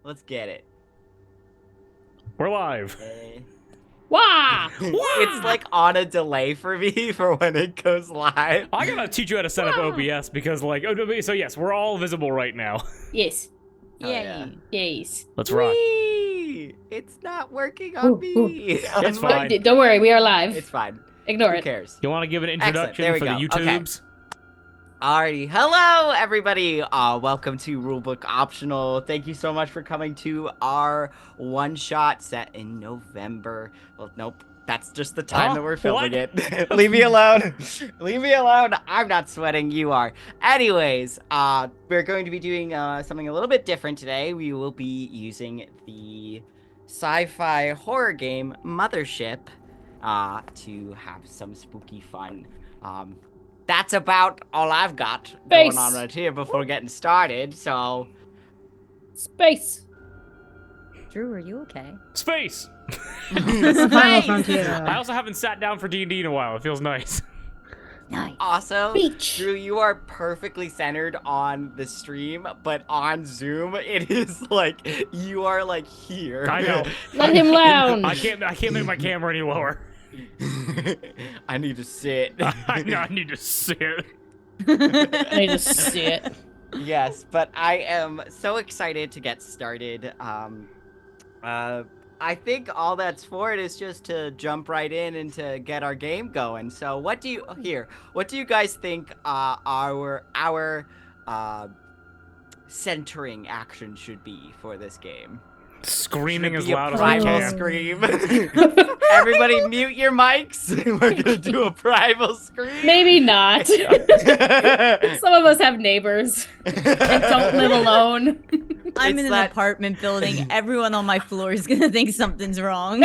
Let's get it. We're live. Wah! It's like on a delay for me for when it goes live. I gotta teach you how to set up OBS because, so yes, we're all visible right now. Yes. Oh, yeah. Yes. Let's rock. Whee! It's not working on me. It's fine. Don't worry, we are live. It's fine. Ignore Who it. cares? You want to give an introduction There we for the go. Okay. YouTubes? Alrighty. Hello, everybody. Welcome to Rulebook Optional. Thank you so much for coming to our one-shot set in November. Well, nope. That's just the time that we're filming it. Leave me alone. Leave me alone. I'm not sweating. You are. Anyways, we're going to be doing something a little bit different today. We will be using the sci-fi horror game Mothership to have some spooky fun. That's about all I've got going on right here before getting started, so... Space! Drew, are you okay? Space! Final frontier. I also haven't sat down for D&D in a while. It feels nice. Nice. Also, Beach. Drew, you are perfectly centered on the stream, but on Zoom, it is like, you are like here. I know. Let him lounge! I can't make my camera any lower. I need to sit. I need to sit. I need to see it. Yes, but I am so excited to get started. I think all that's for it is just to jump right in and to get our game going. So what do you guys think our centering action should be for this game? Screaming Should it as be a loud as I primal can. scream? Everybody mute your mics. We're gonna do a primal scream. Maybe not. Some of us have neighbors and don't live alone. I'm It's in an that- apartment building. Everyone on my floor is gonna think something's wrong.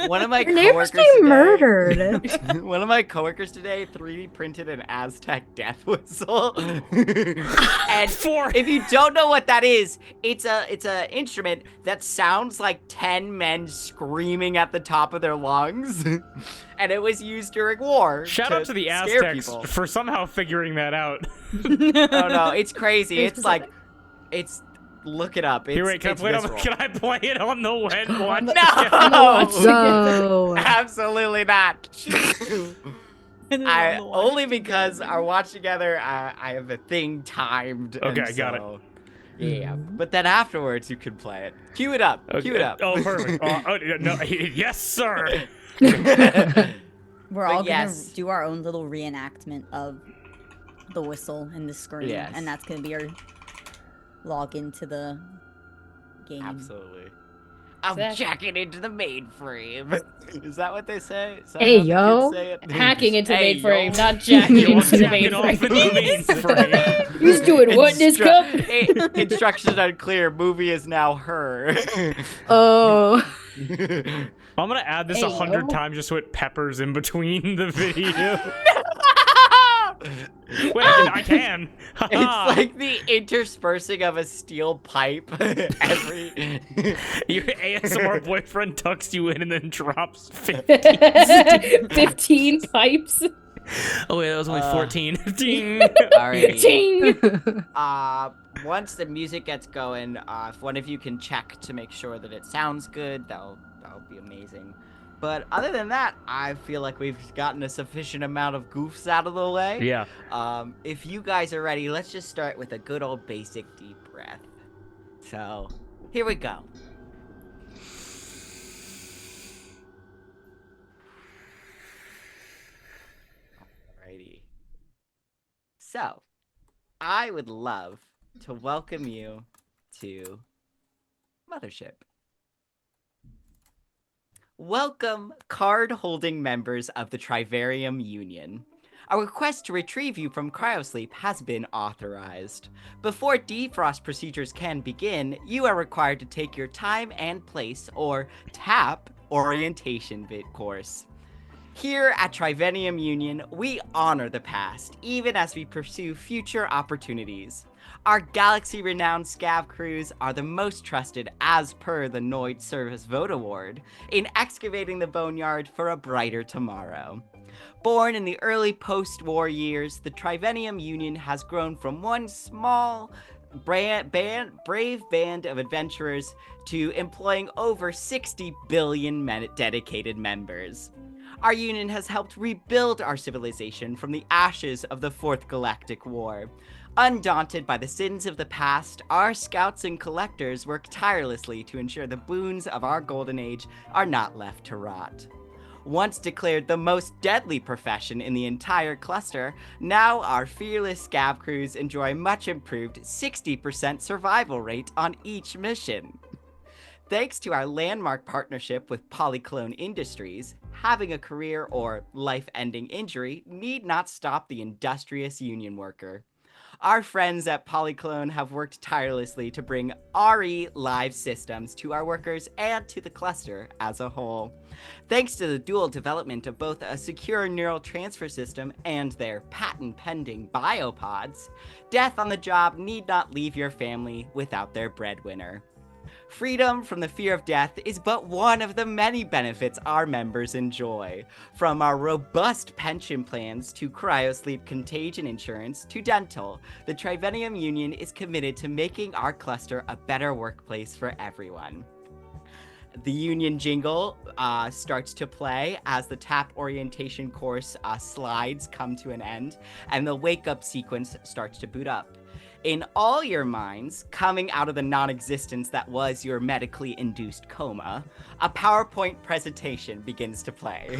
One of my Your neighbors coworkers getting today- murdered. One of my coworkers today 3D printed an Aztec death whistle. And if you don't know what that is, it's a instrument that sounds like 10 men screaming at the top of their lungs. And it was used during war. Shout out to the scare Aztecs people. for somehow figuring that out. Oh no, it's crazy. It's like look it up. It's, Here, wait, can it's I play it on the web? What? No! Go. Absolutely not. Only because our watch together, I have a thing timed. Okay, and I got it. Yeah, but then afterwards you can play it. Cue it up. Okay. Cue it up. Oh, perfect. No, yes, sir. We're all yes. gonna do our own little reenactment of the whistle and the scream, Yes. and that's gonna be our login to the game. Absolutely. I'm Exactly. jacking into the mainframe. Is that what they say? Is that Hey, how the yo. kids say it? Hacking into the Hey, mainframe, yo. not jacking You're into the jacking off into the mainframe. mainframe. He's doing what in this cup? Instructions unclear. Movie is now her. Oh. I'm gonna add this Hey, 100 yo. times just so it peppers in between the video. Wait, I can. It's like the interspersing of a steel pipe every. Your ASMR boyfriend tucks you in and then drops 50. 15 pipes. Oh wait, that was only 14. Ding. Alrighty. Ting. Once the music gets going, if one of you can check to make sure that it sounds good, that'll be amazing. But other than that, I feel like we've gotten a sufficient amount of goofs out of the way. Yeah. If you guys are ready, let's just start with a good old basic deep breath. So, here we go. Alrighty. So, I would love to welcome you to Mothership. Welcome, card-holding members of the Trivarium Union. A request to retrieve you from cryosleep has been authorized. Before defrost procedures can begin, you are required to take your time and place, or TAP, orientation bit course. Here at Trivarium Union, we honor the past, even as we pursue future opportunities. Our galaxy-renowned scav crews are the most trusted as per the Noid Service Vote Award in excavating the boneyard for a brighter tomorrow. Born in the early post-war years, the Trivenium Union has grown from one small brave band of adventurers to employing over 60 billion dedicated members. Our union has helped rebuild our civilization from the ashes of the Fourth Galactic War. Undaunted by the sins of the past, our scouts and collectors work tirelessly to ensure the boons of our golden age are not left to rot. Once declared the most deadly profession in the entire cluster, now our fearless scab crews enjoy much improved 60% survival rate on each mission. Thanks to our landmark partnership with Polyclone Industries, having a career or life-ending injury need not stop the industrious union worker. Our friends at Polyclone have worked tirelessly to bring RE live systems to our workers and to the cluster as a whole. Thanks to the dual development of both a secure neural transfer system and their patent-pending biopods, death on the job need not leave your family without their breadwinner. Freedom from the fear of death is but one of the many benefits our members enjoy. From our robust pension plans to cryosleep contagion insurance to dental, the Trivenium Union is committed to making our cluster a better workplace for everyone. The union jingle starts to play as the tap orientation course slides come to an end, and the wake-up sequence starts to boot up. In all your minds, coming out of the non-existence that was your medically induced coma, a PowerPoint presentation begins to play.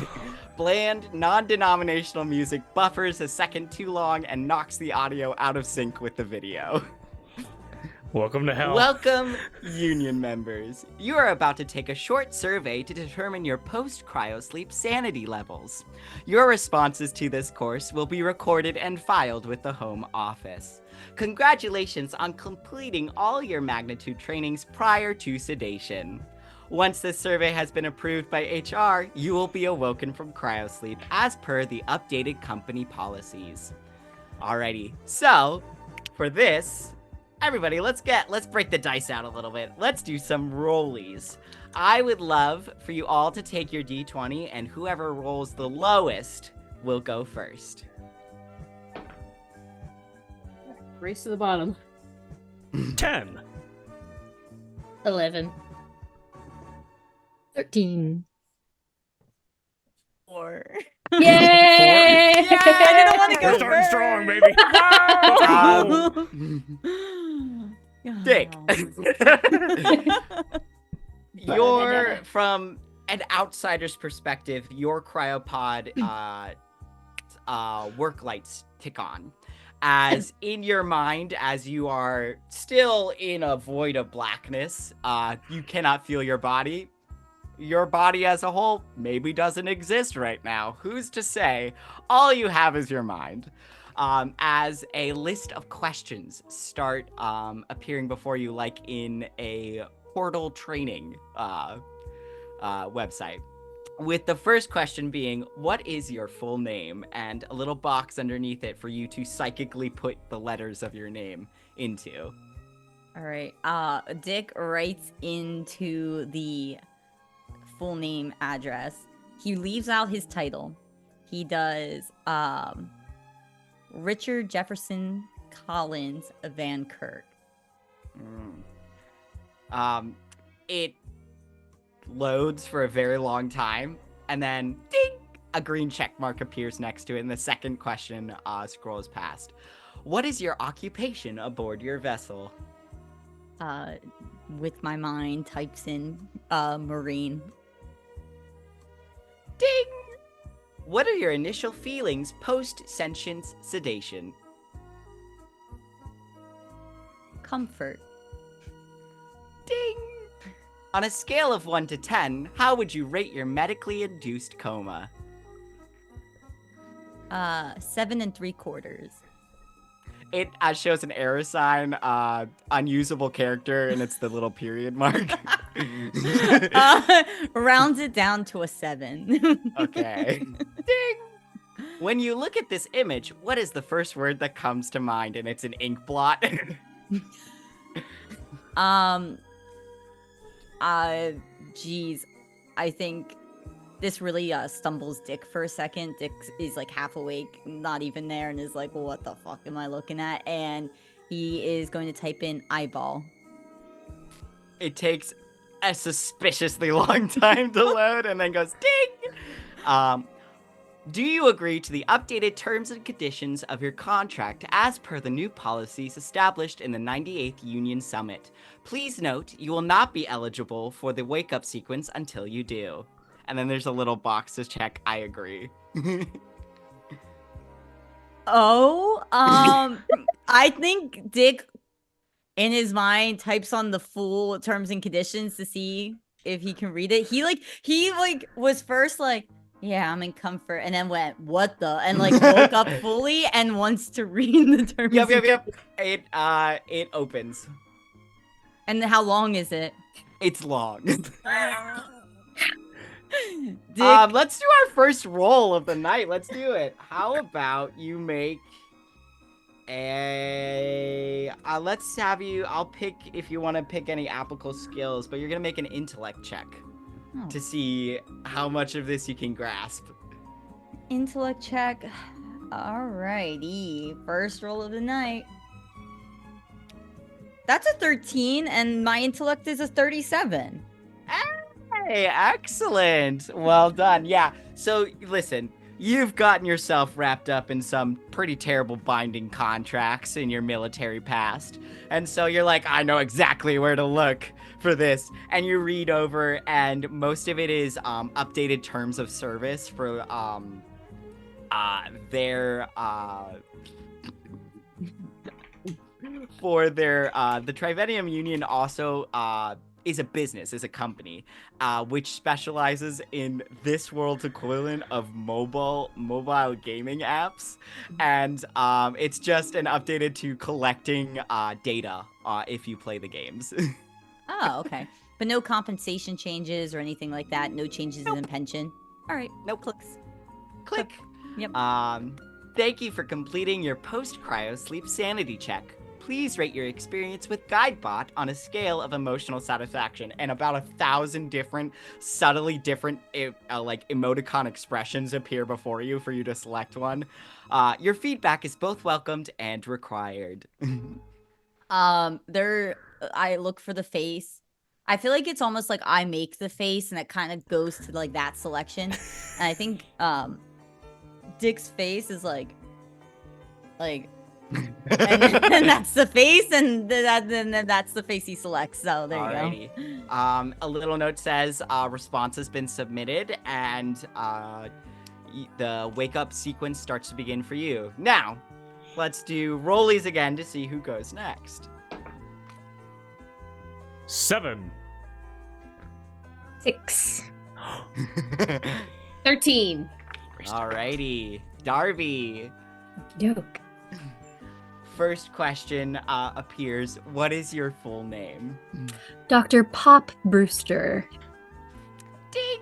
Bland, non-denominational music buffers a second too long and knocks the audio out of sync with the video. Welcome to hell. Welcome, union members. You are about to take a short survey to determine your post-cryosleep sanity levels. Your responses to this course will be recorded and filed with the Home Office. Congratulations on completing all your magnitude trainings prior to sedation. Once this survey has been approved by HR, you will be awoken from cryosleep as per the updated company policies. Alrighty, so for this, everybody, let's break the dice out a little bit. Let's do some rollies. I would love for you all to take your D20, and whoever rolls the lowest will go first. Race to the bottom. 10. 11. 13. 4. Yay! I didn't want to We're go starting first. strong, baby. Dick. No. You're, from an outsider's perspective, your cryopod work lights tick on. As in your mind, as you are still in a void of blackness, you cannot feel your body. Your body as a whole maybe doesn't exist right now. Who's to say? All you have is your mind. As a list of questions start appearing before you, like in a portal training website. With the first question being, what is your full name? And a little box underneath it for you to psychically put the letters of your name into. All right. Dick writes into the full name address. He leaves out his title. He does Richard Jefferson Collins Van Kirk. It loads for a very long time, and then ding, a green check mark appears next to it, and the second question scrolls past. What is your occupation aboard your vessel? With my mind, types in Marine. Ding! What are your initial feelings post-sentience sedation? Comfort. Ding! On a scale of 1 to 10, how would you rate your medically induced coma? 7 3/4. It shows an error sign, unusable character, and it's the little period mark. Rounds it down to a 7. Okay. Ding! When you look at this image, what is the first word that comes to mind? And it's an ink blot. Geez, I think this really stumbles Dick for a second. Dick is like half awake, not even there, and is like, what the fuck am I looking at? And he is going to type in eyeball. It takes a suspiciously long time to load and then goes ding. Do you agree to the updated terms and conditions of your contract as per the new policies established in the 98th Union Summit? Please note, you will not be eligible for the wake-up sequence until you do. And then there's a little box to check, I agree. I think Dick, in his mind, types on the full terms and conditions to see if he can read it. He was first like, yeah, I'm in comfort, and then went, what the? And like woke up fully and wants to read the terms. Yep. It opens. And how long is it? It's long. Dick, let's do our first roll of the night. Let's do it. How about you make let's have you, I'll pick if you want to pick any applicable skills, but you're going to make an intellect check to see how much of this you can grasp. Intellect check. Alrighty. First roll of the night. That's a 13, and my intellect is a 37. Hey, excellent. Well done. Yeah, so listen, you've gotten yourself wrapped up in some pretty terrible binding contracts in your military past. And so you're like, I know exactly where to look for this. And you read over, and most of it is updated terms of service for the Trivenium Union also is a business, is a company, which specializes in this world's equivalent of mobile gaming apps, and it's just an updated to collecting data if you play the games. Oh, okay. But no compensation changes or anything like that. No changes in the pension. All right. No clicks. Click. Yep. Thank you for completing your post-cryo sleep sanity check. Please rate your experience with GuideBot on a scale of emotional satisfaction, and about 1,000 different, subtly different, like emoticon expressions appear before you for you to select one. Your feedback is both welcomed and required. I look for the face. I feel like it's almost like I make the face, and it kind of goes to like that selection. And I think Dick's face is like. and that's the face, and then that's the face he selects. So there you go. A little note says response has been submitted, and the wake up sequence starts to begin for you. Now, let's do rollies again to see who goes next. 7. 6. 13. Alrighty, Darby. Doke. First question appears. What is your full name? Dr. Pop Brewster. Ding!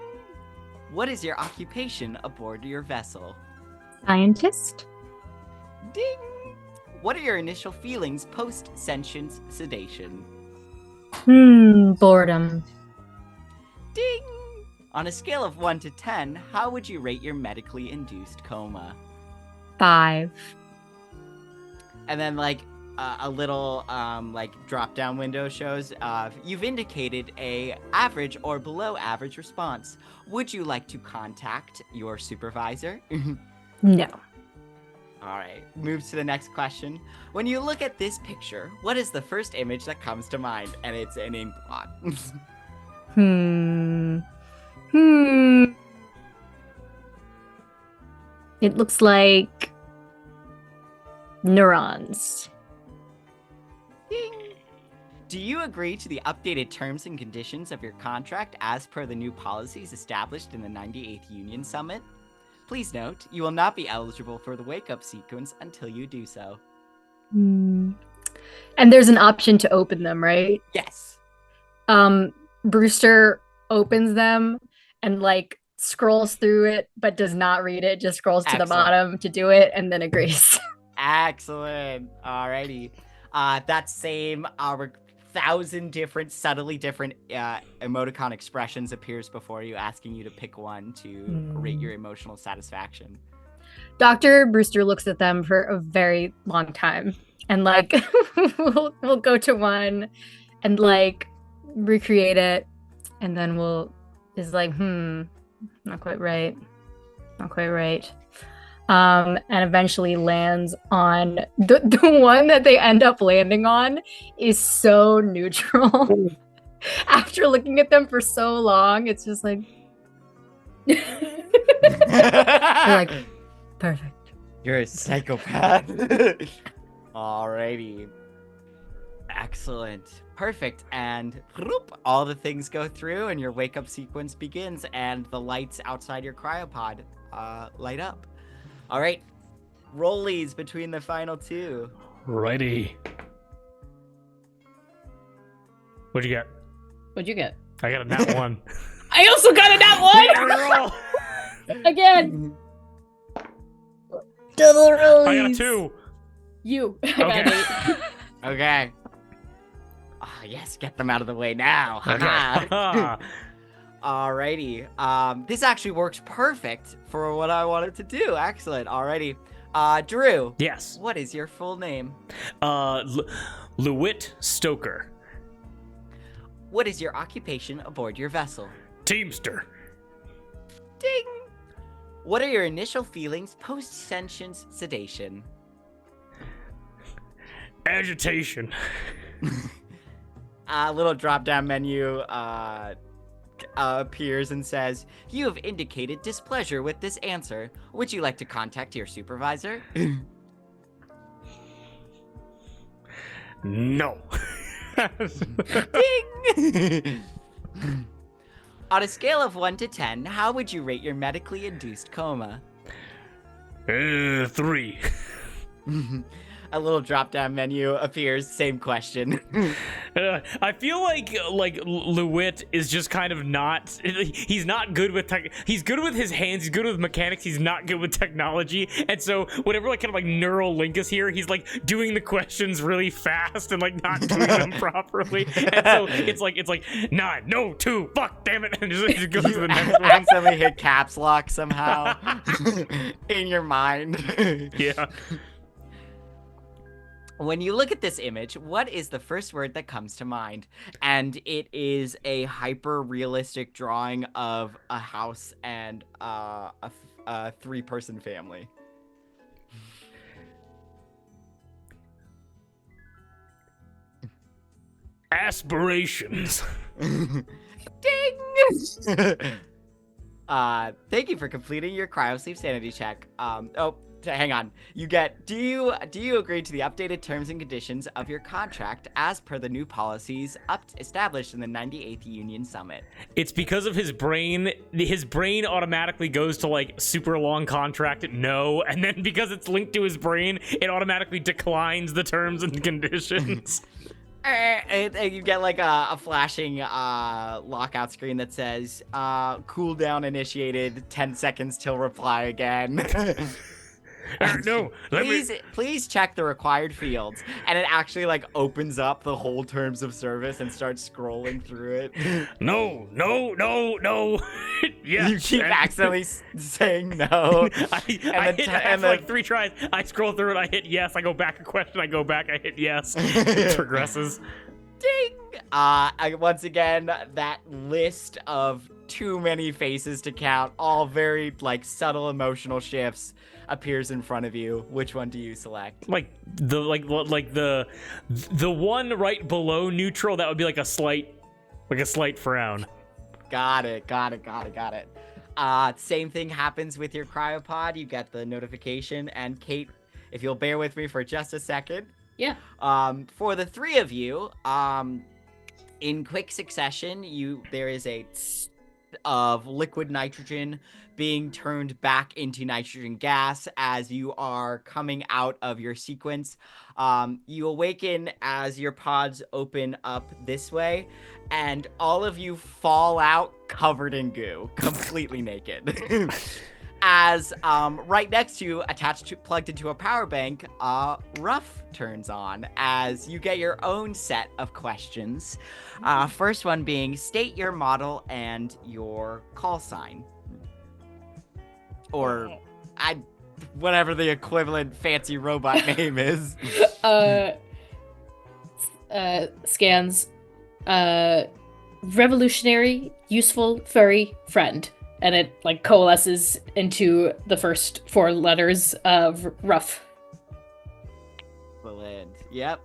What is your occupation aboard your vessel? Scientist. Ding! What are your initial feelings post-sentience sedation? Boredom. Ding! On a scale of 1 to 10, how would you rate your medically induced coma? 5. And then, like, a little, drop-down window shows, you've indicated a average or below average response. Would you like to contact your supervisor? No. All right, moves to the next question. When you look at this picture, what is the first image that comes to mind? And it's an ink blot. It looks like neurons. Ding. Do you agree to the updated terms and conditions of your contract as per the new policies established in the 98th Union Summit? Please note, you will not be eligible for the wake-up sequence until you do so. And there's an option to open them, right? Yes. Brewster opens them and like scrolls through it, but does not read it, just scrolls to the bottom to do it and then agrees. Excellent. Alrighty. That same 1,000 different, subtly different emoticon expressions appears before you, asking you to pick one to rate your emotional satisfaction. Dr. Brewster looks at them for a very long time and like we'll go to one and like recreate it, and then we'll is like not quite right, and eventually lands on the one that they end up landing on is so neutral. After looking at them for so long, it's just like they're like perfect. You're a psychopath. Alrighty. Excellent. Perfect. And whoop, all the things go through and your wake up sequence begins and the lights outside your cryopod light up. All right. Rollies between the final two. Righty. What'd you get? What'd you get? I got a nat 1. I also got a nat 1! Again. Double rollies. I got a 2. You. I got an 8. Okay. Oh, yes, get them out of the way now. Okay. Alrighty. This actually works perfect for what I wanted to do. Excellent. Alrighty. Drew. Yes. What is your full name? Lewitt Stoker. What is your occupation aboard your vessel? Teamster. Ding! What are your initial feelings post-sentience sedation? Agitation. A little drop-down menu appears and says, "You have indicated displeasure with this answer. Would you like to contact your supervisor?" No. Ding! On a scale of 1 to 10, how would you rate your medically induced coma? 3. A little drop-down menu appears, same question. I feel like Lewitt is just kind of not. He's not good with tech. He's good with his hands. He's good with mechanics. He's not good with technology. And so whatever like kind of like neural link is here, he's like doing the questions really fast and like not doing them properly. And so it's like 9, no 2, fuck, damn it, and just goes to the next one. Accidentally hit caps lock somehow in your mind. Yeah. When you look at this image, what is the first word that comes to mind? And it is a hyper-realistic drawing of a house and a 3-person family. Aspirations. Ding! Thank you for completing your cryosleep sanity check. Hang on. Do you agree to the updated terms and conditions of your contract as per the new policies established in the 98th Union Summit? It's because of his brain. His brain automatically goes to like super long contract, no, and then because it's linked to his brain, it automatically declines the terms and conditions. You get like a flashing lockout screen that says cooldown initiated, 10 seconds till reply again. No, please check the required fields, and it actually like opens up the whole terms of service and starts scrolling through it. No. Yes. You keep accidentally saying no. After like 3 tries, I scroll through it, I hit yes, I go back a question, I go back, I hit yes. It progresses. Ding! Once again, that list of too many faces to count, all very like subtle emotional shifts, appears in front of you. Which one do you select? Like the one right below neutral, that would be like a slight frown. Got it. Same thing happens with your cryopod. You get the notification, and Kate, if you'll bear with me for just a second. Yeah. For the 3 of you, in quick succession, there is a tss of liquid nitrogen being turned back into nitrogen gas as you are coming out of your sequence. You awaken as your pods open up this way, and all of you fall out covered in goo, completely naked. As right next to you, plugged into a power bank, Ruff turns on as you get your own set of questions. First one being, state your model and your call sign. Or, whatever the equivalent fancy robot name is. Scans. Revolutionary, useful, furry, friend. And it like coalesces into the first 4 letters of rough. Excellent. Yep.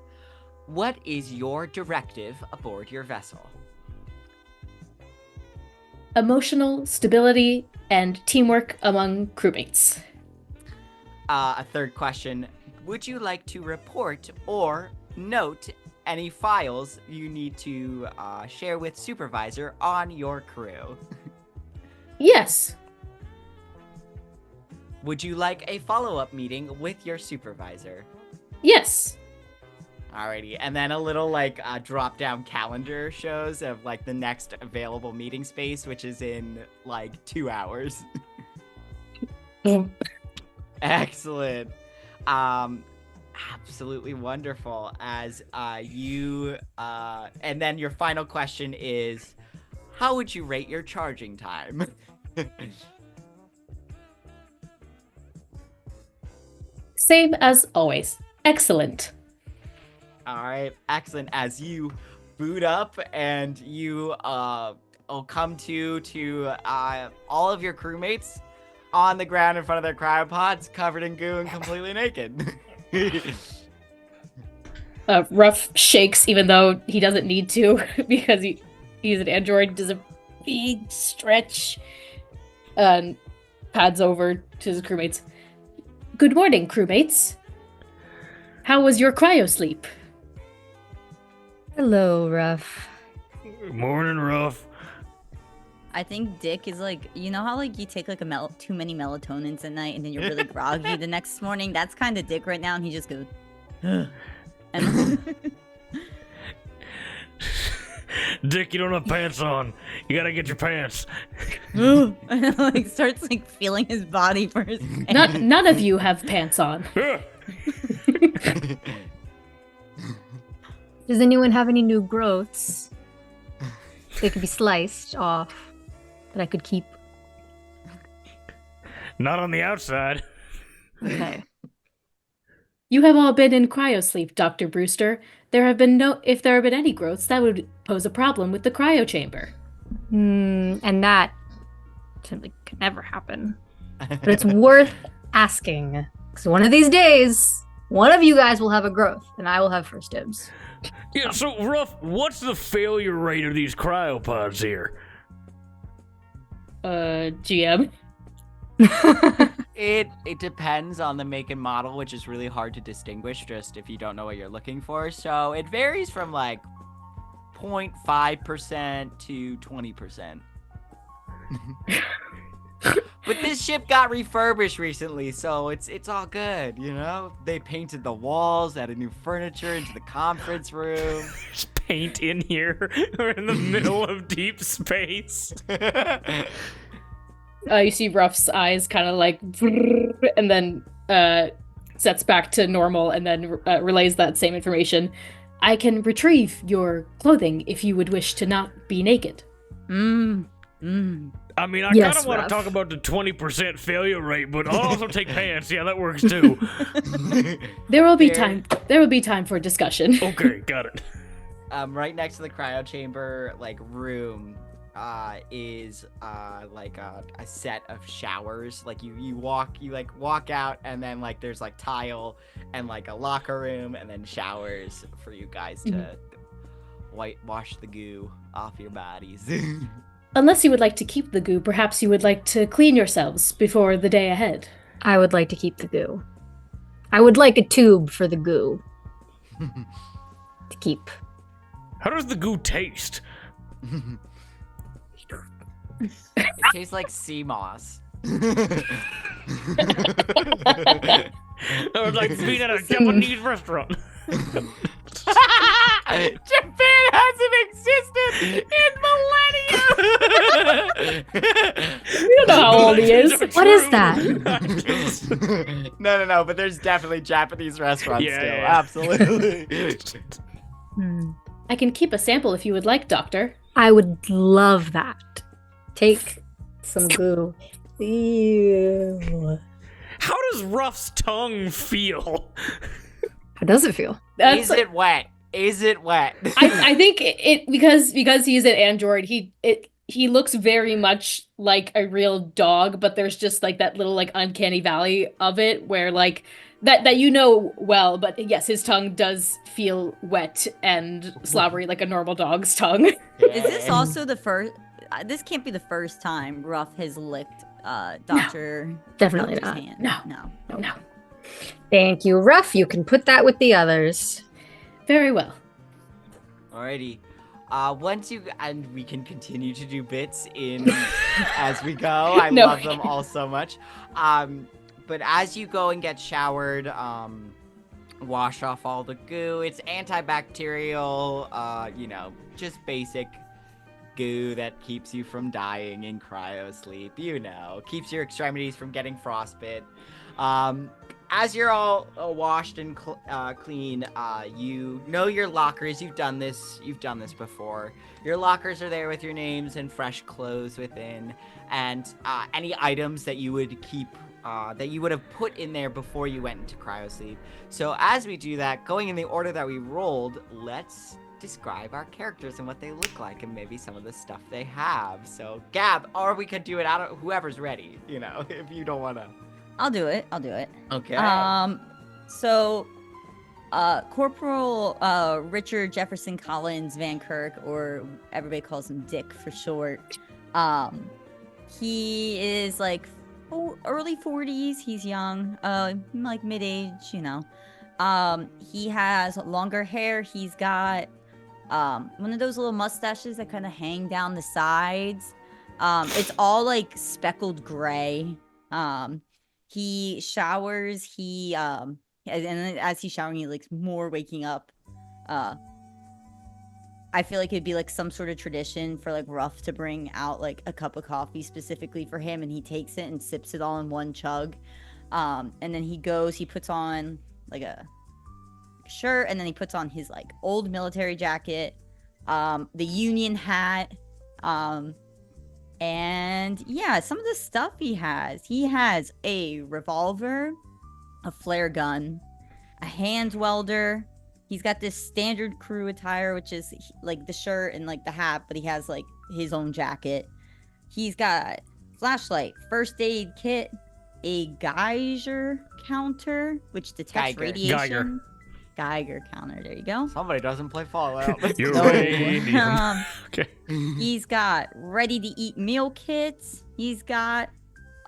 What is your directive aboard your vessel? Emotional stability and teamwork among crewmates. A third question. Would you like to report or note any files you need to share with supervisor on your crew? Yes. Would you like a follow-up meeting with your supervisor? Yes. Alrighty, and then a little like drop-down calendar shows of like the next available meeting space, which is in like 2 hours. Excellent. Absolutely wonderful. As you and then your final question is, how would you rate your charging time? Same as always. Excellent. All right, excellent. As you boot up and you come to all of your crewmates on the ground in front of their cryopods, covered in goo and completely naked. Ruff shakes even though he doesn't need to because he's an android. Does a big stretch and pads over to his crewmates. Good morning, crewmates. How was your cryo sleep? Hello, Ruff. Morning, Ruff. I think Dick is like, you know how like you take like too many melatonins at night and then you're really groggy the next morning? That's kind of Dick right now, and he just goes, and Dick, you don't have pants on. You gotta get your pants. and like starts like feeling his body for his pants. None of you have pants on. Does anyone have any new growths? They could be sliced off that I could keep. Not on the outside. Okay. You have all been in cryosleep, Dr. Brewster. If there have been any growths, that would pose a problem with the cryo chamber. And that simply could never happen. But it's worth asking. Because one of these days, one of you guys will have a growth, and I will have first dibs. Yeah, so, Ruff, what's the failure rate of these cryopods here? GM. It depends on the make and model, which is really hard to distinguish just if you don't know what you're looking for. So it varies from like 0.5% to 20%. But this ship got refurbished recently, so it's all good, you know? They painted the walls, added new furniture into the conference room. There's paint in here. We're in the middle of deep space. You see Ruff's eyes kind of like, and then sets back to normal, and then relays that same information. I can retrieve your clothing if you would wish to not be naked. I mean, I Yes, kind of want to Ruff. talk about the 20% failure rate, but I'll also take pants. Yeah, that works too. There will be There- time. There will be time for discussion. Okay, got it. Right next to the cryo chamber, like room, is like a set of showers. Like you walk out, and then like there's like tile and like a locker room, and then showers for you guys to wash the goo off your bodies. Unless you would like to keep the goo, perhaps you would like to clean yourselves before the day ahead. I would like to keep the goo. I would like a tube for the goo to keep. How does the goo taste? It tastes like sea moss. I was like being at a Japanese restaurant. Japan hasn't existed in millennia. We don't know how old he is. What is that? No, but there's definitely Japanese restaurants Yeah, still. yeah. Absolutely. I can keep a sample if you would like, Doctor. I would love that. Take some goo. Ew. How does Ruff's tongue feel? How does it feel? Is it wet? Is it wet? I think it because he's an android, he looks very much like a real dog, but there's just like that little like uncanny valley of it where like that you know well, but yes, his tongue does feel wet and slobbery like a normal dog's tongue. Is this also the first? This can't be the first time Ruff has licked Doctor. Definitely Doctor's not. hand. No. Thank you, Ruff. You can put that with the others. Very well. Alrighty. Once you and we can continue to do bits in as we go. I No. love them all so much. But as you go and get showered, wash off all the goo. It's antibacterial, just basic goo that keeps you from dying in cryo sleep, keeps your extremities from getting frostbite. As you're all washed and clean, you know your lockers. You've done this before. Your lockers are there with your names and fresh clothes within, and any items that you would keep, that you would have put in there before you went into cryosleep. So as we do that, going in the order that we rolled, let's describe our characters and what they look like and maybe some of the stuff they have. So Gab, or we could do it out of whoever's ready, if you don't want to. I'll do it. Okay. So, Corporal Richard Jefferson Collins Van Kirk, or everybody calls him Dick for short. He is like early 40s. He's young, like mid-age, He has longer hair. He's got one of those little mustaches that kind of hang down the sides. It's all like speckled gray. He showers, and as he's showering, he like more waking up. I feel like it'd be like some sort of tradition for like Ruff to bring out like a cup of coffee specifically for him, and he takes it and sips it all in one chug. And then he puts on like a shirt, and then he puts on his like old military jacket, the Union hat, and yeah, some of the stuff he has a revolver, a flare gun, a hand welder. He's got this standard crew attire, which is like the shirt and like the hat, but he has like his own jacket. He's got flashlight, first aid kit, a Geiger counter, which detects radiation. Geiger counter, there you go. Somebody doesn't play Fallout. Uranium. Okay. He's got ready-to-eat meal kits. He's got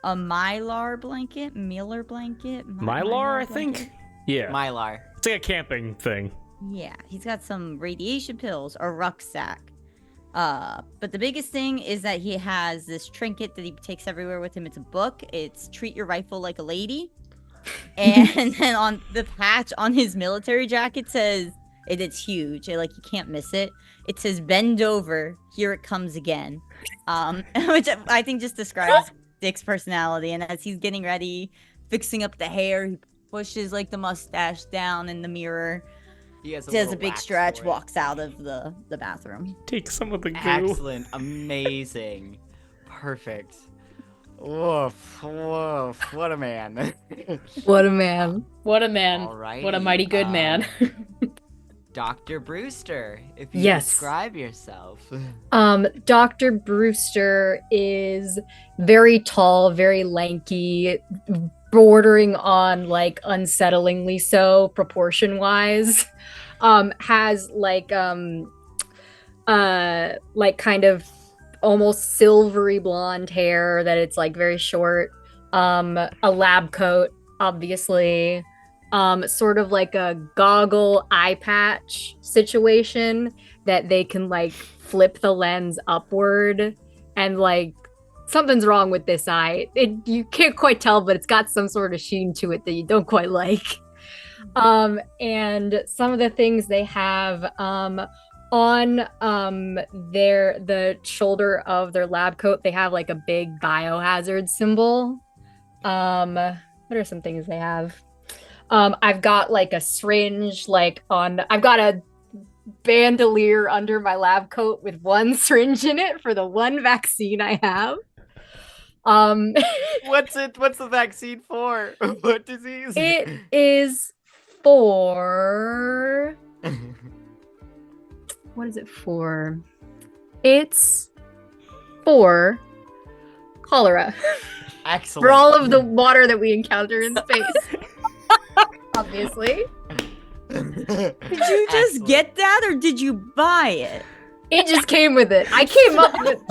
a Miller blanket. Mylar, I think? Yeah. Mylar. It's like a camping thing. Yeah, he's got some radiation pills, a rucksack. But the biggest thing is that he has this trinket that he takes everywhere with him. It's a book. It's Treat Your Rifle Like a Lady. And then on the patch on his military jacket says, it's huge, like you can't miss it. It says, "Bend over, here it comes again," which I think just describes Dick's personality. And as he's getting ready, fixing up the hair, he pushes like the mustache down in the mirror. He has does a big wax stretch, for it. walks out of the bathroom. Take some of the goo. Excellent, amazing, perfect. Woof, what a man. What a man. What a man. Alrighty, What a mighty good man. Dr. Brewster, if you Yes. describe yourself. Dr. Brewster is very tall, very lanky, bordering on like unsettlingly so proportion wise. Has like kind of almost silvery blonde hair that it's like very short. A lab coat, obviously. Sort of like a goggle eye patch situation that they can like flip the lens upward, and like something's wrong with this eye. You can't quite tell, but it's got some sort of sheen to it that you don't quite like. And some of the things they have on the shoulder of their lab coat, they have like a big biohazard symbol. What are some things they have? I've got like a syringe, I've got a bandolier under my lab coat with one syringe in it for the one vaccine I have. What's the vaccine for? What disease? It is for. What is it for? It's for cholera. Excellent. For all of the water that we encounter in space. Obviously. Did you just get that, or did you buy it? It just came with it. I came up with.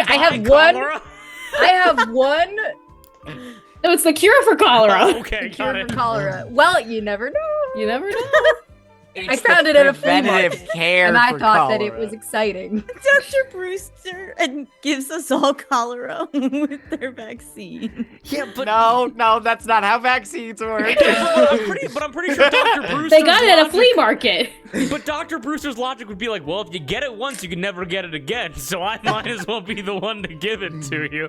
I have one. I have one. No, it's the cure for cholera. Oh, okay, Cure got it. for cholera. Well, you never know. You never know. I found it at a flea preventative market, care and I for thought that it cholera. was exciting. Dr. Brewster and gives us all cholera with their vaccine. Yeah, but No, that's not how vaccines work. but I'm pretty sure Dr. Brewster's They got it at a logic- flea market. But Dr. Brewster's logic would be like, well, if you get it once, you can never get it again. So I might as well be the one to give it to you.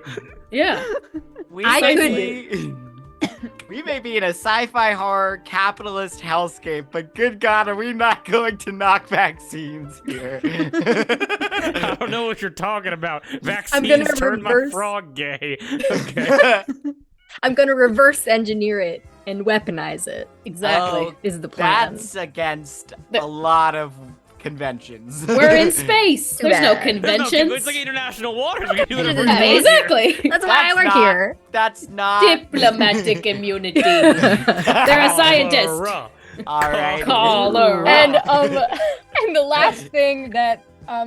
Yeah. We I may could- be- we may be in a sci-fi horror capitalist hellscape, but good God, are we not going to knock vaccines here? I don't know what you're talking about. gonna Vaccines turned my reverse- frog gay. Okay. I'm gonna reverse engineer it and weaponize it. Exactly. Oh, Is the plan? That's against a lot of conventions. We're in space. Too There's no bad. conventions. It's like international waters. We can do whatever we Yeah, want here. Exactly. That's why I work not- here. That's not Diplomatic immunity. They're a scientist. Cholera. all right. Cholera. And and the last thing that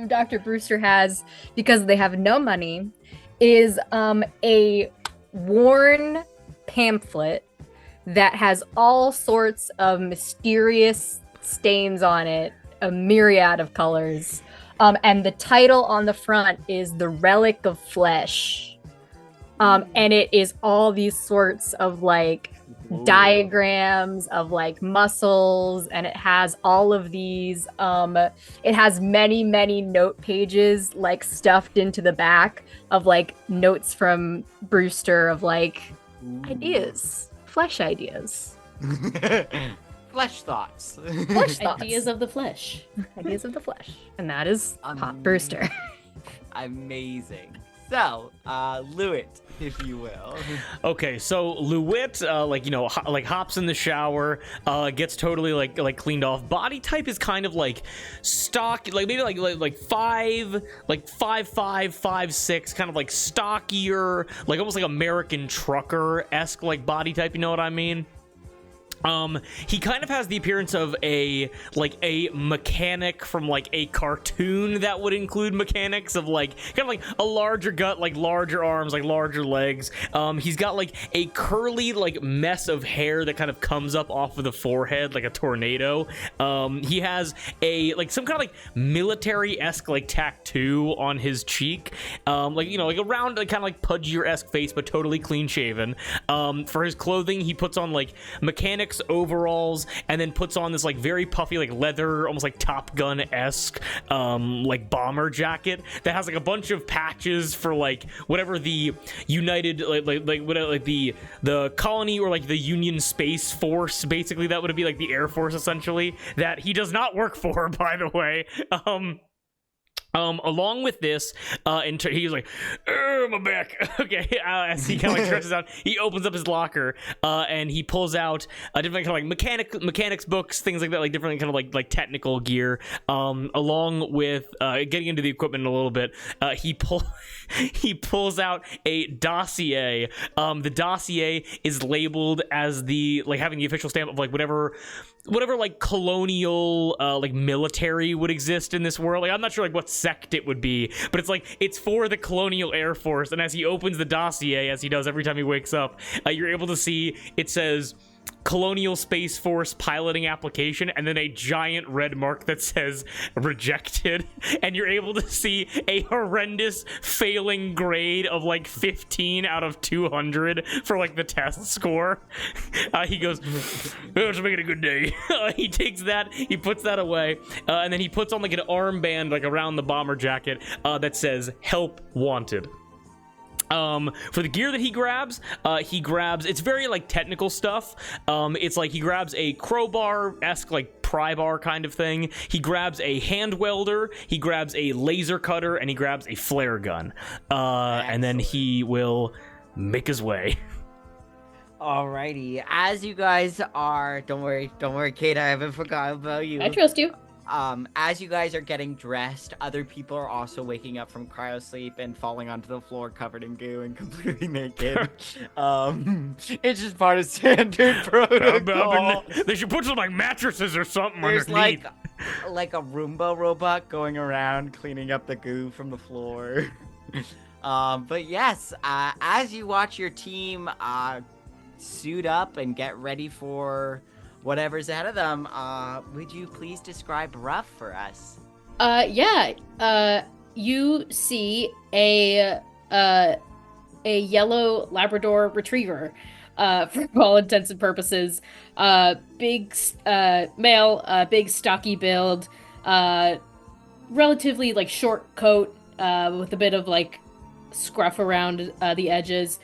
Dr. Brewster has, because they have no money, is a worn pamphlet that has all sorts of mysterious stains on it, a myriad of colors. And the title on the front is The Relic of Flesh. And it is all these sorts of like diagrams of like muscles, and it has all of these it has many note pages like stuffed into the back of like notes from Brewster of like ideas, flesh ideas, Flesh thoughts. flesh thoughts. Ideas of the flesh. Ideas of the flesh, and that is Pop Brewster. Amazing. So, Lewitt, if you will. Okay, so Lewitt, hops in the shower, gets totally like cleaned off. Body type is kind of like stock, like maybe like 5'5", 5'6", kind of like stockier, like almost like American trucker-esque like body type. You know what I mean? He kind of has the appearance of a mechanic from like a cartoon that would include mechanics of like kind of like a larger gut, like larger arms, like larger legs. He's got like a curly like mess of hair that kind of comes up off of the forehead like a tornado. He has a like some kind of like military-esque like tattoo on his cheek. Like a round like kind of like pudgier-esque face, but totally clean shaven. For his clothing, he puts on like mechanics overalls, and then puts on this like very puffy like leather, almost like Top Gun-esque like bomber jacket that has like a bunch of patches for like whatever the United the colony or like the Union Space Force, basically that would be like the Air Force essentially, that he does not work for, by the way. Along with this, he's like, my back. Okay, as he kind of like stretches out, he opens up his locker, and he pulls out different kind of like mechanics books, things like that, like different kind of like technical gear. Along with getting into the equipment a little bit, he pulls out a dossier. The dossier is labeled as having the official stamp of like whatever like colonial like military would exist in this world. Like I'm not sure like what sect it would be, but it's for the colonial Air Force. And as he opens the dossier, as he does every time he wakes up, you're able to see it says Colonial Space Force piloting application, and then a giant red mark that says rejected, and you're able to see a horrendous failing grade of like 15 out of 200 for like the test score. He goes, oh, just make it a good day. He takes that, he puts that away, and then he puts on like an armband like around the bomber jacket that says help wanted. For the gear that he grabs, it's very like technical stuff. It's like he grabs a crowbar-esque like pry bar kind of thing. He grabs a hand welder, he grabs a laser cutter, and he grabs a flare gun. And then he will make his way. Alrighty, as you guys are, don't worry, Kate, I haven't forgotten about you. I trust you. As you guys are getting dressed, other people are also waking up from cryo sleep and falling onto the floor covered in goo and completely naked. It's just part of standard protocol. They should put some like mattresses or something There's underneath. like a Roomba robot going around cleaning up the goo from the floor. But yes, as you watch your team suit up and get ready for whatever's ahead of them, would you please describe Ruff for us? You see a yellow Labrador Retriever, for all intents and purposes. Big male, big stocky build, relatively like short coat, with a bit of like scruff around the edges.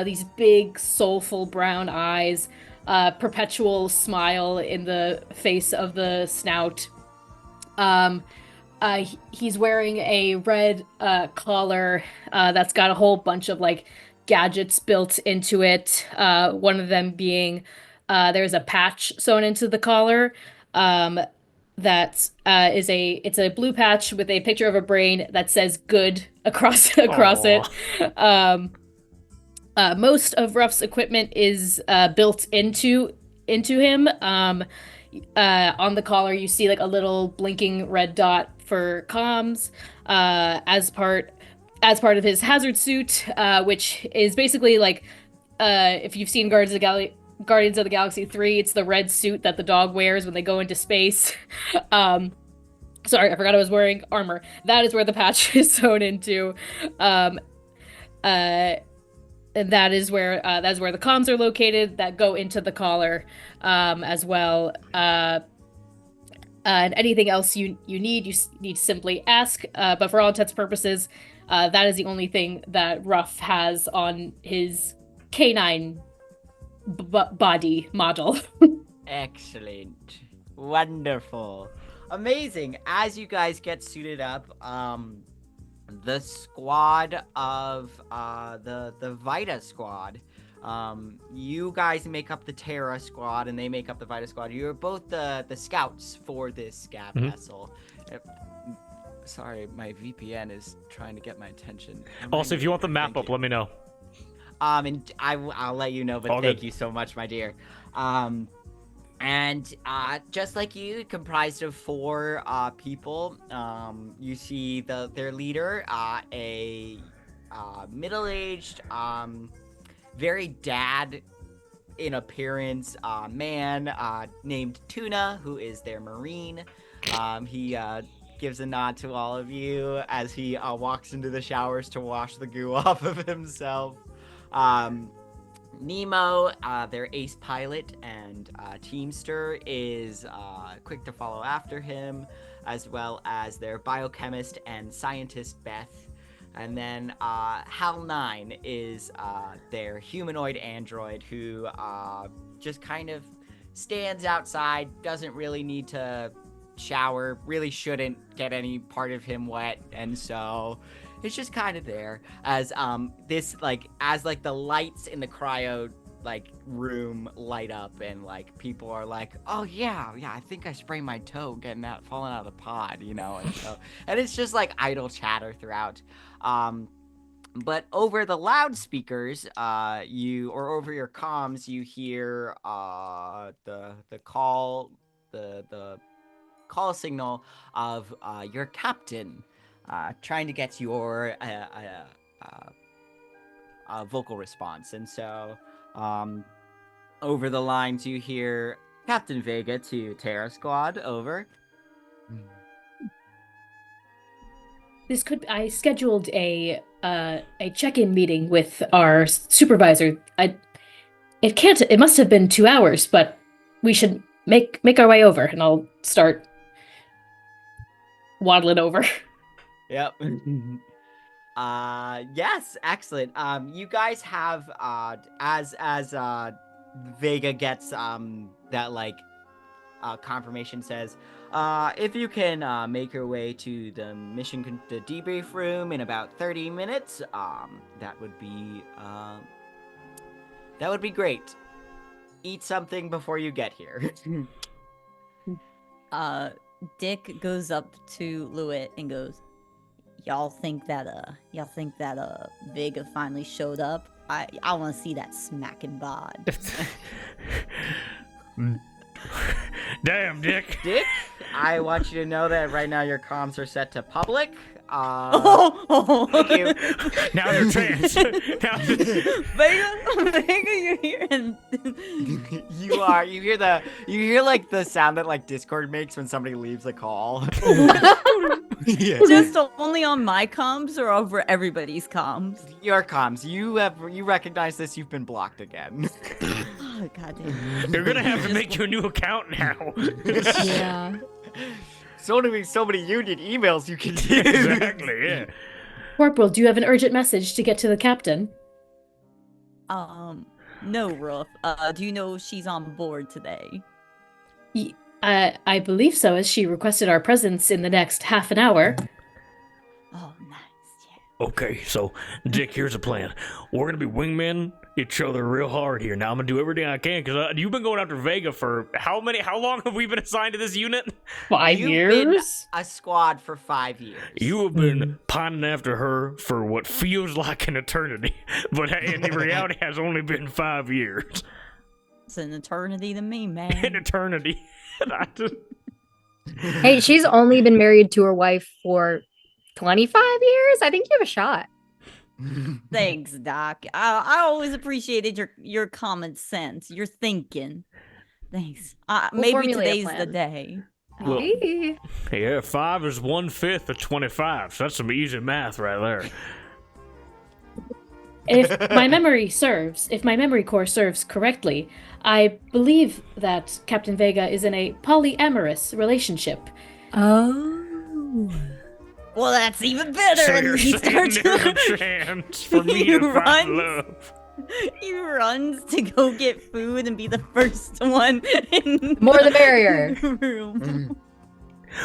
These big, soulful brown eyes, perpetual smile in the face of the snout. He's wearing a red collar that's got a whole bunch of like gadgets built into it. One of them being there's a patch sewn into the collar. That it's a blue patch with a picture of a brain that says "good" across it. Most of Ruff's equipment is built into him. On the collar, you see like a little blinking red dot for comms. As part of his hazard suit, which is basically like if you've seen Guardians of the Galaxy 3, it's the red suit that the dog wears when they go into space. Sorry, I forgot I was wearing armor. That is where the patch is sewn into. And that is where the comms are located that go into the collar, as well. And anything else you need to simply ask. But for all intents and purposes, that is the only thing that Ruff has on his canine body model. Excellent. Wonderful. Amazing. As you guys get suited up, the squad of the Vita squad, you guys make up the Terra squad and they make up the Vita squad. You're both the scouts for this scav vessel. Sorry, my VPN is trying to get my attention. Also, if you want the map up, let me know. And I'll let you know, but All thank good. you so much, my dear. And just like you, comprised of 4 people. You see their leader, a middle-aged, very dad in appearance man named Tuna, who is their marine. He gives a nod to all of you as he walks into the showers to wash the goo off of himself. Nemo, their ace pilot and teamster, is quick to follow after him, as well as their biochemist and scientist Beth. And then Hal 9 is their humanoid android who just kind of stands outside, doesn't really need to shower, really shouldn't get any part of him wet, and so it's just kind of there as the lights in the cryo room light up and people are like, oh yeah, I think I sprained my toe getting that falling out of the pod, and it's just idle chatter throughout. But over the loudspeakers, over your comms, you hear the call signal of your captain trying to get your vocal response. And so over the lines you hear Captain Vega to Terra Squad, over. I scheduled a check-in meeting with our supervisor. It must have been 2 hours, but we should make our way over, and I'll start waddling over. Yep. Yes, excellent. You guys have as Vega gets that confirmation says, if you can make your way to the the debrief room in about 30 minutes, that would be That would be great. Eat something before you get here. Dick goes up to Lewitt and goes, y'all think that Vega finally showed up? I want to see that smacking bod. Damn, Dick. Dick, I want you to know that right now your comms are set to public. Thank you. Now you're trans. Now... Vega, you're here. And You are. You hear like the sound that like Discord makes when somebody leaves a call. Yeah. just only on my comms or over everybody's comms? Your comms. You recognize this? You've been blocked again. Oh god damn. You're gonna have to make you a new account now. Yeah. So many union emails you can do. Exactly. Yeah. Corporal, do you have an urgent message to get to the captain? No, Ruff. Do you know she's on board today? I believe so, as she requested our presence in the next half an hour. Oh, nice. Yeah. Okay, so Dick, here's the plan. We're gonna be wingmen each other real hard here. Now I'm gonna do everything I can because you've been going after Vega for how long have we been assigned to this unit? 5 You've years? been a squad for 5 years. You have been pining after her for what feels like an eternity, but in reality has only been 5 years. It's an eternity to me, man. An eternity. Hey, she's only been married to her wife for 25 years. I think you have a shot. Thanks, Doc. I always appreciated your common sense, your thinking. Thanks. We'll Maybe formulate a today's the plan. day. Well, Hey. yeah, 5 is 1/5 of 25, so that's some easy math right there. If my memory core serves correctly, I believe that Captain Vega is in a polyamorous relationship. Oh. Well, that's even better. So and you're he saying starts there's a chance for me He to find runs. love. He runs to go get food and be the first one in More the merrier. room.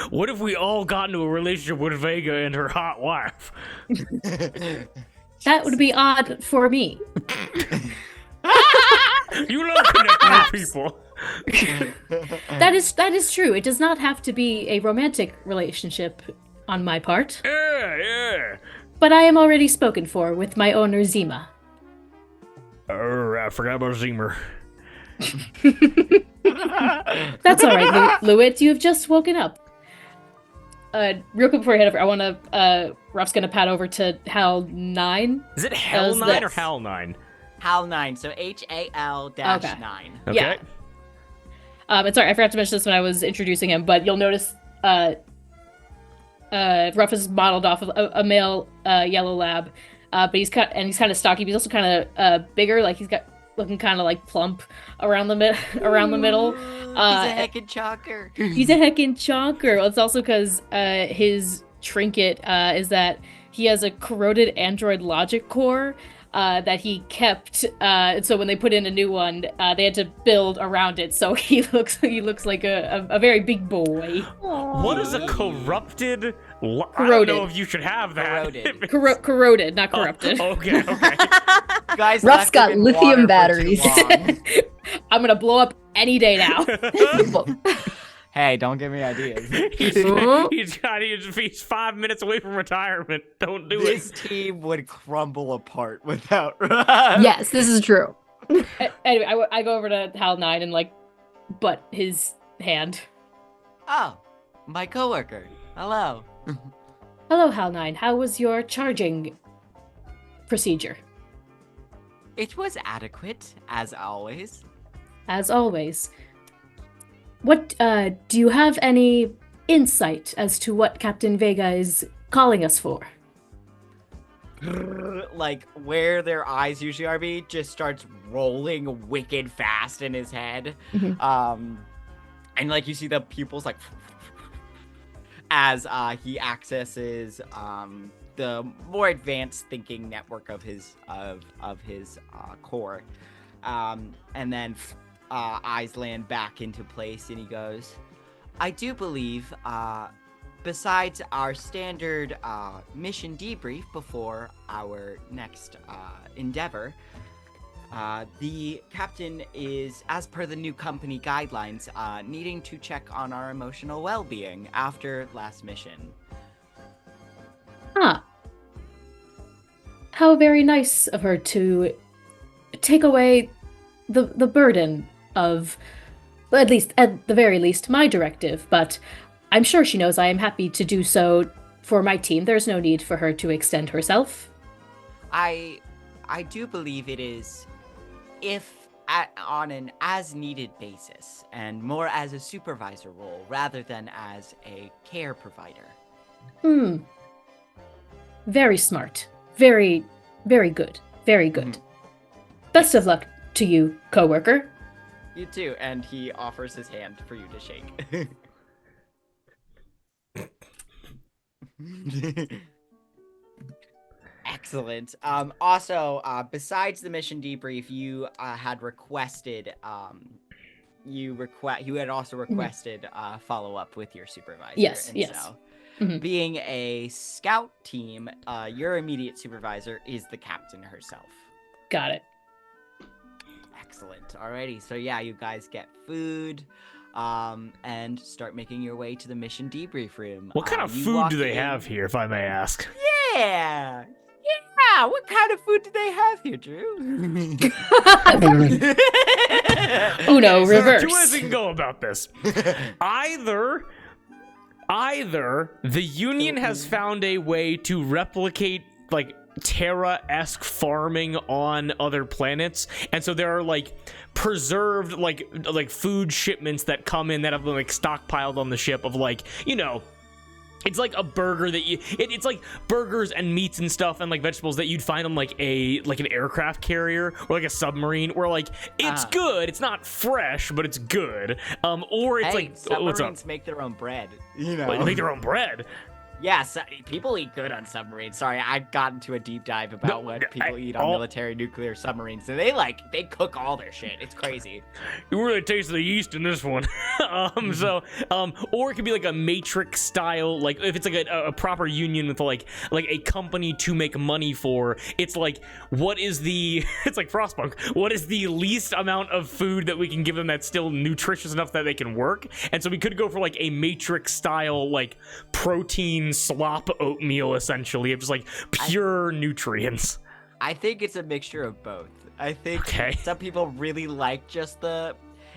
What if we all got into a relationship with Vega and her hot wife? That would be odd for me. You love connecting with people. That is true. It does not have to be a romantic relationship on my part, Yeah. but I am already spoken for with my owner Zima. I forgot about Zemer. That's all right, Lewitt. You've just woken up. Real quick before I head over, I want to. Ruff's gonna pat over to Hal 9. Is it Hell How's 9 or this? Hal 9? HAL 9, so HAL-9. Okay. Yeah. And sorry, I forgot to mention this when I was introducing him, but you'll notice Ruff is modeled off of a male yellow lab, but he's kind of stocky. But he's also kind of bigger, like he's got looking kind of like plump around the middle. He's a heckin' chonker. He's a heckin' chonker. Well, it's also because his trinket is that he has a corroded android logic core that he kept. So when they put in a new one, they had to build around it. So he looks like a very big boy. What is a corrupted? I don't Corroded. know if you should have that. Corroded, not corrupted. Okay. Guys, Ruff's left got him in lithium water for batteries. too long. I'm gonna blow up any day now. Hey, don't give me ideas. He's 5 minutes away from retirement. Don't do This it. team would crumble apart without. Yes, this is true. Anyway, I go over to Hal 9 and like butt his hand. Oh, my coworker. Hello. Hello, Hal 9. How was your charging procedure? It was adequate, as always. As always. What, do you have any insight as to what Captain Vega is calling us for? Like where their eyes usually are, just starts rolling wicked fast in his head. Mhm. And like you see the pupils like as he accesses the more advanced thinking network of his core, and then eyes land back into place, and he goes, I do believe, besides our standard mission debrief before our next endeavor, The captain is, as per the new company guidelines, needing to check on our emotional well-being after last mission. Ah, how very nice of her to take away the burden of, at least, at the very least, my directive, but I'm sure she knows I am happy to do so for my team. There's no need for her to extend herself. I do believe it is, on an as-needed basis, and more as a supervisor role rather than as a care provider. Very smart. Very, very good. Very good. Best of luck to you, coworker. You too, and he offers his hand for you to shake. Excellent. Also, besides the mission debrief, you had requested, you had also requested follow up with your supervisor. Yes, and yes. So, Mhm. being a scout team, your immediate supervisor is the captain herself. Got it. Excellent. Alrighty, so yeah, you guys get food, and start making your way to the mission debrief room. What kind of You food walk do they in- have here, if I may ask? Yeah! What kind of food do they have here, Drew? Uno, There are reverse. two ways we can go about this. Either the Union has found a way to replicate, like, Terra-esque farming on other planets, and so there are, like, preserved, like food shipments that come in that have been, like, stockpiled on the ship of, like, you know, it's like a burger that it's like burgers and meats and stuff and like vegetables that you'd find on like an aircraft carrier or like a submarine, where like it's good, it's not fresh, but it's good. Or it's like, submarines make their own bread. You know, They make their own bread. Yeah, people eat good on submarines. Sorry, I got into a deep dive about what people eat on military nuclear submarines. So they cook all their shit. It's crazy. You really taste the yeast in this one. Or it could be like a Matrix style, like if it's like a proper union with like a company to make money for. It's like, what is the? It's like Frostpunk. What is the least amount of food that we can give them that's still nutritious enough that they can work? And so we could go for like a Matrix style, like protein slop oatmeal, essentially, of just like pure nutrients. I think it's a mixture of both. I think some people really like just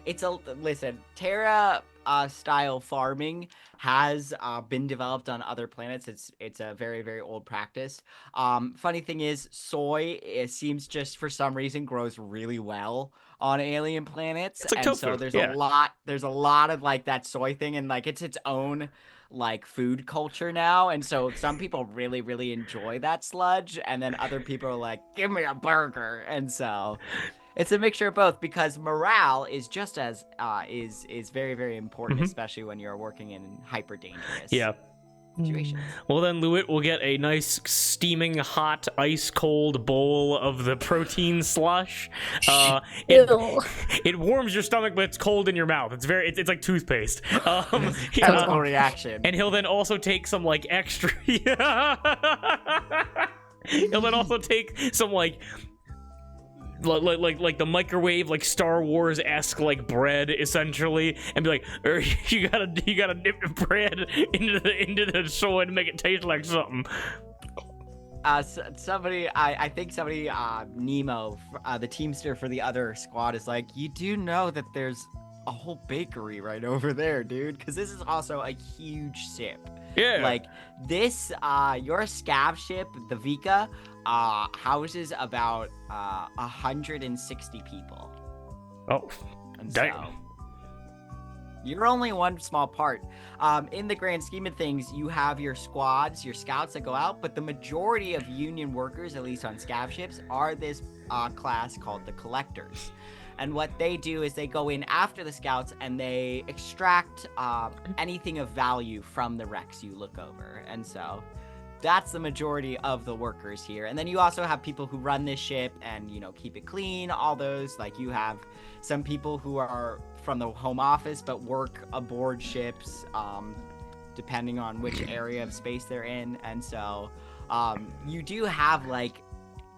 listen, Terra style farming has been developed on other planets. It's a very, very old practice. Funny thing is, soy, it seems, just for some reason grows really well on alien planets. It's like and tofu. So there's a lot of like that soy thing, and like it's its own like food culture now. And so some people really, really enjoy that sludge, and then other people are like, give me a burger. And so it's a mixture of both, because morale is just as is very, very important, especially when you're working in hyper dangerous situations. Well then, Lewitt will get a nice steaming hot ice cold bowl of the protein slush. It warms your stomach, but it's cold in your mouth. It's like toothpaste. Chemical reaction. And he'll then also take some like extra. He'll then also take some like the microwave, like Star Wars-esque like bread, essentially, and be like, you gotta dip the bread into the soy to make it taste like something. Somebody, I think somebody, Nemo, the teamster for the other squad, is like, you do know that there's a whole bakery right over there, dude, because this is also a huge ship. Yeah. Like this, your scav ship, the Vika, houses about 160 people. Oh, and damn. So, you're only one small part. In the grand scheme of things, you have your squads, your scouts that go out, but the majority of Union workers, at least on scav ships, are this class called the Collectors. And what they do is they go in after the scouts and they extract anything of value from the wrecks you look over. And so that's the majority of the workers here. And then you also have people who run this ship and, you know, keep it clean, all those. Like, you have some people who are from the home office but work aboard ships, depending on which area of space they're in. And so you do have like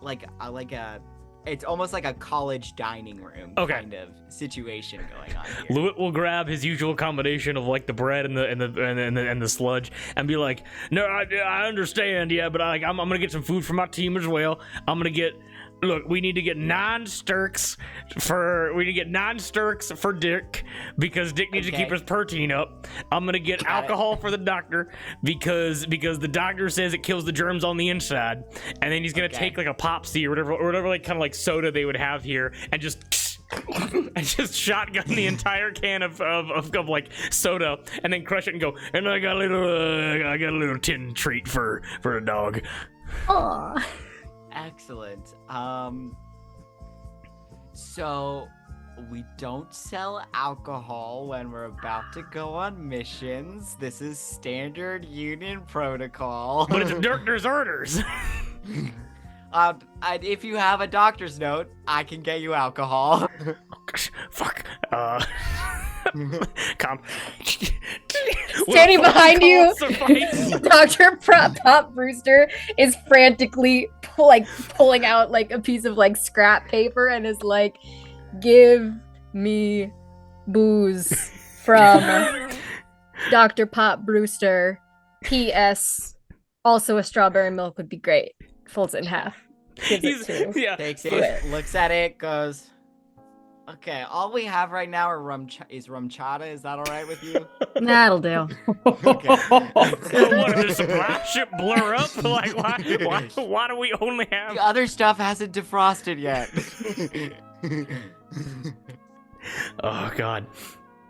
a it's almost like a college dining room kind of situation going on here. Lewitt will grab his usual combination of like the bread and the sludge and be like, "No, I understand, yeah, but I'm gonna get some food for my team as well. I'm gonna get." Look, we need to get 9 stirks for Dick because Dick needs to keep his protein up. I'm gonna get alcohol for the doctor because the doctor says it kills the germs on the inside. And then he's gonna take like a Popsy or whatever like kind of like soda they would have here and just shotgun the entire can of like soda and then crush it and go. And I got a little tin treat for a dog. Aww. Excellent. So we don't sell alcohol when we're about to go on missions. This is standard Union protocol. But it's doctor's orders. If you have a doctor's note, I can get you alcohol. Fuck. Come. Standing behind you, Dr. Pop Brewster is frantically pulling out like a piece of like scrap paper and is like, "Give me booze from Dr. Pop Brewster. P.S. Also a strawberry milk would be great." Folds it in half. Gives it to Takes it, looks at it, goes, "Okay, all we have right now are rum chata. Is that all right with you?" That'll do. Okay. What, does the supply ship blur up? Like, why do we only have... The other stuff hasn't defrosted yet. Oh, God.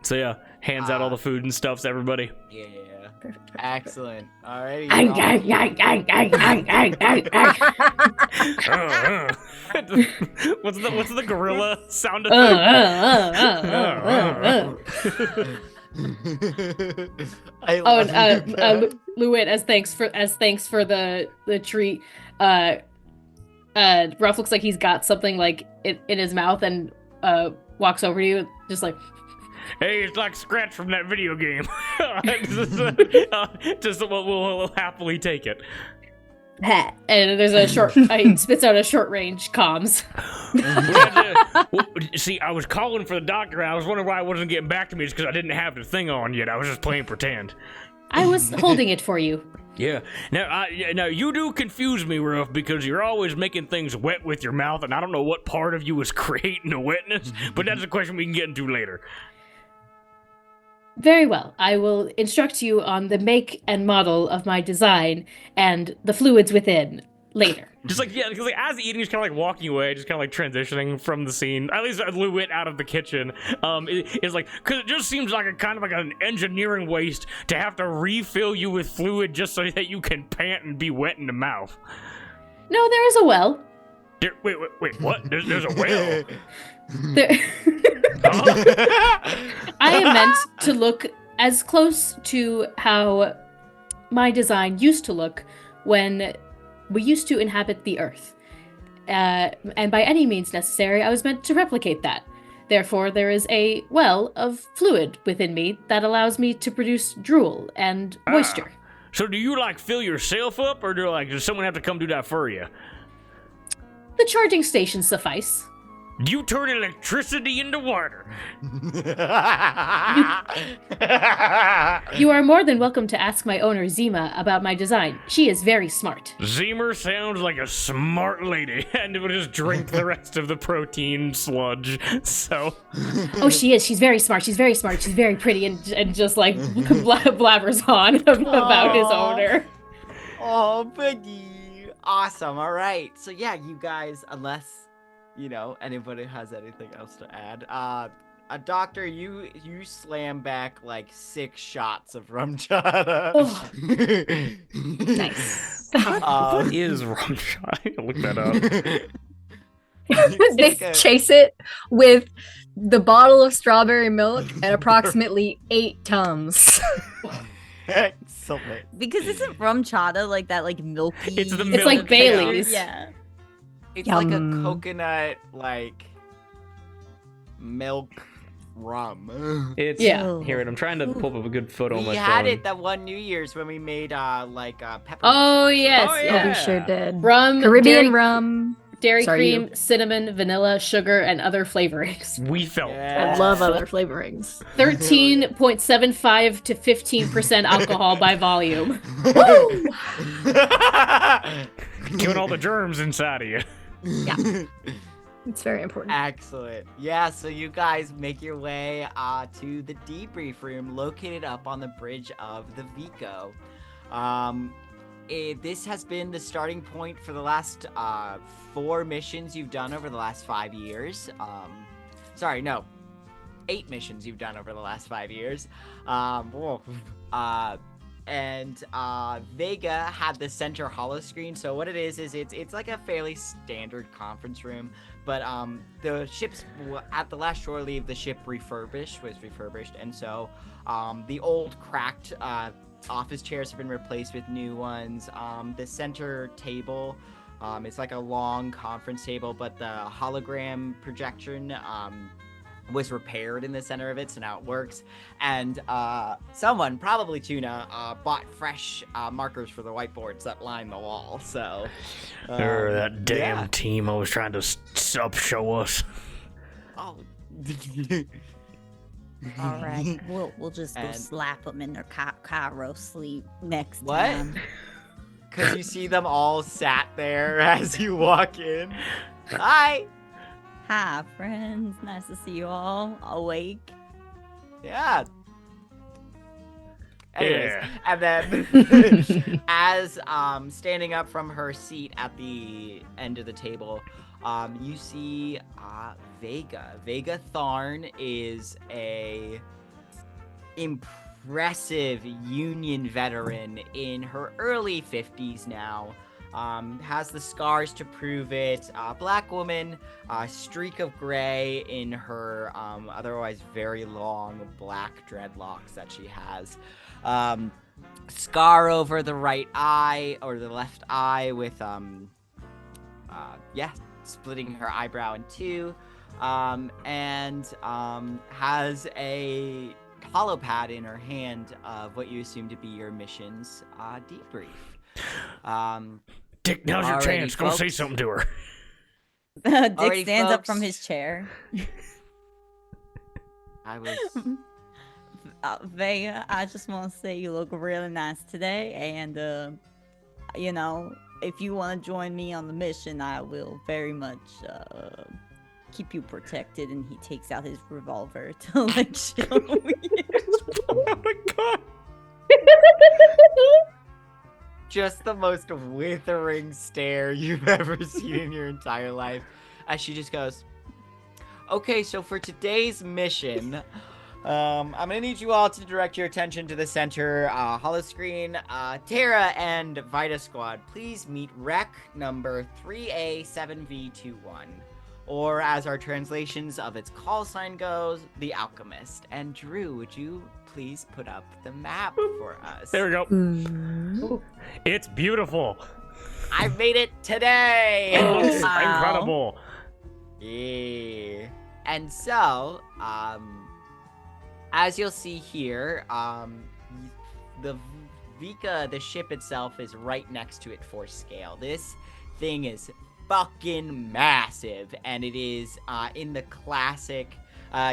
So, yeah, hands out all the food and stuffs, everybody. Yeah. Excellent. Alrighty. What's the gorilla sound effect? Lewitt, as thanks for the treat, Ruff looks like he's got something like in his mouth and walks over to you just like, "Hey, it's like Scratch from that video game." We'll happily take it. And there's a short. He spits out a short range comms. See, I was calling for the doctor. I was wondering why I wasn't getting back to me. It's because I didn't have the thing on yet. I was just playing pretend. I was holding it for you. Yeah. Now you do confuse me, Ruff, because you're always making things wet with your mouth, and I don't know what part of you is creating the wetness, but that's a question we can get into later. Very well. I will instruct you on the make and model of my design and the fluids within later. Just like, yeah, because like as eating, he's kind of like walking away, just kind of like transitioning from the scene. At least Lewitt out of the kitchen is like, because it just seems like a kind of like an engineering waste to have to refill you with fluid just so that you can pant and be wet in the mouth. No, there is a well. Wait, what? There's a well? I am meant to look as close to how my design used to look when we used to inhabit the Earth. And by any means necessary, I was meant to replicate that. Therefore, there is a well of fluid within me that allows me to produce drool and moisture. So do you, like, fill yourself up, or does someone have to come do that for you? The charging stations suffice. You turn electricity into water. You are more than welcome to ask my owner, Zima, about my design. She is very smart. Zima sounds like a smart lady, and will just drink the rest of the protein sludge, so... Oh, she is. She's very smart. She's very smart. She's very pretty, and just, like, blabbers on about his owner. Oh, Biggie. Awesome. All right. So, yeah, you guys, unless... anybody has anything else to add? A doctor, you slam back like 6 shots of rum chata. Oh. Nice. What is rum chata? Look that up. They chase it with the bottle of strawberry milk and approximately 8 Tums. Excellent. Because isn't rum chata like that, like milky? It's the It's milk. like Bailey's. Yeah. It's Yum. like a coconut, like, milk rum. It's Yeah. Here, I'm trying to pull up a good photo on my We phone. had it that one New Year's when we made, pepper. Oh, yes. Oh, Oh, yeah. we sure did. Rum. Caribbean dairy, rum. Dairy Sorry, cream, cinnamon, vanilla, sugar, and other flavorings. We felt I love awful. other flavorings. 13.75 to 15% alcohol by volume. Woo! Killing all the germs inside of you. Yeah. It's very important. Excellent. Yeah, so you guys make your way to the debrief room located up on the bridge of the Vico. This has been the starting point for the last 4 missions you've done over the last 5 years. 8 missions you've done over the last 5 years. And Vega had the center hollow screen. So what it is it's like a fairly standard conference room. But the ship's at the last shore leave, the ship was refurbished, and so the old cracked office chairs have been replaced with new ones. The center table, it's like a long conference table, but the hologram projection was repaired in the center of it, so now it works. And someone, probably Tuna, bought fresh markers for the whiteboards that line the wall. So that damn team always trying to show us. Oh. All right, we'll just go slap them in their Cairo sleep next What? time. Because you see them all sat there as you walk in. Hi. Hi, friends. Nice to see you all awake. Yeah. Anyways, Yeah. and then as standing up from her seat at the end of the table, you see Vega. Vega Tharn is a impressive Union veteran in her early 50s now. Has the scars to prove it. Black woman, streak of gray in her otherwise very long black dreadlocks that she has. Scar over the right eye or the left eye with splitting her eyebrow in two. And has a hollow pad in her hand of what you assume to be your mission's debrief. Dick, now's your Alrighty, chance. Go say folks. something to her. Dick Alrighty, stands up folks. from his chair. I was Vega, I just want to say you look really nice today, and if you want to join me on the mission, I will very much keep you protected. And he takes out his revolver to like show you. Oh my god. just the most withering stare you've ever seen in your entire life as she just goes, okay, so for today's mission, I'm gonna need you all to direct your attention to the center holoscreen. Terra and Vita Squad, please meet rec number 3A7V21, or as our translations of its call sign goes, the Alchemist. And Drew, would you please put up the map for us? There we go. Ooh. It's beautiful. I made it today! It looks Wow. incredible. Yeah. And so, as you'll see here, the Vika, the ship itself, is right next to it for scale. This thing is fucking massive, and it is in the classic,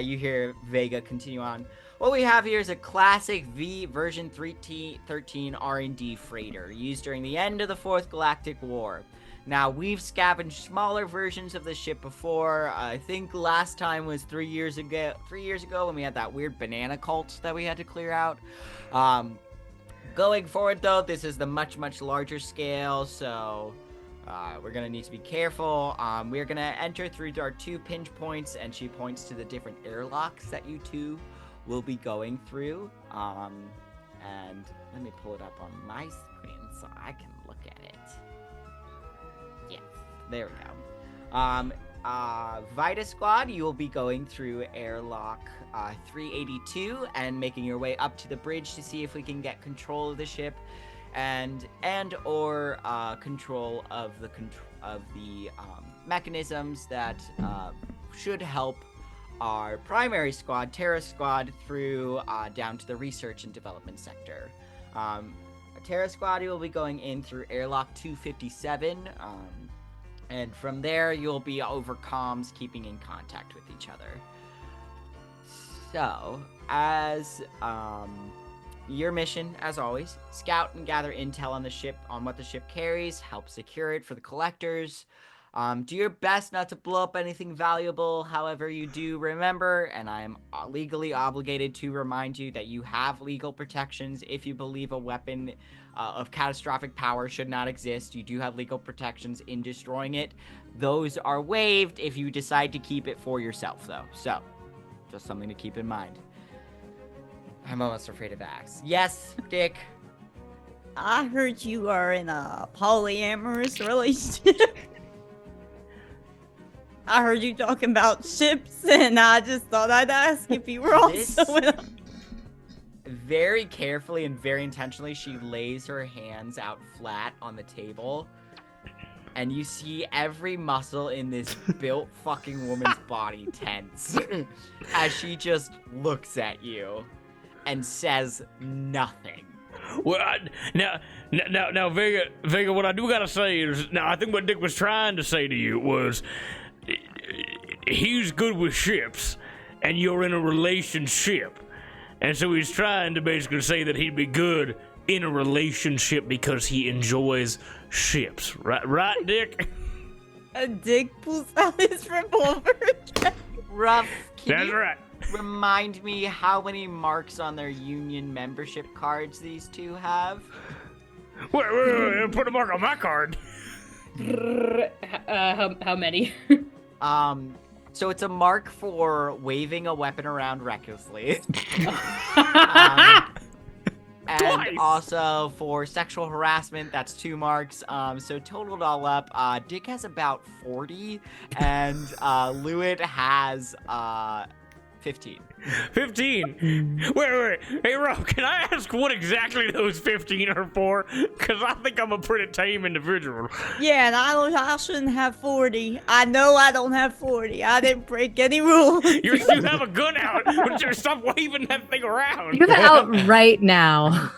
you hear Vega continue on, what we have here is a classic V version 13 R&D freighter used during the end of the Fourth Galactic War. Now, we've scavenged smaller versions of the ship before. I think last time was 3 years ago when we had that weird banana cult that we had to clear out. Going forward, though, this is the much, much larger scale, so we're going to need to be careful. We're going to enter through our 2 pinch points, and she points to the different airlocks that you two will be going through. And let me pull it up on my screen so I can look at it. Yes, there we go. Vita Squad, you will be going through airlock 382 and making your way up to the bridge to see if we can get control of the ship and or control of the mechanisms that should help our primary squad, Terra Squad, through down to the research and development sector. Terra Squad will be going in through airlock 257, And from there, you'll be over comms, keeping in contact with each other. So, as your mission, as always, scout and gather intel on the ship, on what the ship carries, help secure it for the collectors. Do your best not to blow up anything valuable. However, you do remember, and I am legally obligated to remind you that you have legal protections if you believe a weapon of catastrophic power should not exist. You do have legal protections in destroying it. Those are waived if you decide to keep it for yourself, though. So, just something to keep in mind. I'm almost afraid of axe. Yes, Dick. I heard you are in a polyamorous relationship. I heard you talking about ships, and I just thought I'd ask if you were also in a... Very carefully and very intentionally, she lays her hands out flat on the table, and you see every muscle in this built fucking woman's body tense as she just looks at you and says nothing. Well, now, Vega, what I do gotta say is, now I think what Dick was trying to say to you was, he's good with ships, and you're in a relationship. And so he's trying to basically say that he'd be good in a relationship because he enjoys ships. Right, Dick? Dick pulls out his revolver again. Ruff, can That's you right. remind me how many marks on their union membership cards these two have? Wait, put a mark on my card. How many? So it's a mark for waving a weapon around recklessly. And Twice. also for sexual harassment, that's 2 marks. So totaled all up, Dick has about 40, and Lewitt has 15. 15. Wait. Hey, Rob, can I ask what exactly those 15 are for? Because I think I'm a pretty tame individual. Yeah, and I shouldn't have 40. I know I don't have 40. I didn't break any rules. You have a gun out, but you stop waving that thing around. You have it out right now.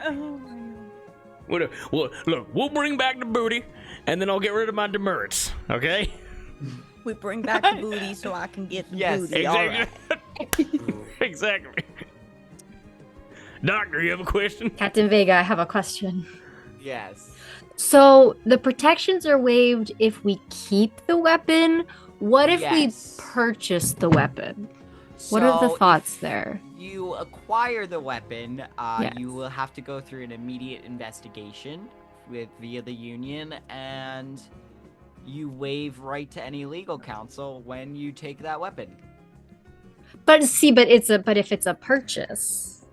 Oh my god. Well, look, we'll bring back the booty, and then I'll get rid of my demerits, okay? We bring back the booty so I can get the Yes, booty. All right. Exactly. Doctor, you have a question? Captain Vega, I have a question. Yes. So the protections are waived if we keep the weapon. What if Yes. we purchase the weapon? What are the So thoughts if there? you acquire the weapon, Yes. you will have to go through an immediate investigation via the Union, and you waive right to any legal counsel when you take that weapon. But if it's a purchase.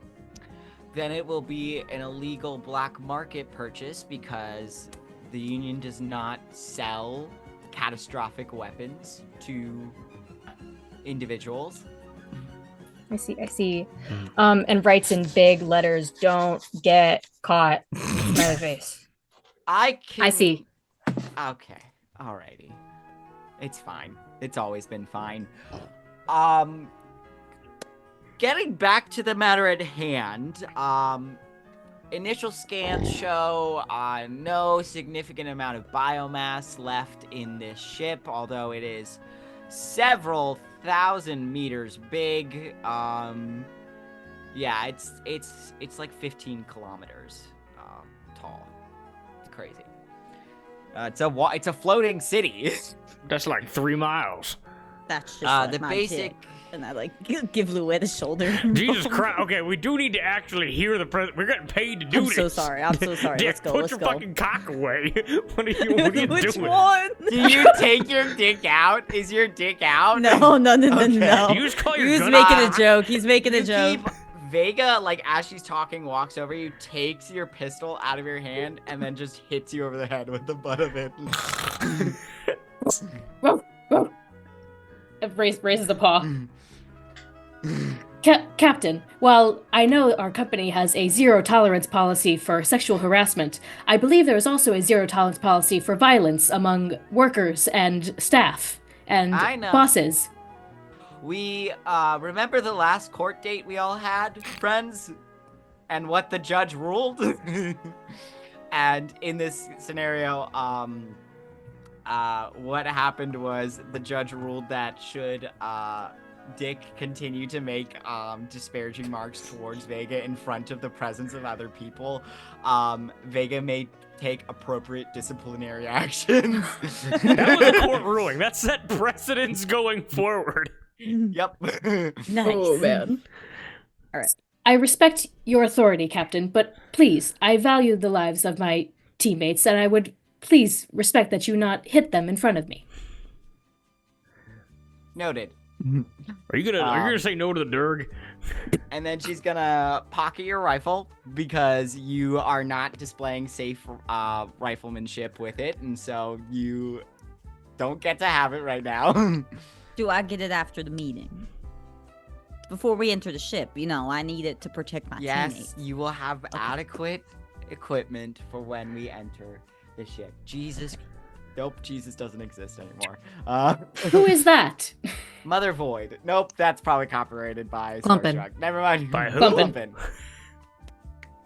Then it will be an illegal black market purchase because the Union does not sell catastrophic weapons to individuals. I see. And writes in big letters, "Don't get caught." Smiley face. I see. Okay. Alrighty. It's fine. It's always been fine. Getting back to the matter at hand, initial scans show no significant amount of biomass left in this ship, although it is several thousand meters big. Yeah, it's like 15 kilometers tall. It's crazy. It's a floating city. That's like 3 miles. That's just like the my basic. dick. And I like give Louette a shoulder. Jesus Christ. Okay, we do need to actually hear the president. We're getting paid to do I'm this. so sorry. I'm so sorry. Dick, Let's go. put Let's your go. fucking cock away. What are you Which doing? one? Do you take your dick out? Is your dick out? No. Okay. No. You just call your He was gun making out. a joke. He's making a You joke. keep Vega, like, as she's talking, walks over you, takes your pistol out of your hand, and then just hits you over the head with the butt of it. Raises a paw. Captain, while I know our company has a zero tolerance policy for sexual harassment, I believe there is also a zero tolerance policy for violence among workers and staff and I know. bosses. We, remember the last court date we all had, friends? And what the judge ruled? And in this scenario, what happened was the judge ruled that should Dick continue to make disparaging marks towards Vega in front of the presence of other people, Vega may take appropriate disciplinary actions. That was a court ruling. That set precedents going forward. Yep. Nice. Oh man. All right. I respect your authority, Captain, but please, I value the lives of my teammates, and I would please respect that you not hit them in front of me. Noted. Are you gonna say no to the Durg? And then she's gonna pocket your rifle because you are not displaying safe riflemanship with it, and so you don't get to have it right now. Do I get it after the meeting? Before we enter the ship, I need it to protect my Yes, teammates. you will have adequate equipment for when we enter the ship. Jesus. Nope, Jesus doesn't exist anymore. Who is that? Mother Void. Nope, that's probably copyrighted by Star Clumpin'. Trek. Never mind. By who? Clumpin'.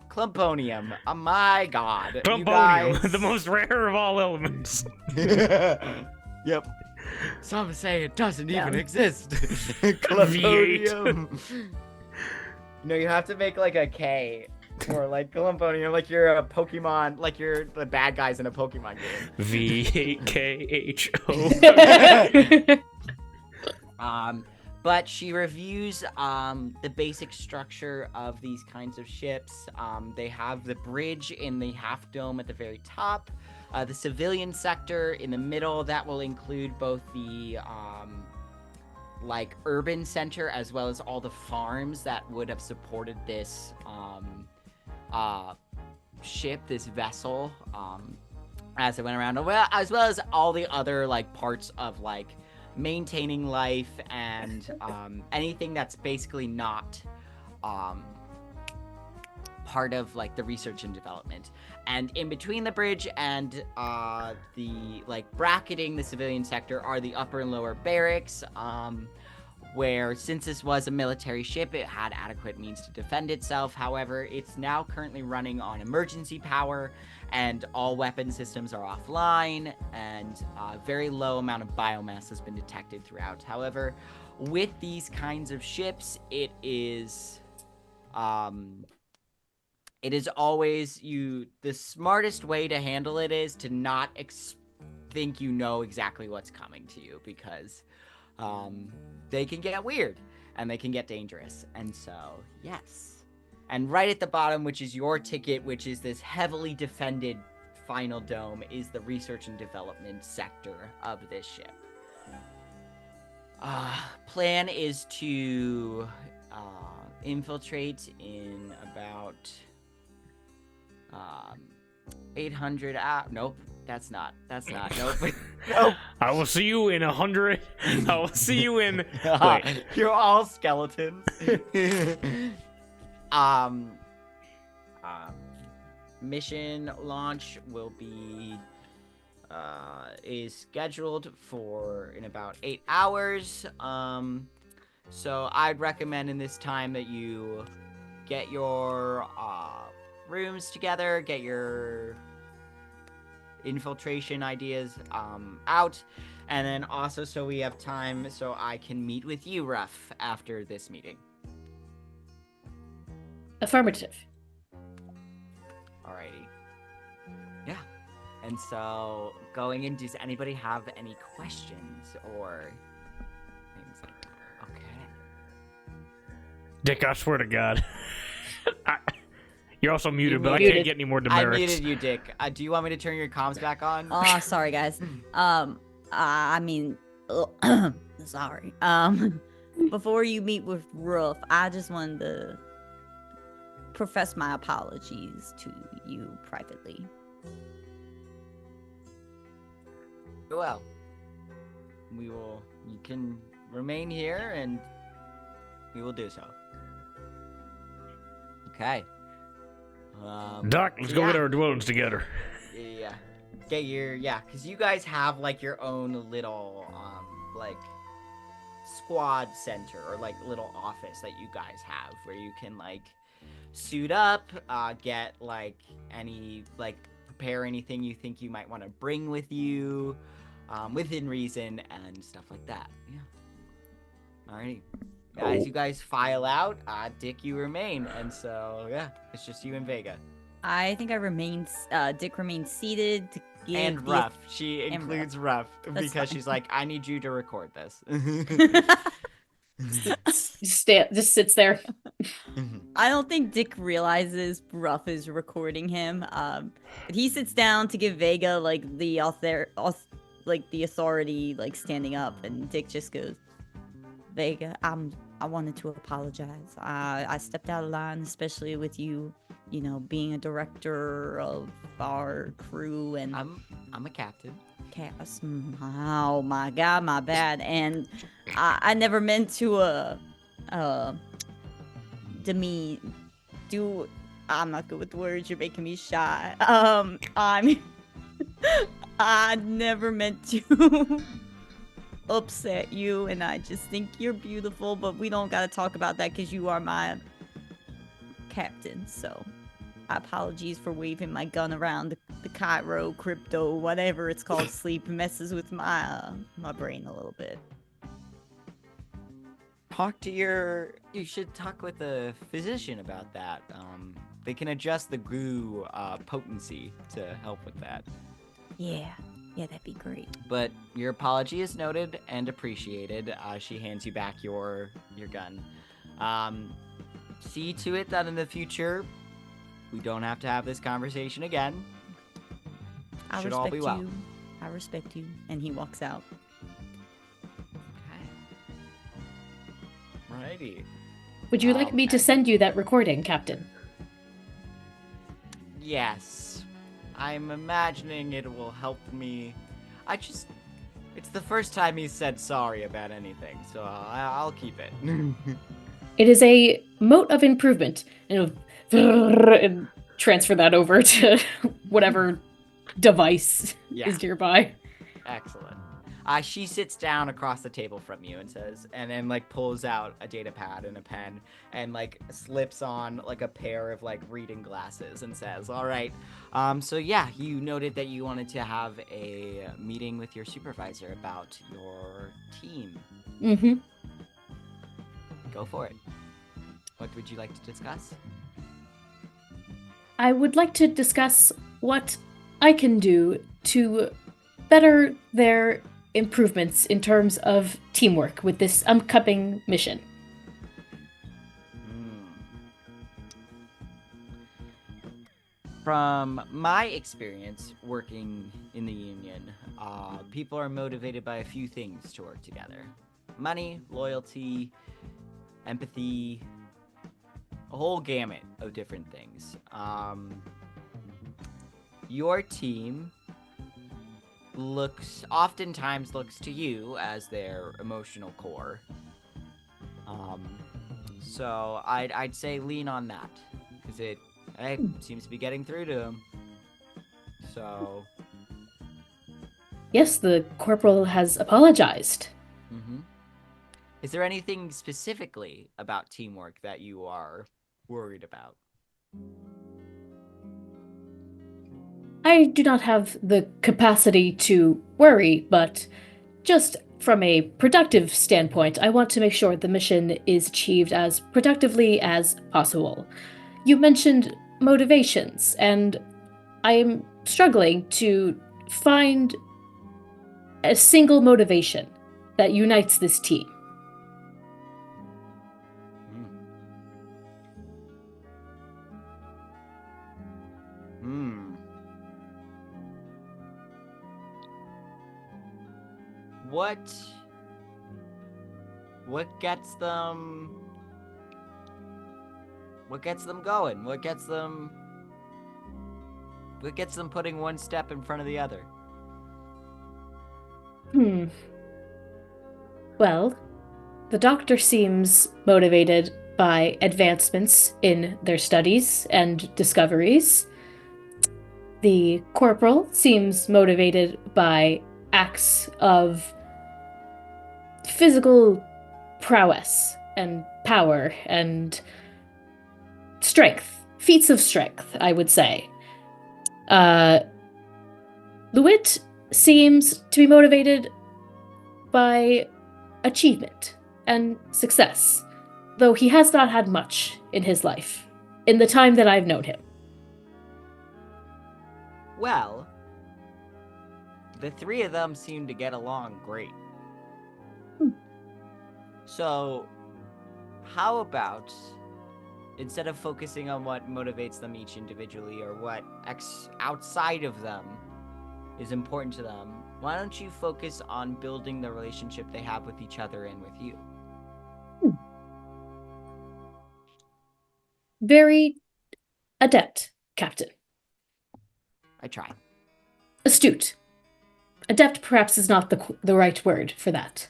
Clumponium. Oh my god. You Plumponium, guys... the most rare of all elements. Yep. Some say it doesn't even exist. V8. Clumponium. No, you have to make like a K. Or like Clumponium, like you're a Pokemon, like you're the bad guys in a Pokemon game. V8KHO. But she reviews the basic structure of these kinds of ships. They have the bridge in the half dome at the very top, the civilian sector in the middle. That will include both the like urban center as well as all the farms that would have supported this ship, this vessel, as it went around, well, as well as all the other like parts of like maintaining life and anything that's basically not part of like the research and development. And in between the bridge and the like bracketing the civilian sector are the upper and lower barracks, where since this was a military ship, it had adequate means to defend itself. However, it's now currently running on emergency power, and all weapon systems are offline, and a very low amount of biomass has been detected throughout. However, with these kinds of ships, it is always the smartest way to handle it is to not think you know exactly what's coming to you, because they can get weird and they can get dangerous. And so, yes. And right at the bottom, which is your ticket, which is this heavily defended final dome, is the research and development sector of this ship. Plan is to infiltrate in about 800 nope. That's not. Nope. Nope. I will see you in 100. I will see you in. Wait. You're all skeletons. Mission launch will be is scheduled for in about 8 hours. So I'd recommend in this time that you get your rooms together, get your infiltration ideas out, and then also so we have time so I can meet with you, Ruff, after this meeting. Affirmative. Alrighty. Yeah. And so going in, does anybody have any questions or things like that? Okay. Dick, I swear to God. You're also muted, but I muted. can't get any more I demerits. muted you, Dick. Do you want me to turn your comms back on? Oh, sorry, guys. I mean, sorry. Before you meet with Ruff, I just wanted to profess my apologies to you privately. Well, you can remain here and we will do so. Okay. Doc, let's go get our dwellings together. Yeah. Get because you guys have like your own little like squad center or like little office that you guys have where you can like suit up, get like any like prepare anything you think you might want to bring with you, within reason, and stuff like that. Yeah. Alrighty. As you guys file out, Dick, you remain, and so yeah, it's just you and Vega. I think Dick remains seated to give And the Ruff. She includes Ruff because fine. she's like, I need you to record this. Just sits there. I don't think Dick realizes Ruff is recording him. But he sits down to give Vega like the authority, like standing up, and Dick just goes, Vega, I wanted to apologize. I stepped out of line, especially with you, you know, being a director of our crew, and I'm a captain. cast. Oh my god, my bad. And I never meant to demean. I'm not good with words. You're making me shy. I never meant to upset you, and I just think you're beautiful, but we don't gotta talk about that because you are my captain. So apologies for waving my gun around the Cairo crypto, whatever it's called, sleep messes with my brain a little bit. You should talk with a physician about that. They can adjust the goo potency to help with that. Yeah, that'd be great. But your apology is noted and appreciated. She hands you back your gun. See to it that in the future we don't have to have this conversation again. Should all be well. I respect you. And he walks out. Okay. Righty. Would you like me to send you that recording, Captain? Yes. I'm imagining it will help me. It's the first time he said sorry about anything, so I'll keep it. It is a mote of improvement. And transfer that over to whatever device is nearby. Excellent. She sits down across the table from you and says, and then like pulls out a data pad and a pen and like slips on like a pair of like reading glasses and says, all right, so yeah, you noted that you wanted to have a meeting with your supervisor about your team. Mm-hmm. Go for it. What would you like to discuss? I would like to discuss what I can do to better their improvements in terms of teamwork with this upcoming mission. From my experience working in the Union, people are motivated by a few things to work together. Money, loyalty, empathy, a whole gamut of different things. Your team oftentimes looks to you as their emotional core. So I'd say lean on that, because it seems to be getting through to him. So. Yes, the corporal has apologized. Mm-hmm. Is there anything specifically about teamwork that you are worried about? I do not have the capacity to worry, but just from a productive standpoint, I want to make sure the mission is achieved as productively as possible. You mentioned motivations, and I am struggling to find a single motivation that unites this team. What gets them going? What gets them putting one step in front of the other? Well, the doctor seems motivated by advancements in their studies and discoveries. The corporal seems motivated by acts of physical prowess and power and strength. Feats of strength, I would say. Lewitt seems to be motivated by achievement and success, though he has not had much in his life in the time that I've known him. Well, the three of them seem to get along great. So, how about, instead of focusing on what motivates them each individually or what outside of them is important to them, why don't you focus on building the relationship they have with each other and with you? Very adept, Captain. I try. Astute. Adept perhaps is not the right word for that.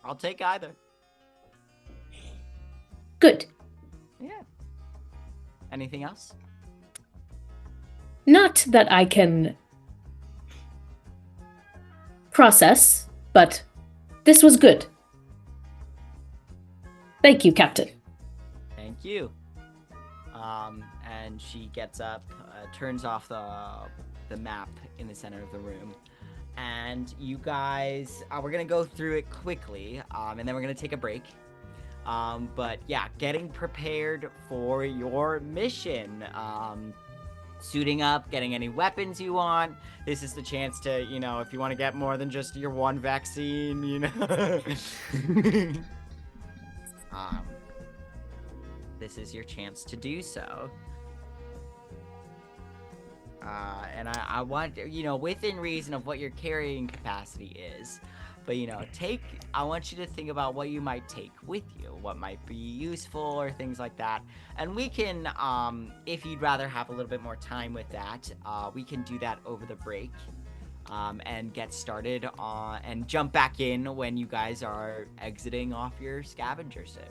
I'll take either. Good. Yeah. Anything else? Not that I can process, but this was good. Thank you, Captain. Thank you. And she gets up, turns off the map in the center of the room, and you guys, we're gonna go through it quickly, and then we're gonna take a break. But yeah, getting prepared for your mission. Suiting up, getting any weapons you want. This is the chance to, if you want to get more than just your one vaccine, this is your chance to do so. And I want, within reason of what your carrying capacity is. But, I want you to think about what you might take with you, what might be useful or things like that. And we can, if you'd rather have a little bit more time with that, we can do that over the break. And get started on, and jump back in when you guys are exiting off your scavenger ship.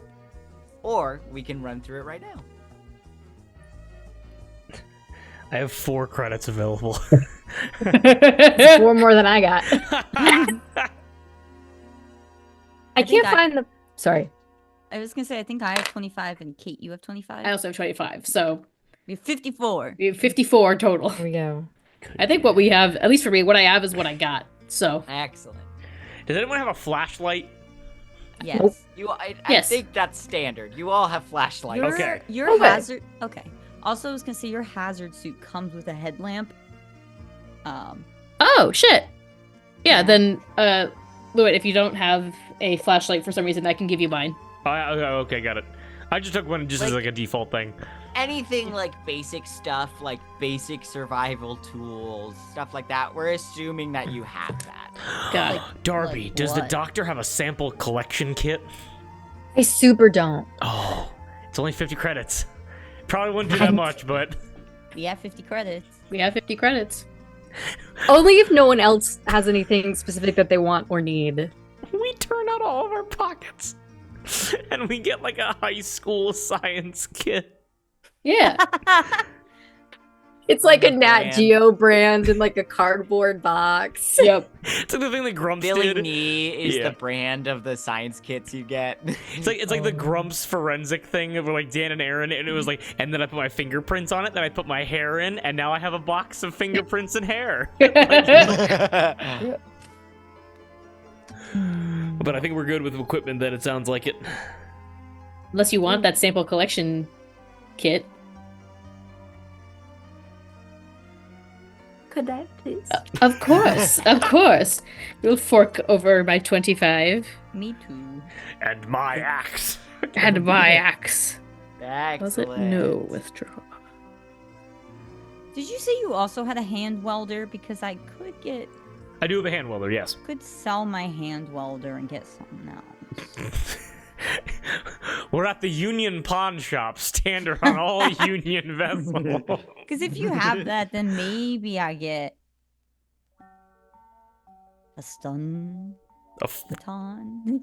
Or we can run through it right now. I have 4 credits available. It's 4 more than I got. I can't find the. Sorry. I was gonna say I think I have 25 and Kate, you have 25. I also have 25, so We have 54. we have 54 total. Here we go. I think what we have, at least for me, what I have is what I got. So Excellent. Does anyone have a flashlight? Yes. I Yes. think that's standard. You all have flashlights. Your, Okay. Your Okay. hazard. Okay. Also, I was gonna say your hazard suit comes with a headlamp. oh shit. Yeah, Yeah. then Lewitt, if you don't have a flashlight for some reason, I can give you mine. Okay, got it. I just took one just as Like- like a default thing. Anything like basic stuff, like basic survival tools, stuff like that, we're assuming that you have that. Got it. Darby, like does the what? doctor have a sample collection kit? I super don't. Oh, it's only 50 credits. Probably wouldn't do that much, but We have 50 credits. We have 50 credits. Only if no one else has anything specific that they want or need. we turn out all of our pockets. And we get like a high school science kit. Yeah. It's like a The Nat brand. Geo brand in like a cardboard box. Yep. It's like the thing that Grumps Billy did. Knee is Yeah. the brand of the science kits you get. It's like the Grumps forensic thing of like Dan and Aaron, and it was like, and then I put my fingerprints on it, then I put my hair in, and now I have a box of fingerprints and hair. But I think we're good with equipment. That it sounds like it. Unless you want that sample collection kit. Could I please? Of course. Of course. We'll fork over my 25 Me too. And my axe. and my axe. Excellent. Was it no withdraw? Did you say you also had a hand welder? Because I I do have a hand welder, yes. could sell my hand welder and get something else. We're at the Union Pawn Shop, standard on all Union vessels. Because if you have that, then maybe I get a stun baton.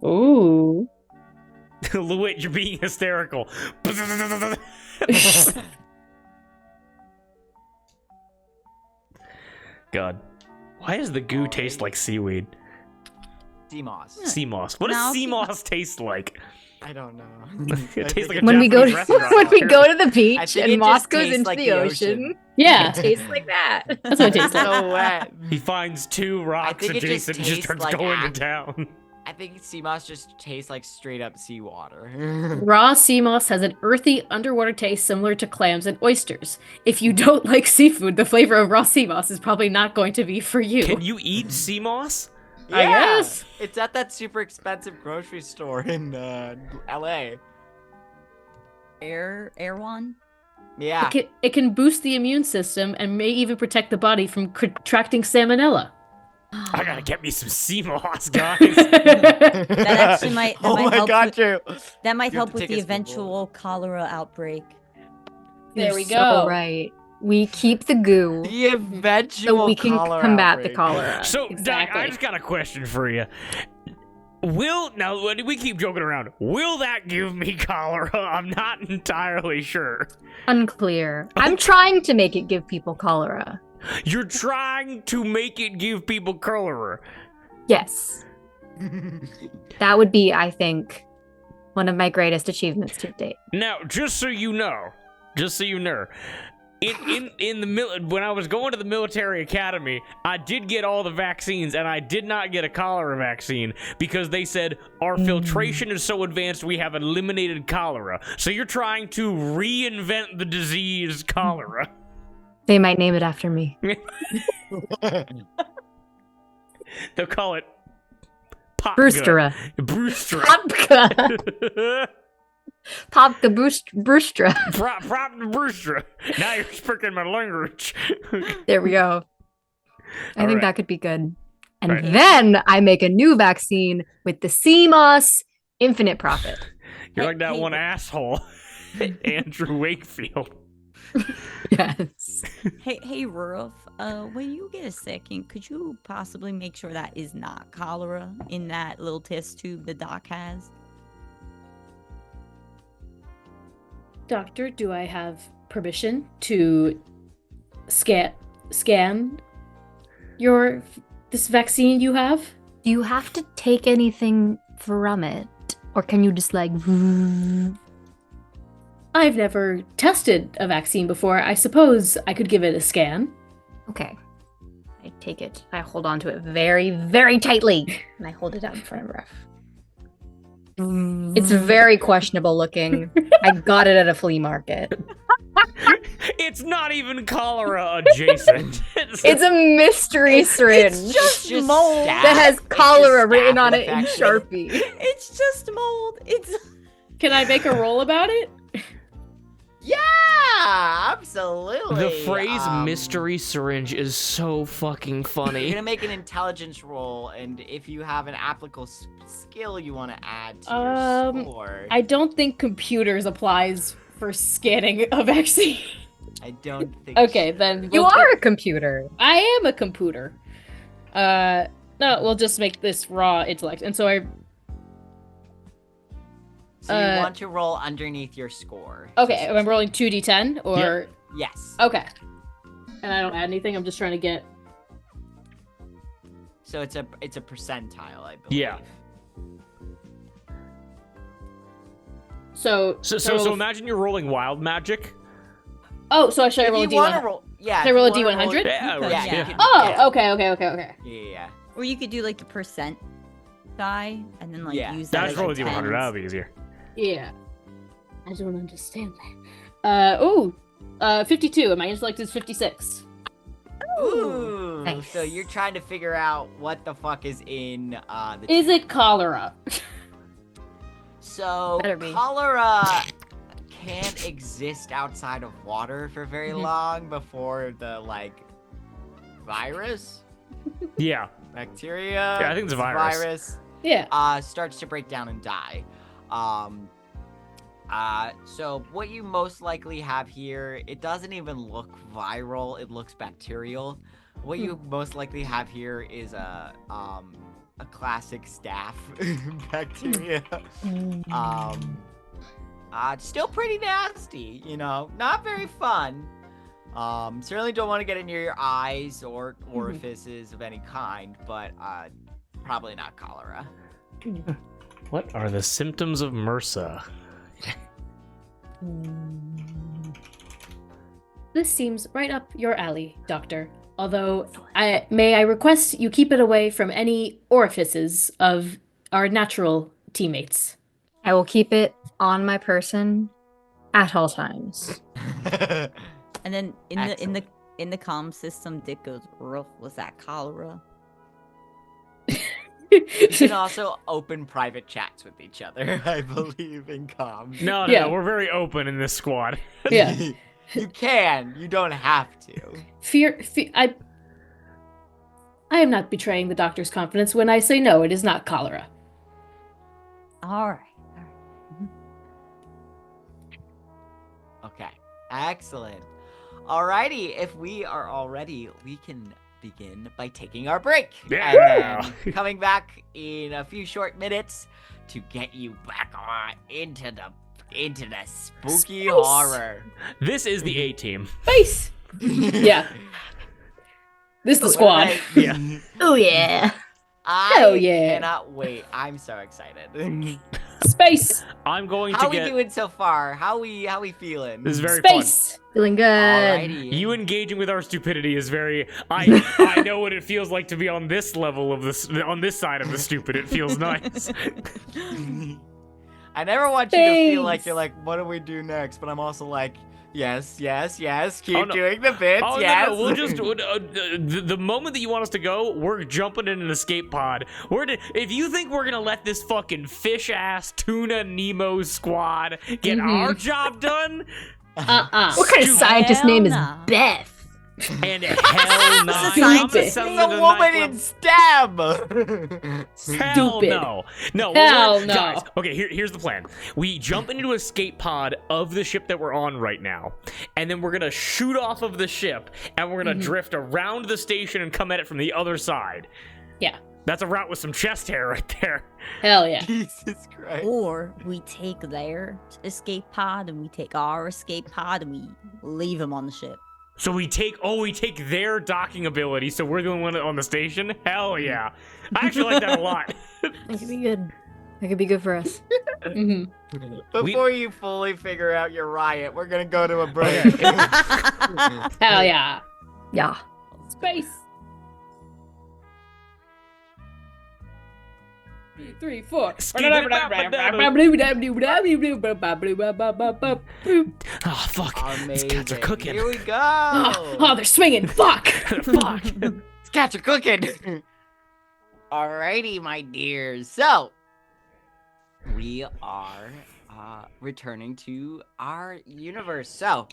Ooh. Lewitt, you're being hysterical. God. Why does the goo taste like seaweed? Sea moss. Sea moss. What does No, sea sea moss taste like? I don't know. It tastes like a When we go Japanese to restaurant. when we go to the I beach think and it Moss just goes tastes into like the ocean, Yeah. it tastes like that. That's what it tastes like. So wet. He finds two rocks think it just adjacent and just tastes starts like going to town. I think sea moss just tastes like straight up seawater. Raw sea moss has an earthy underwater taste similar to clams and oysters. If you don't like seafood, the flavor of raw sea moss is probably not going to be for you. Can you eat sea moss? I guess. It's at that super expensive grocery store in LA. Erewhon? Yeah. It can boost the immune system and may even protect the body from contracting salmonella. I gotta get me some sea moss, guys. That actually might. That Oh might my help god, with, Drew. That might You have help to with take the us before. eventual cholera outbreak. There we So go. right. We keep the goo The eventual so we can cholera combat the outbreak. cholera. So, Doc, Exactly. I just got a question for you. Now, we keep joking around. Will that give me cholera? I'm not entirely sure. Unclear. I'm trying to make it give people cholera. You're trying to make it give people cholera. Yes. That would be, I think, one of my greatest achievements to date. Now, just so you know, when I was going to the military academy, I did get all the vaccines, and I did not get a cholera vaccine because they said our filtration is so advanced we have eliminated cholera. So you're trying to reinvent the disease cholera. They might name it after me. They'll call it Popka. Brewstera. Brewstera. Popka. Popka Brewstera. Prop the Brewstera. Now you're speaking my language. There we go. I think Alright. that could be good. And Right. then I make a new vaccine with the sea moss infinite profit. You're like that Hey, one asshole, Andrew Wakefield. Yes. Hey, Rurf. When you get a second, could you possibly make sure that is not cholera in that little test tube the doc has? Doctor, do I have permission to scan this vaccine you have? Do you have to take anything from it? Or can you just like... I've never tested a vaccine before. I suppose I could give it a scan. Okay. I take it. I hold on to it very, very tightly. And I hold it out in front of Ref. It's very questionable looking. I got it at a flea market. It's not even cholera adjacent. It's a mystery syringe Just mold. that has cholera written on it in Sharpie. It's just mold. It's Can I make a roll about it? Yeah, absolutely. The phrase mystery syringe is so fucking You're funny. gonna make an intelligence roll, and if you have an applicable skill you want to add to your score, I don't think computers applies for scanning a vaccine. I don't think. Okay, then You we'll- are a computer. I am a computer. No, we'll just make this raw intellect. And so So you want to roll underneath your score. okay, I'm rolling 2d10 or Yes. okay. And I don't add anything. I'm just trying to get So it's a percentile, I believe. Yeah. so So imagine you're rolling wild magic. Oh, so should I If roll a you want to D100? roll, yeah. Should I if roll you a wanna D100? Yeah, Okay. right, Yeah. yeah. You can, Oh, okay. Yeah. or you could do like the percent die and then like Yeah. use that That's as roll a with you 100. 10s. That'll be easier. Yeah. I don't understand that. 52. And my intellect is 56. Ooh. Nice. So you're trying to figure out what the fuck is in the. Is it cholera? So Better be. cholera can't exist outside of water for very Mhm. long before the virus, Yeah. bacteria. Yeah, I think it's a virus. Yeah. Starts to break down and die. So what you most likely have here, it doesn't even look viral, it looks bacterial. What you most likely have here is a classic staph bacteria. It's still pretty nasty, not very fun. Certainly don't want to get it near your eyes or orifices of any kind, but probably not cholera. What are the symptoms of MRSA? This seems right up your alley, Doctor. Although, may I request you keep it away from any orifices of our natural teammates. I will keep it on my person at all times. And then Excellent. in the comm system, Dick goes, "Roof, was that cholera?" You can also open private chats with each other, I believe, in comms. No, Yeah. we're very open in this squad. Yeah. You can. You don't have to. I am not betraying the doctor's confidence when I say no, it is not cholera. All right. Okay. Excellent. Alrighty. If we are all ready, we can begin by taking our break. Yeah. And then coming back in a few short minutes to get you back on into the spooky Space. horror. This is the A team. Space! Yeah. This is the squad. Yeah. Oh yeah. Hell yeah. Cannot wait. I'm so excited. Space! I'm going How to we get. doing so far? How we feeling? This is very fun. Space! Feeling good. Alrighty. You engaging with our stupidity is very. I know what it feels like to be on this level of this, on this side of the stupid. It feels nice. I never want you to feel like Thanks. you're like, what do we do next? But I'm also like, yes. Keep Oh, no. doing the bits. Oh yes. no, we'll just the moment that you want us to go, we're jumping in an escape pod. If you think we're gonna let this fucking fish ass tuna Nemo squad get our job done, What kind of Dude, scientist name is no. Beth? and hell no, It's a scientist It's Something a to the woman ninth in STEM. Hell Stupid. no. No. Hell no. Guys, okay, here's the plan. We jump into an escape pod of the ship that we're on right now, and then we're gonna shoot off of the ship, and we're gonna drift around the station and come at it from the other side. Yeah. That's a route with some chest hair right there. Hell yeah. Jesus Christ. Or we take their escape pod and we take our escape pod and we leave them on the ship. So we take their docking ability, so we're the only one on the station? Hell yeah. I actually like that a lot. That could be good. That could be good for us. hmm Before you fully figure out your riot, we're gonna go to a break. Hell yeah. Yeah. Space. 3, 4. Oh, fuck. These cats are Amazing. cooking. Here we go. Oh, they're swinging. Fuck. Fuck. These cats are cooking. Alrighty, my dears. So, we are returning to our universe. So,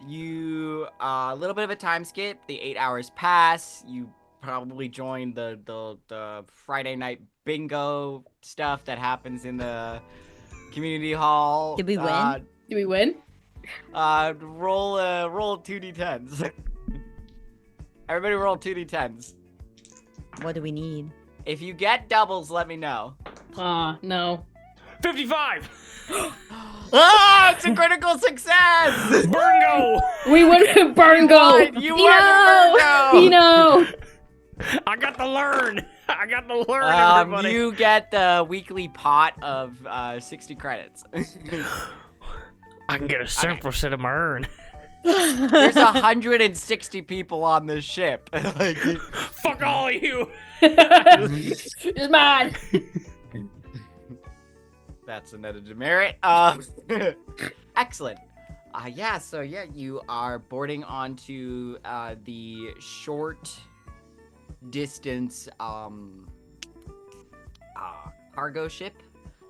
you a little bit of a time skip. The 8 hours pass. You probably joined the Friday night bingo stuff that happens in the community hall. Did we win? Do we win? Roll 2d10s. Everybody roll 2d10s. What do we need? If you get doubles, let me know. No. 55! Ah, it's a critical success! Burgo! We win. Burn go. You won the Virgo! Pino. I got to learn! I got to learn, everybody! You get the weekly pot of 60 credits. I can get a sample set of my urn. There's 160 people on this ship. Like, Fuck all of you! It's mine. that's another demerit. Excellent. You are boarding onto the short distance cargo ship,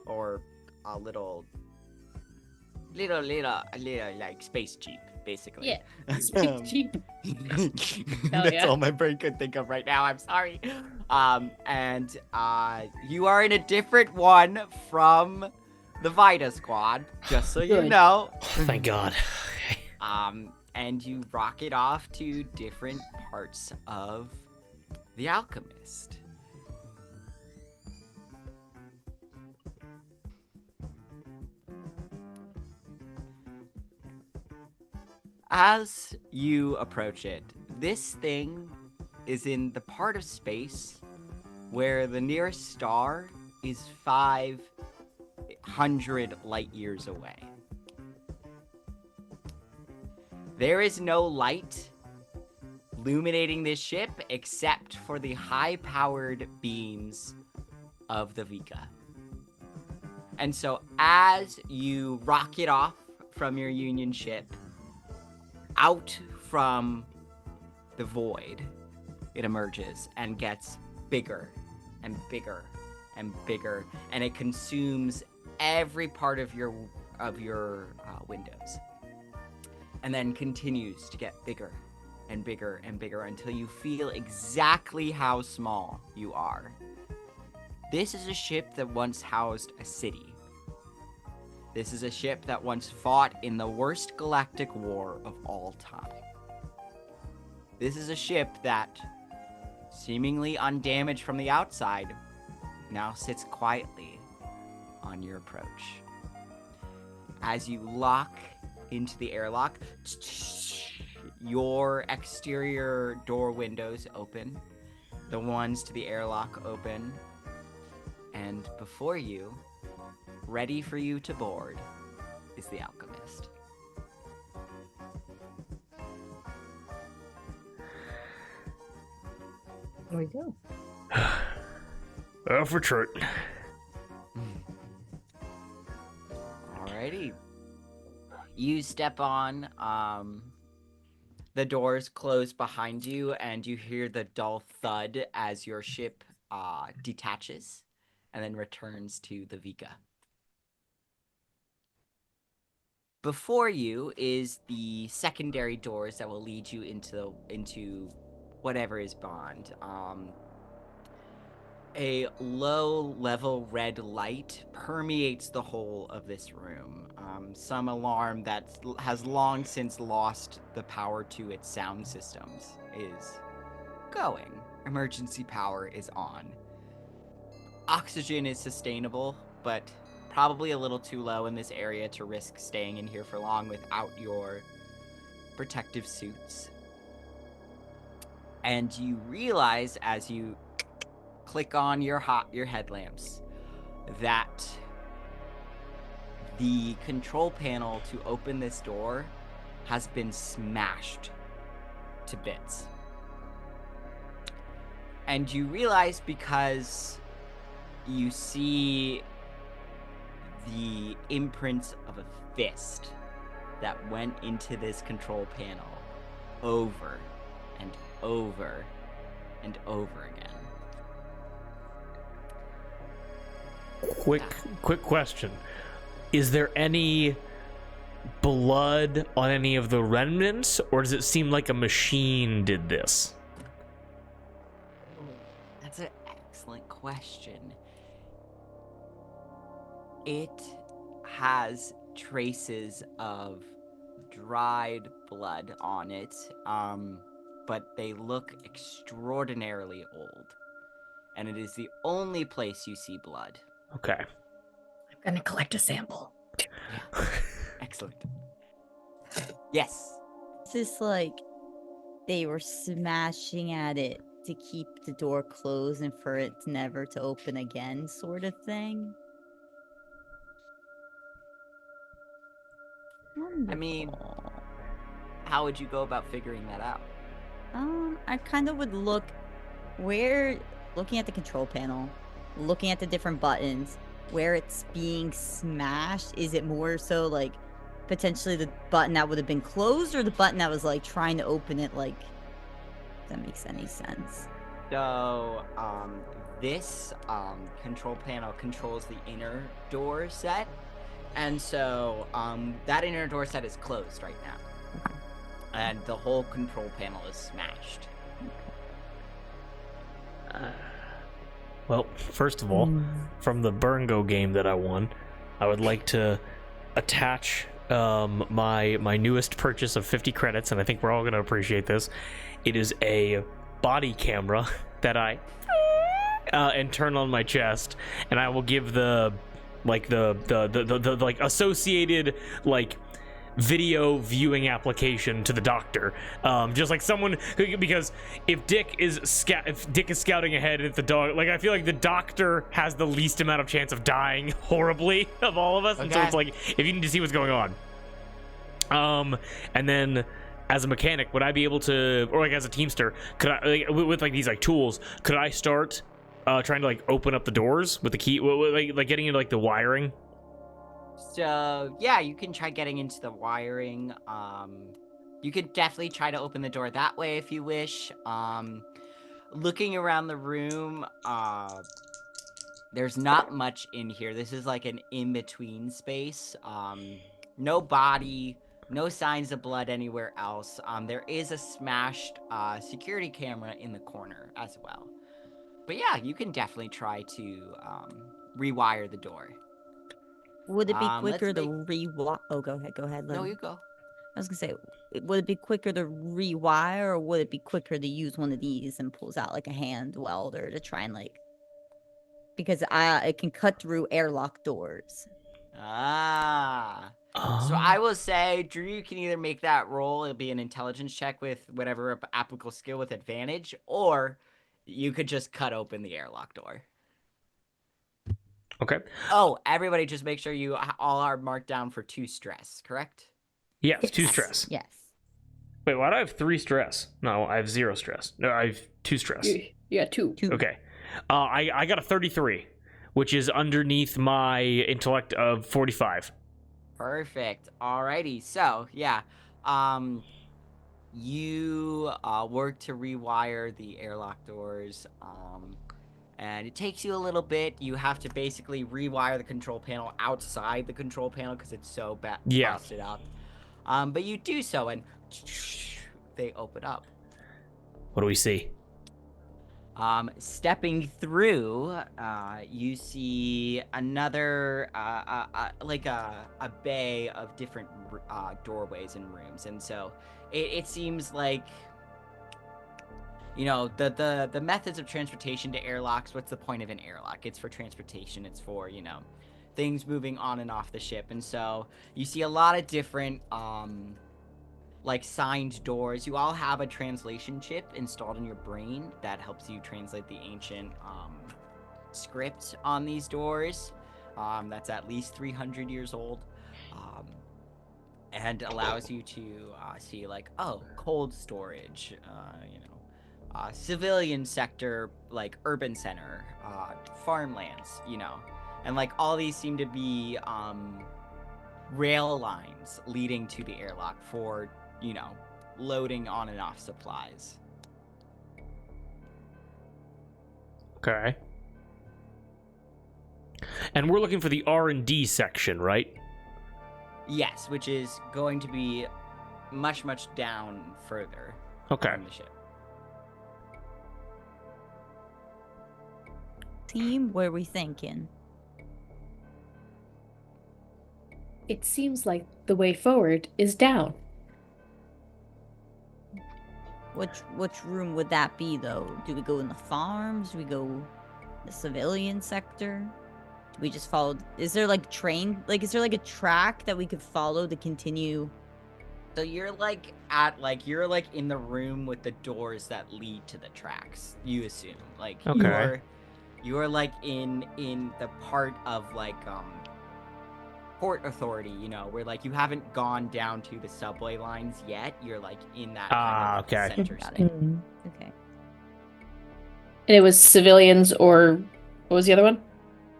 or a little like space jeep, basically. Yeah. Um, Cheap. That's yeah. all my brain could think of right now. I'm sorry. And you are in a different one from the Vita squad, just so you Good. know. Thank God. And you rocket off to different parts of the Alchemist. As you approach it, this thing is in the part of space where the nearest star is 500 light years away. There is no light illuminating this ship except for the high-powered beams of the Vika. And so as you rocket off from your Union ship, out from the void, it emerges and gets bigger and bigger and bigger, and it consumes every part of your windows, and then continues to get bigger and bigger and bigger until you feel exactly how small you are. This is a ship that once housed a city. This is a ship that once fought in the worst galactic war of all time. This is a ship that, seemingly undamaged from the outside, now sits quietly on your approach. As you lock into the airlock, your exterior door windows open, the ones to the airlock open, and before you, ready for you to board, is the Alchemist. Here we go. Off retreat. Alrighty. You step on, the doors close behind you, and you hear the dull thud as your ship detaches and then returns to the Vika. Before you is the secondary doors that will lead you into whatever is beyond. A low-level red light permeates the whole of this room. Some alarm that has long since lost the power to its sound systems is going. Emergency power is on. Oxygen is sustainable, but probably a little too low in this area to risk staying in here for long without your protective suits. And you realize as you click on your headlamps that the control panel to open this door has been smashed to bits. And you realize because you see the imprints of a fist that went into this control panel over and over and over again. Quick question. Is there any blood on any of the remnants, or does it seem like a machine did this? That's an excellent question. It has traces of dried blood on it, but they look extraordinarily old. And it is the only place you see blood. Okay. I'm gonna collect a sample. Yeah. Excellent. Yes. It's just like they were smashing at it to keep the door closed and for it never to open again, sort of thing. I mean, how would you go about figuring that out? I kind of would looking at the control panel, looking at the different buttons, where it's being smashed. Is it more so like potentially the button that would have been closed, or the button that was like trying to open it? Like, if that makes any sense. So, this control panel controls the inner door set, and so that inner door set is closed right now, and the whole control panel is smashed. Well, first of all, from the Burngo game that I won, I would like to attach my newest purchase of 50 credits, and I think we're all going to appreciate this. It is a body camera that I and turn on my chest, and I will give the associated video viewing application to the doctor, just like someone because if Dick is scouting ahead at the dog, like I feel like the doctor has the least amount of chance of dying horribly of all of us, and so it's like if you need to see what's going on, and then as a mechanic, would I be able to, or like as a teamster, could I with like these like tools, could I start trying to like open up the doors with the key, like getting into like the wiring? So yeah, you can try getting into the wiring. You could definitely try to open the door that way if you wish. Looking around the room, there's not much in here. This is like an in-between space. No body, no signs of blood anywhere else. There is a smashed security camera in the corner as well. But yeah, you can definitely try to rewire the door. Would it be quicker let's to rewire? Oh, go ahead. No, you go. I was gonna say, would it be quicker to rewire, or would it be quicker to use one of these and pulls out like a hand welder to try and like, because it can cut through airlock doors. Ah. So I will say, Drew, you can either make that roll, it'll be an intelligence check with whatever applicable skill with advantage, or you could just cut open the airlock door. Okay. Oh, everybody just make sure you all are marked down for 2 stress, correct? Yes, 2 stress. Yes. Wait, why do I have 3 stress? No, I have 0 stress. No, I have 2 stress. Yeah, two. Okay. I got a 33, which is underneath my intellect of 45. Perfect. Alrighty. So, yeah. You work to rewire the airlock doors. And it takes you a little bit. You have to basically rewire the control panel outside the control panel because it's so busted up. But you do so, and they open up. What do we see? Stepping through, you see another, like a bay of different doorways and rooms. And so it seems like, you know, the methods of transportation to airlocks, what's the point of an airlock? It's for transportation. It's for, you know, things moving on and off the ship. And so you see a lot of different, like signed doors. You all have a translation chip installed in your brain that helps you translate the ancient script on these doors. That's at least 300 years old. And allows you to see like, oh, cold storage, you know, civilian sector, like urban center, farmlands, you know, and like all these seem to be rail lines leading to the airlock for, you know, loading on and off supplies. Okay. And we're looking for the R&D section, right? Yes, which is going to be much down further. Okay. From the ship. Team, what are we thinking? It seems like the way forward is down. Which room would that be though? Do we go in the farms? Do we go the civilian sector? Do we just follow? Is there like is there like a track that we could follow to continue? So you're like in the room with the doors that lead to the tracks. You assume like Okay. you're like in the part of like Port Authority, you know, where like you haven't gone down to the subway lines yet. You're like in that kind of okay. center Got state. it. Okay. And it was civilians, or what was the other one?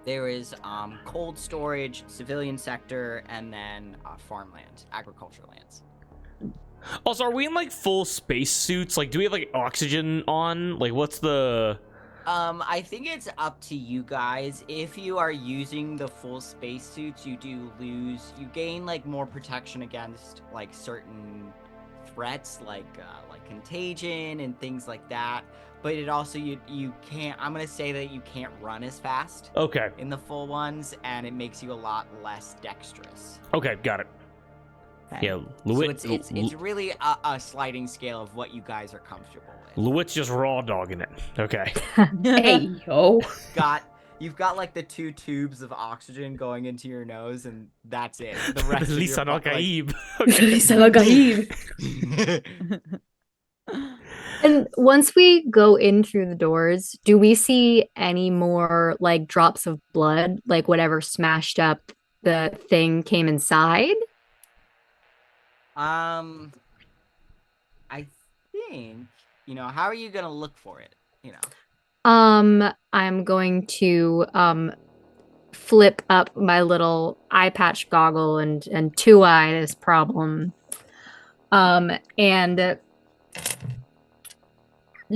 There is cold storage, civilian sector, and then farmland, agriculture lands. Also, are we in like full space suits? Like, do we have like oxygen on? Like, what's the... I think it's up to you guys. If you are using the full spacesuits, you gain like more protection against like certain threats, like contagion and things like that. But it also you can't. I'm gonna say that you can't run as fast. Okay. In the full ones, and it makes you a lot less dexterous. Okay, got it. Okay. Yeah, So it's really a sliding scale of what you guys are comfortable with. Luit's just raw dogging it. Okay. Hey, yo. You've got like the 2 tubes of oxygen going into your nose, and that's it. The rest of Lisa your Nakaib. And once we go in through the doors, do we see any more like drops of blood, like whatever smashed up the thing came inside? I think, how are you gonna look for it? I'm going to flip up my little eye patch goggle and two-eye this problem. And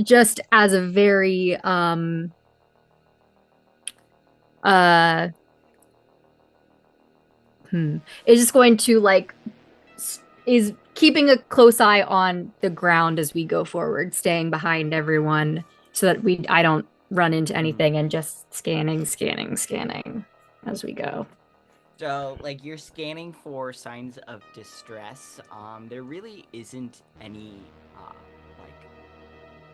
just as a very is just going to like is keeping a close eye on the ground as we go forward, staying behind everyone so that I don't run into anything, and just scanning as we go. So, like, you're scanning for signs of distress. There really isn't any,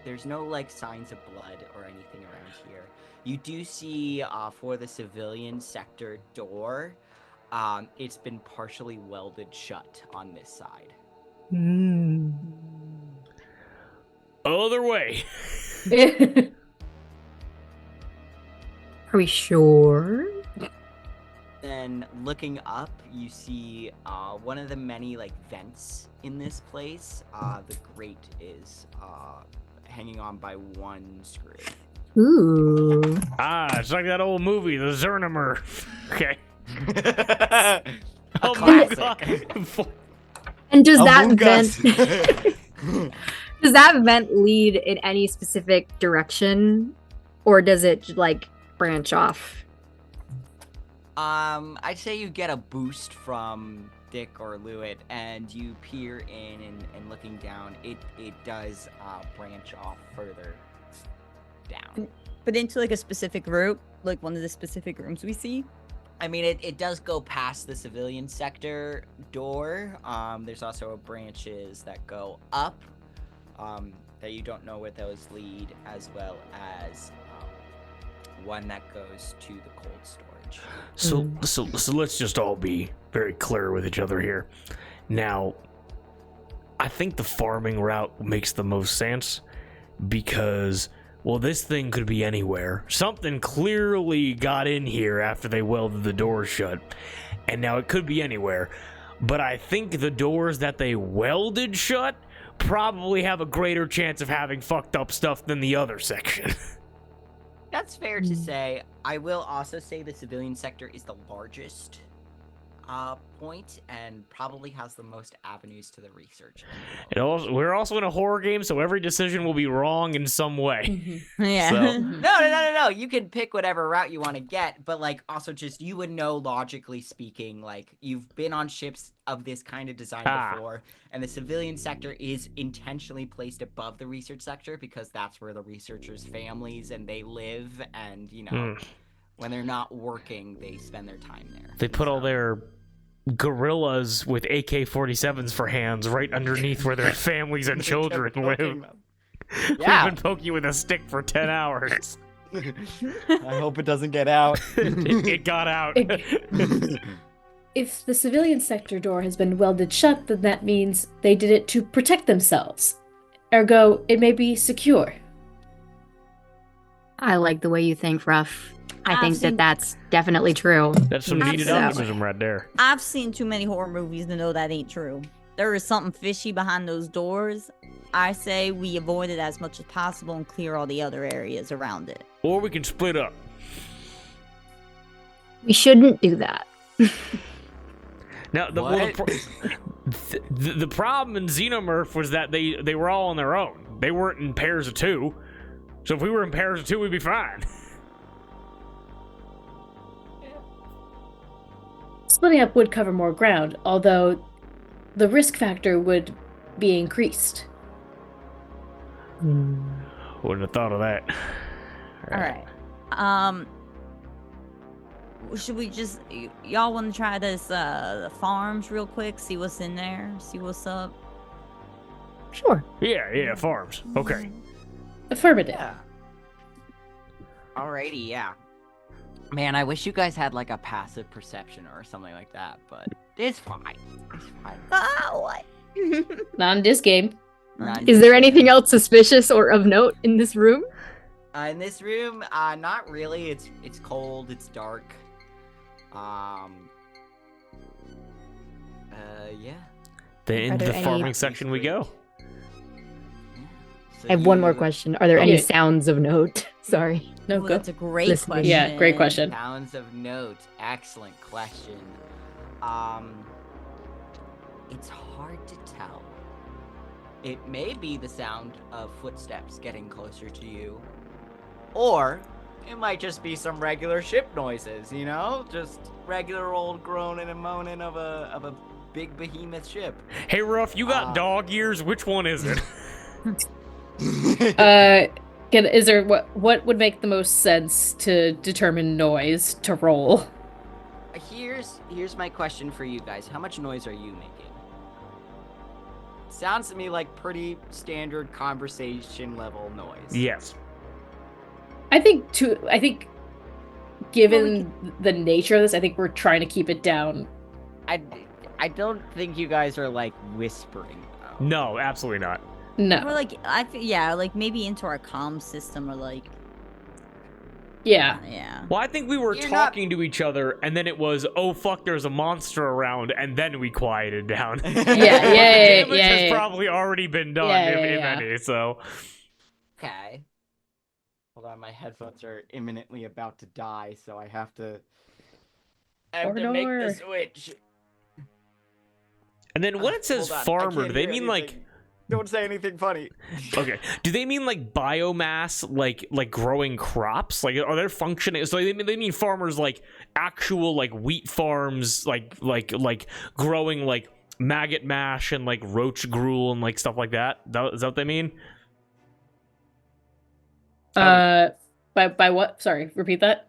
there's no, like, signs of blood or anything around here. You do see, for the civilian sector door, it's been partially welded shut on this side. Other way. Are we sure? Then looking up, you see one of the many like vents in this place. The grate is hanging on by one screw. Ooh. It's like that old movie, The Zernimer. Okay. A classic. And does that Among vent Us. does that vent lead in any specific direction, or does it like branch off? I'd say you get a boost from Dick or Lewitt, and you peer in and looking down, it does branch off further down. But into like a specific route, like one of the specific rooms we see. I mean, it does go past the civilian sector door. There's also branches that go up that you don't know where those lead, as well as one that goes to the cold storage. So let's just all be very clear with each other here. Now, I think the farming route makes the most sense because, well, this thing could be anywhere. Something clearly got in here after they welded the doors shut, and now it could be anywhere. But I think the doors that they welded shut probably have a greater chance of having fucked up stuff than the other section. That's fair to say. I will also say the civilian sector is the largest point and probably has the most avenues to the research. We're also in a horror game, so every decision will be wrong in some way. Yeah. So- No. You can pick whatever route you want to get, but like also just you would know logically speaking, like you've been on ships of this kind of design before, and the civilian sector is intentionally placed above the research sector because that's where the researchers' families and they live, and when they're not working, they spend their time there. They put all their gorillas with AK-47s for hands right underneath where their families and children live. Yeah. We've been poking you with a stick for 10 hours. I hope it doesn't get out. It got out. If the civilian sector door has been welded shut, then that means they did it to protect themselves. Ergo, it may be secure. I like the way you think, Ruff. I I've think seen- that's definitely true. That's some needed Absolutely. optimism right there. I've seen too many horror movies to know that ain't true. There is something fishy behind those doors. I say we avoid it as much as possible and clear all the other areas around it. Or we can split up. We shouldn't do that. Now, the problem in Xenomorph was that they were all on their own. They weren't in pairs of two. So if we were in pairs of two, we'd be fine. Splitting up would cover more ground, although the risk factor would be increased. Wouldn't have thought of that. All right. Should we just y'all want to try this the farms real quick? See what's in there. See what's up. Sure. Yeah, farms. Okay. Affirmative. Yeah. Alrighty, yeah. Man, I wish you guys had like a passive perception or something like that, but it's fine. It's fine. What? Not in this game. Not Is there just- anything else suspicious or of note in this room? In this room, not really. It's cold. It's dark. Yeah. Then Are into there the any- farming section we go. So I have one more you- question. Are there any Yeah. sounds of note? Sorry. No, Ooh, go. that's a great Listening. question. Yeah, great question. Sounds of note. Excellent question. It's hard to tell. It may be the sound of footsteps getting closer to you, or it might just be some regular ship noises. You know, just regular old groaning and moaning of a big behemoth ship. Hey, Ruff, you got dog ears. Which one is it? Is there what would make the most sense to determine noise to roll? Here's my question for you guys. How much noise are you making? Sounds to me like pretty standard conversation level noise. Yes. I think given the nature of this, I think we're trying to keep it down. I don't think you guys are like whispering. Though. No, absolutely not. Or No. like like maybe into our comm system or like Yeah. yeah. Well, I think we were You're not- talking to each other, and then it was, oh fuck, there's a monster around, and then we quieted down. Yeah, The yeah, damage has yeah. probably already been done, Yeah, if yeah. any. So Okay. Hold on, my headphones are imminently about to die, so I have to make the Order. switch. And then when it says Hold on, I farmer, can't do they hear mean anything. Don't say anything funny. okay? Do they mean like biomass, like growing crops? Like, are they functioning? So they mean farmers like actual like wheat farms, like growing like maggot mash and like roach gruel and like stuff like that. Is that what they mean? By what? Sorry, repeat that.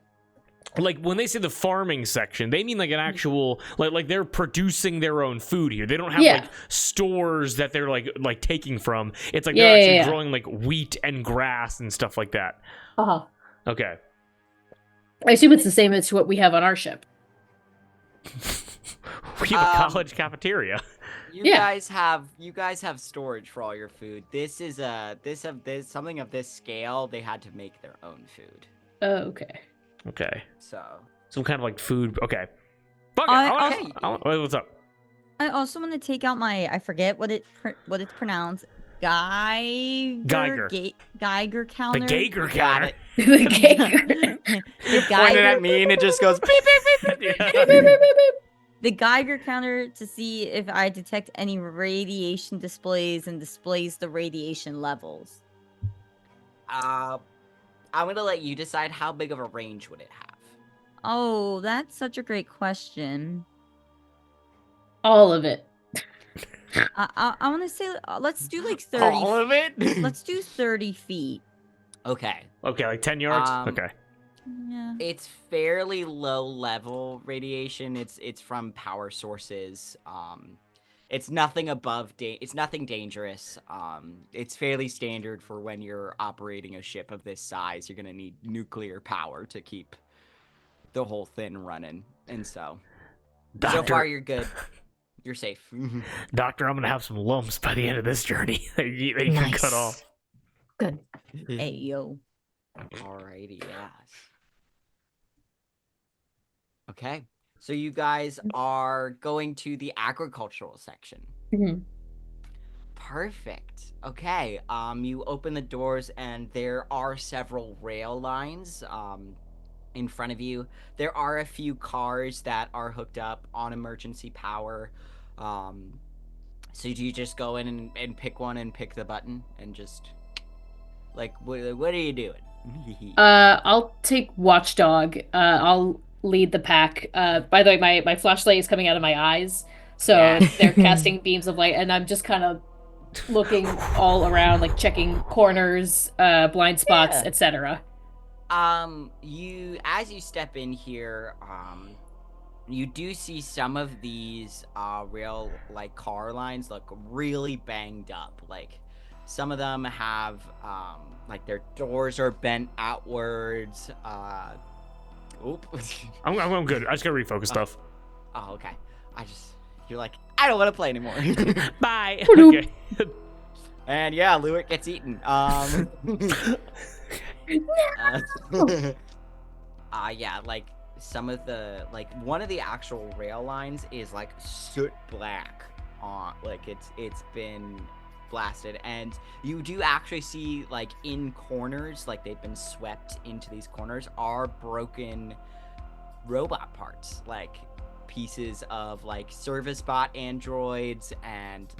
Like when they say the farming section, they mean like an actual like they're producing their own food here. They don't have Yeah. like stores that they're like taking from. It's like Yeah, they're yeah, actually yeah. growing like wheat and grass and stuff like that. Uh-huh. Okay. I assume it's the same as what we have on our ship. We have a college cafeteria. You Yeah. guys have storage for all your food. This is something of this scale. They had to make their own food. Okay. Okay. So Some kind of like food. Okay. Fuck it. Wait, what's up? I also want to take out my I forget what it's pronounced. Geiger Geiger counter. The Geiger got counter. it. The Geiger. The Pointed Geiger, at me and it just goes beep beep beep. Yeah. the Geiger counter to see if I detect any radiation displays and displays the radiation levels. I'm gonna let you decide how big of a range would it have. Oh, that's such a great question. All of it. I want to say let's do like 30. All of it. Let's do 30 feet. Okay. Okay, like 10 yards? Okay. Yeah. It's fairly low level radiation. It's from power sources. It's nothing it's nothing dangerous. It's fairly standard for when you're operating a ship of this size. You're gonna need nuclear power to keep the whole thing running. And so far you're good. You're safe. Doctor, I'm gonna have some lumps by the end of this journey that you can Nice. cut off. Good. Hey yo. Alrighty, yes. Okay, so you guys are going to the agricultural section. Mhm. Perfect. Okay, you open the doors and there are several rail lines, in front of you. There are a few cars that are hooked up on emergency power. So do you just go in and pick one and pick the button and just, like, what are you doing? I'll take Watchdog. I'll lead the pack. By the way, my flashlight is coming out of my eyes, so Yeah. they're casting beams of light, and I'm just kind of looking all around, like checking corners, blind spots, Yeah. etc. As you step in here, you do see some of these rail like car lines look really banged up. Like some of them have like their doors are bent outwards. Oop. I'm good. I just gotta refocus stuff. Oh, okay. You're like, I don't want to play anymore. Bye. Okay. And yeah, Lewitt gets eaten. Yeah, like some of the one of the actual rail lines is like soot black on like it's been blasted, and you do actually see like in corners, like they've been swept into these corners, are broken robot parts, like pieces of like service bot androids and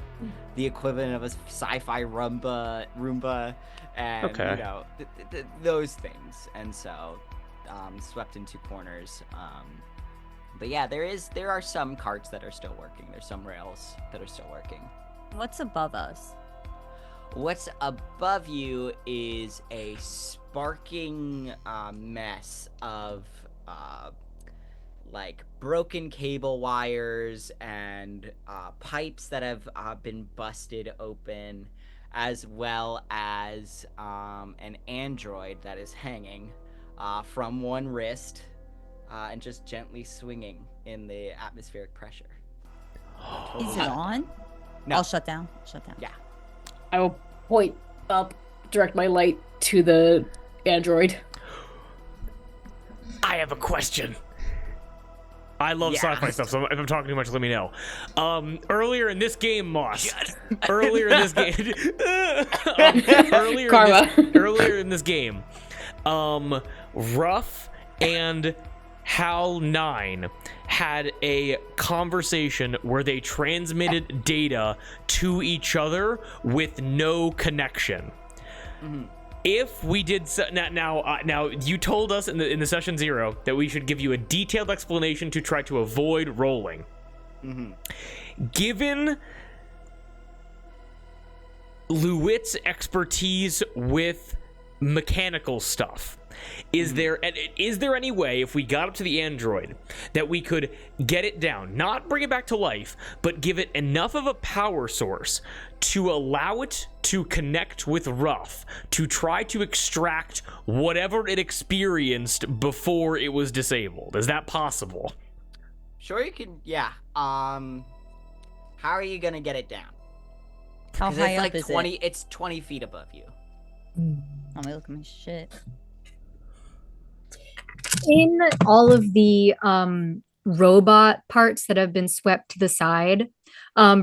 the equivalent of a sci-fi Roomba and Okay. you know those things, and so swept into corners. But yeah, there are some carts that are still working. There's some rails that are still working. What's above us? What's above you is a sparking mess of like broken cable wires and pipes that have been busted open, as well as an android that is hanging from one wrist and just gently swinging in the atmospheric pressure. Is it on? No. I'll shut down. Yeah. I will point up, direct my light to the android. I have a question. I love Yeah. sci-fi stuff, so if I'm talking too much, let me know. Earlier in this game, Moss. Earlier in this game. Karma. Earlier in this game, Ruff and Hal 9 had a conversation where they transmitted data to each other with no connection. Mm-hmm. If we did so, now you told us in the session 0 that we should give you a detailed explanation to try to avoid rolling. Mm-hmm. Given Lewitt's expertise with mechanical stuff, is there any way, if we got up to the android, that we could get it down, not bring it back to life, but give it enough of a power source to allow it to connect with Ruff to try to extract whatever it experienced before it was disabled? Is that possible? Sure, you can. Yeah. How are you gonna get it down? How 'Cause high it's up like is 20. it? It's 20 feet above you. Let me look at my shit. In all of the robot parts that have been swept to the side,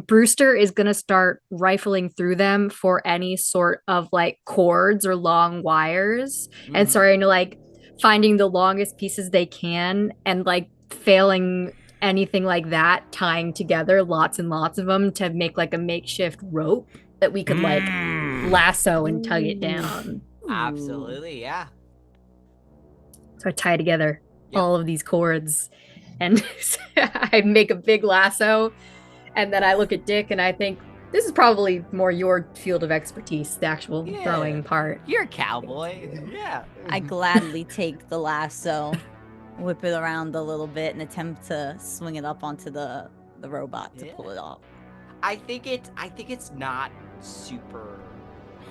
Brewster is going to start rifling through them for any sort of like cords or long wires and Mhm. starting to like finding the longest pieces they can and like failing anything like that, tying together lots and lots of them to make like a makeshift rope that we could like lasso and tug it down. Absolutely, yeah. So I tie together Yep. all of these cords and I make a big lasso. And then I look at Dick and I think, this is probably more your field of expertise, the actual Yeah. throwing part. You're a cowboy. Yeah. I gladly take the lasso, whip it around a little bit, and attempt to swing it up onto the robot to pull it off. I think it's not super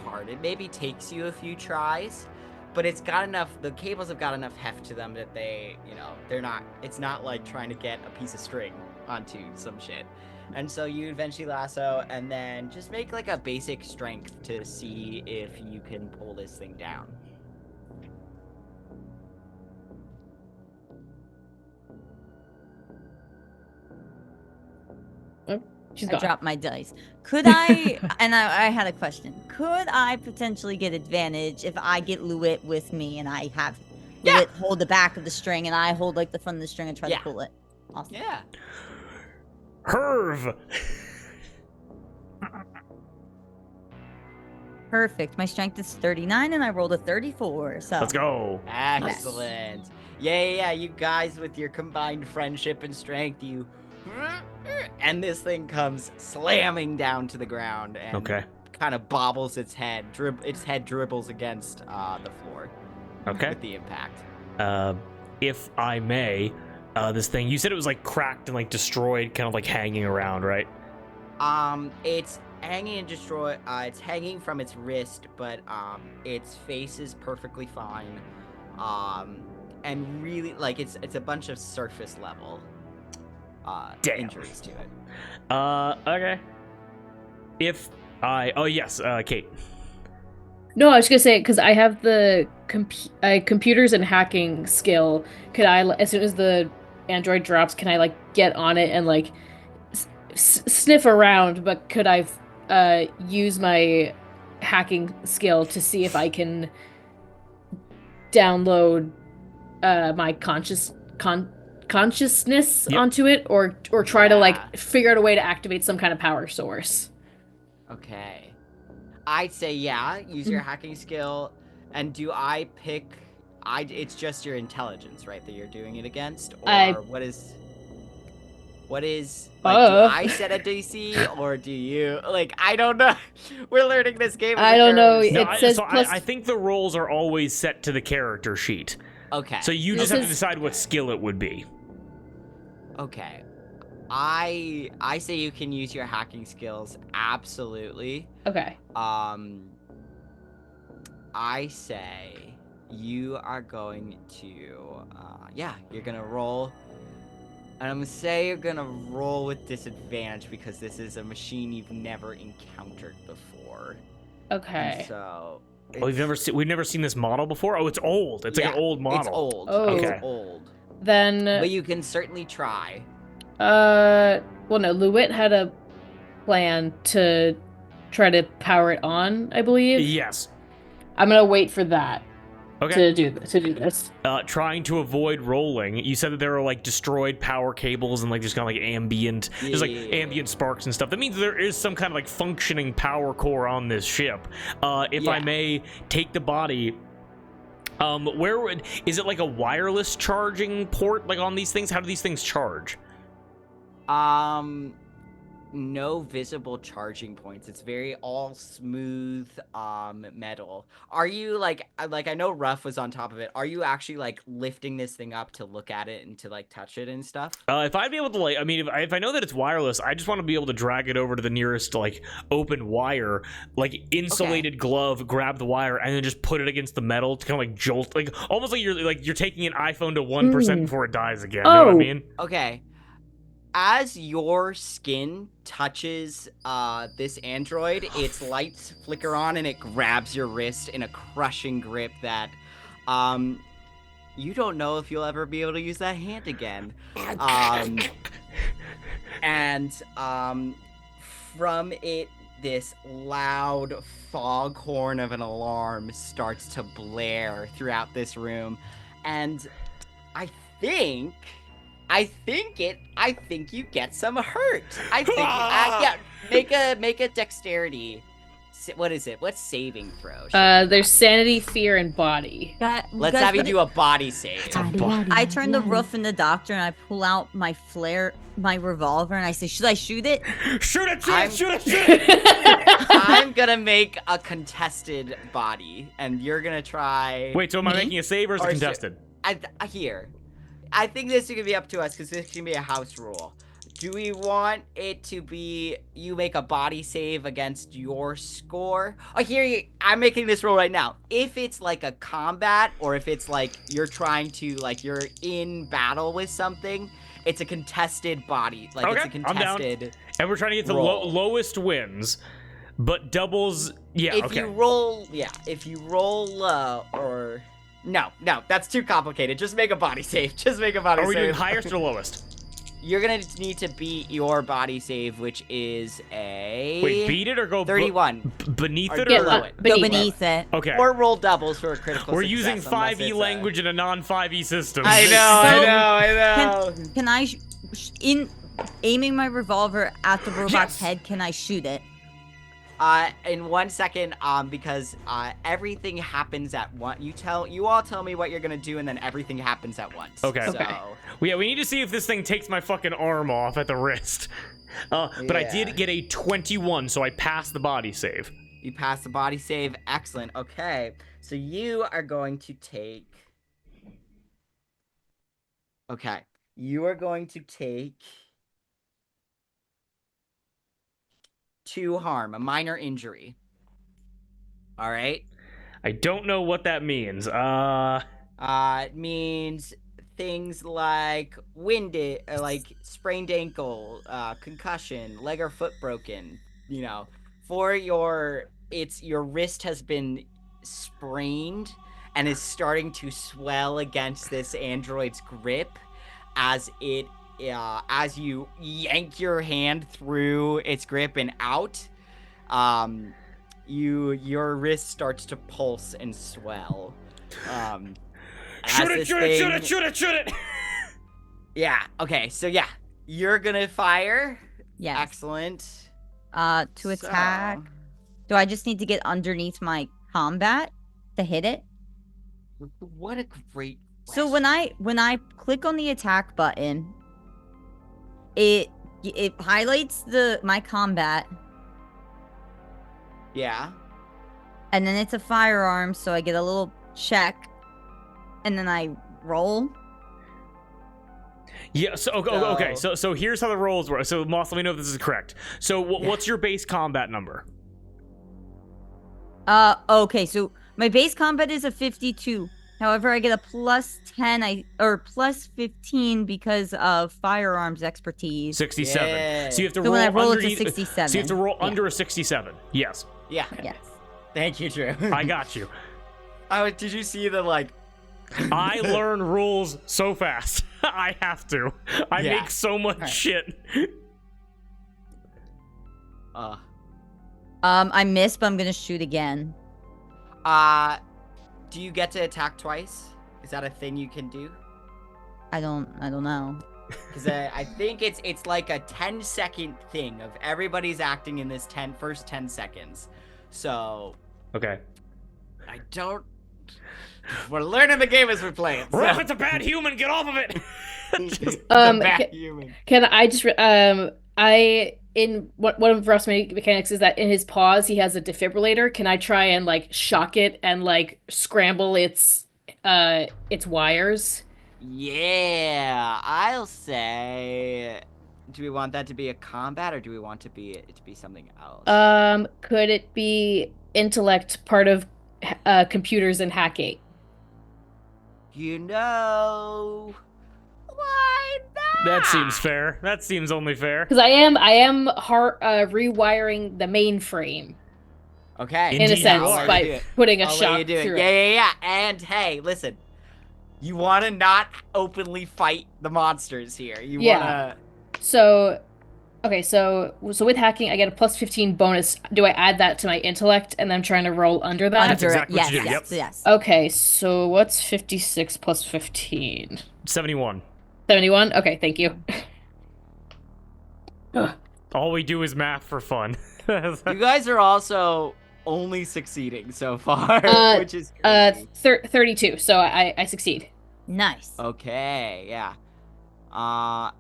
hard. It maybe takes you a few tries, but it's got enough. The cables have got enough heft to them that it's not like trying to get a piece of string onto some shit. And so you eventually lasso, and then just make like a basic strength to see if you can pull this thing down. She's I gone. dropped my dice. Could I? And I had a question. Could I potentially get advantage if I get Lewitt with me and I have Lewitt hold the back of the string and I hold like the front of the string and try to pull it? Awesome. Yeah. Herv! Perfect. My strength is 39 and I rolled a 34. So Let's go. Excellent. Yeah. You guys with your combined friendship and strength, and this thing comes slamming down to the ground and kind of bobbles its head. Its head dribbles against the floor. Okay. With the impact. If I may, this thing, you said it was like cracked and like destroyed, kind of like hanging around, right? It's hanging and destroyed. It's hanging from its wrist, but its face is perfectly fine. and really like it's a bunch of surface level Damn. injuries to it. Okay. If I, oh yes, Kate. No, I was gonna say because I have the computers and hacking skill. Could I, as soon as the android drops, can I like get on it and like sniff around? But could I use my hacking skill to see if I can download my consciousness Yep. onto it, or try to Yeah. like figure out a way to activate some kind of power source? Okay. I'd say yeah, use your hacking skill. And do I pick it's just your intelligence, right, that you're doing it against? Or I- what is like do Uh. I set a DC or do you like I don't know. We're learning this game as I it don't know. goes. No, It says so plus- I think the rolls are always set to the character sheet. Okay. So you This just have to is- decide what skill it would be. Okay. I say you can use your hacking skills absolutely. Okay. I say you are going to, you're gonna roll. And I'm gonna say you're gonna roll with disadvantage because this is a machine you've never encountered before. Okay. And so. Oh, we've never seen this model before. Oh, it's old. It's like an old model. It's old. Oh. It's Okay. old. Then But you can certainly try. well, no, Luit had a plan to try to power it on, I believe. Yes. I'm gonna wait for that Okay. to do this. Trying to avoid rolling. You said that there are like destroyed power cables and like just kind of like ambient. There's like Yeah. ambient sparks and stuff. That means there is some kind of like functioning power core on this ship. If I Yeah. may take the body. Is it like a wireless charging port like on these things? How do these things charge? No visible charging points. It's very all smooth metal. Are you like I know Ruff was on top of it. Are you actually like lifting this thing up to look at it and to like touch it and stuff? If I'd be able to like, I mean, if I know that it's wireless, I just want to be able to drag it over to the nearest like open wire, like insulated glove, grab the wire, and then just put it against the metal to kind of like jolt, like almost like you're taking an iPhone to 1% before it dies again. You know what I Oh. mean? Okay. As your skin touches this android, its lights flicker on and it grabs your wrist in a crushing grip that you don't know if you'll ever be able to use that hand again. And from it, this loud foghorn of an alarm starts to blare throughout this room. And I think you get some hurt. I think make a dexterity. What is it? What's saving throw? There's sanity, fear, and body. Let's have you do a body save. I turn the roof in the doctor and I pull out my revolver, and I say, "Should I shoot it?" Shoot it! I'm- Shoot it! I'm gonna make a contested body, and you're gonna try. Wait, so am I Me? making a save or is it Or is it- contested? Here. I think this is gonna be up to us because this can be a house rule. Do we want it to be you make a body save against your score? I'm making this roll right now. If it's like a combat or if it's like you're trying to like you're in battle with something, it's a contested body. Like it's a Okay, I'm down. contested. And we're trying to get the Roll. lowest wins, but doubles. Yeah. If okay. you roll low or no, that's too complicated. Just make a body save. Just make a body Are save. we doing highest or lowest? You're gonna need to beat your body save, which is a Wait, beat it or go 31. beneath Or it yeah, or below uh, it. Go Beneath. beneath it. okay? Or roll doubles for a critical We're success, using unless 5e it's a- language in a non-5e system. I know. Can I, in aiming my revolver at the robot's Yes. head, can I shoot it? In 1 second, because everything happens at once. You all tell me what you're gonna do, and then everything happens at once. Okay. So, Okay. Well, yeah, we need to see if this thing takes my fucking arm off at the wrist. But I Yeah. did get a 21, so I passed the body save. you pass the body save. Excellent. Okay. So you are going to take. Okay. You are going to take 2 harm, a minor injury. All right. I don't know what that means. It means things like like sprained ankle, concussion, leg or foot broken. You know, for your wrist has been sprained and is starting to swell against this android's grip as as you yank your hand through its grip and out. Your wrist starts to pulse and swell. Shoot it! Yeah. Okay. So yeah, you're gonna fire. Yes. Excellent. To attack. Do I just need to get underneath my combat to hit it? What a great. So when I click on the attack button, it highlights my combat, Yeah. and then it's a firearm, so I get a little check, and then I roll. Yeah. Okay. So here's how the rolls work. So Moss, let me know if this is correct. So what's your base combat number? Okay, so my base combat is a 52. However, I get a plus 10 or plus 15 because of firearms expertise. 67. Yeah. So you have to So roll when I roll, it's a underneath. 67. So you have to roll Yeah. under a 67. Yes. Yeah. Yes. Thank you, Drew. I got you. Oh, did you see the like? I learn rules so fast. I have to. I Yeah. make so much Alright. shit. I missed, but I'm gonna shoot again. Do you get to attack twice? Is that a thing you can do? I don't know. Because I think it's like a 10-second thing of everybody's acting in this first 10 seconds. So Okay. I don't. We're learning the game as we're playing. So. Ruff, it's a bad human. Get off of it. It's a bad human. Can I just in one of Ruff's mechanics is that in his paws he has a defibrillator. Can I try and like shock it and like scramble its wires? Yeah, I'll say. Do we want that to be a combat, or do we want it to be something else? Could it be intellect part of computers and Hackgate? You know, why not? That seems fair. That seems only fair. Because I am rewiring the mainframe Okay. in a Indeed sense you are. by putting a I'll let shock you do it. through Yeah, it. yeah, yeah. And hey, listen. You want to not openly fight the monsters here. You Yeah. want to. So, okay, so with hacking, I get a plus 15 bonus. Do I add that to my intellect? And then I'm trying to roll under that. That's exactly what yes, you do, yes, yep. yes. Okay, so what's 56 plus 15? 71. 71? Okay, thank you. All we do is math for fun. You guys are also only succeeding so far, which is crazy. 32, so I succeed. Nice. Okay, yeah.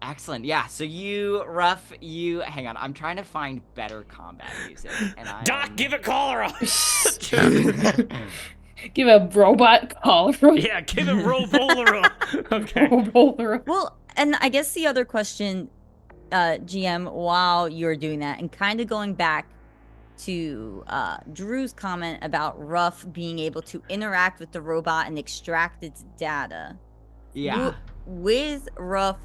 Excellent. Yeah, so hang on, I'm trying to find better combat music. And Doc, give it cholera. Give a robot cholera. Yeah, give it roll-bolera. Okay. Cholera. Well, and I guess the other question, GM, while you're doing that, and kind of going back to Drew's comment about Ruff being able to interact with the robot and extract its data. Yeah. With Ruff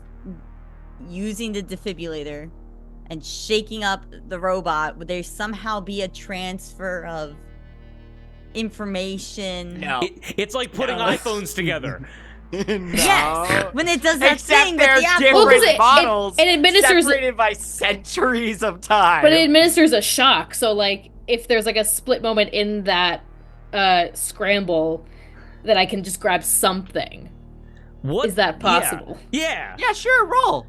using the defibrillator and shaking up the robot, would there somehow be a transfer of information? No. It's like putting No. iPhones together. No. Yes, when it does that Except thing with they're the apple. different Well, 'cause it models administers- separated by centuries of time. But it administers a shock, so like if there's like a split moment in that scramble, that I can just grab something. What Is that possible? Yeah. Yeah, sure, roll.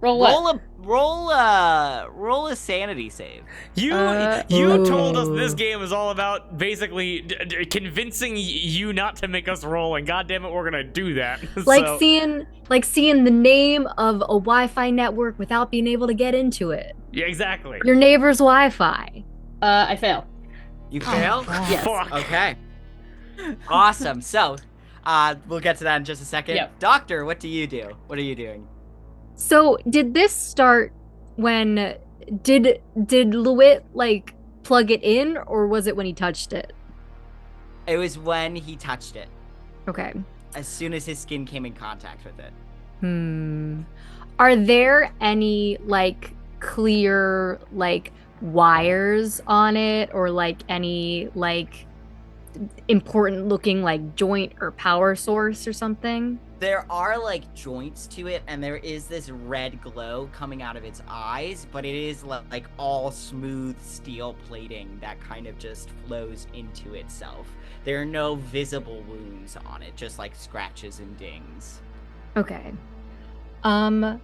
Roll what? Roll a sanity save. You Ooh. told us this game is all about basically convincing you not to make us roll, and goddamn it, we're gonna do that. Like So- seeing the name of a Wi-Fi network without being able to get into it. Yeah, exactly. Your neighbor's Wi-Fi. I fail. You fail? Yes. Fuck. Okay. Awesome. So, we'll get to that in just a second. Yep. Doctor, what do you do? What are you doing? So did this start when did Lewitt like plug it in, or was it when he touched it? It was when he touched it. Okay. as soon as his skin came in contact with it. Are there any like clear like wires on it, or like any like important looking like joint or power source or something? There are like joints to it, and there is this red glow coming out of its eyes, but it is like all smooth steel plating that kind of just flows into itself. There are no visible wounds on it, just like scratches and dings. Okay. God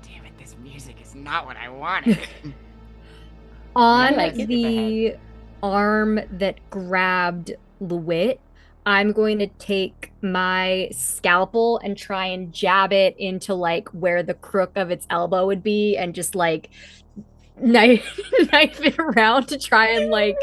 damn it, this music is not what I wanted. On Yeah, skip the arm that grabbed Lewitt, I'm going to take my scalpel and try and jab it into like where the crook of its elbow would be, and just like knife it around to try and like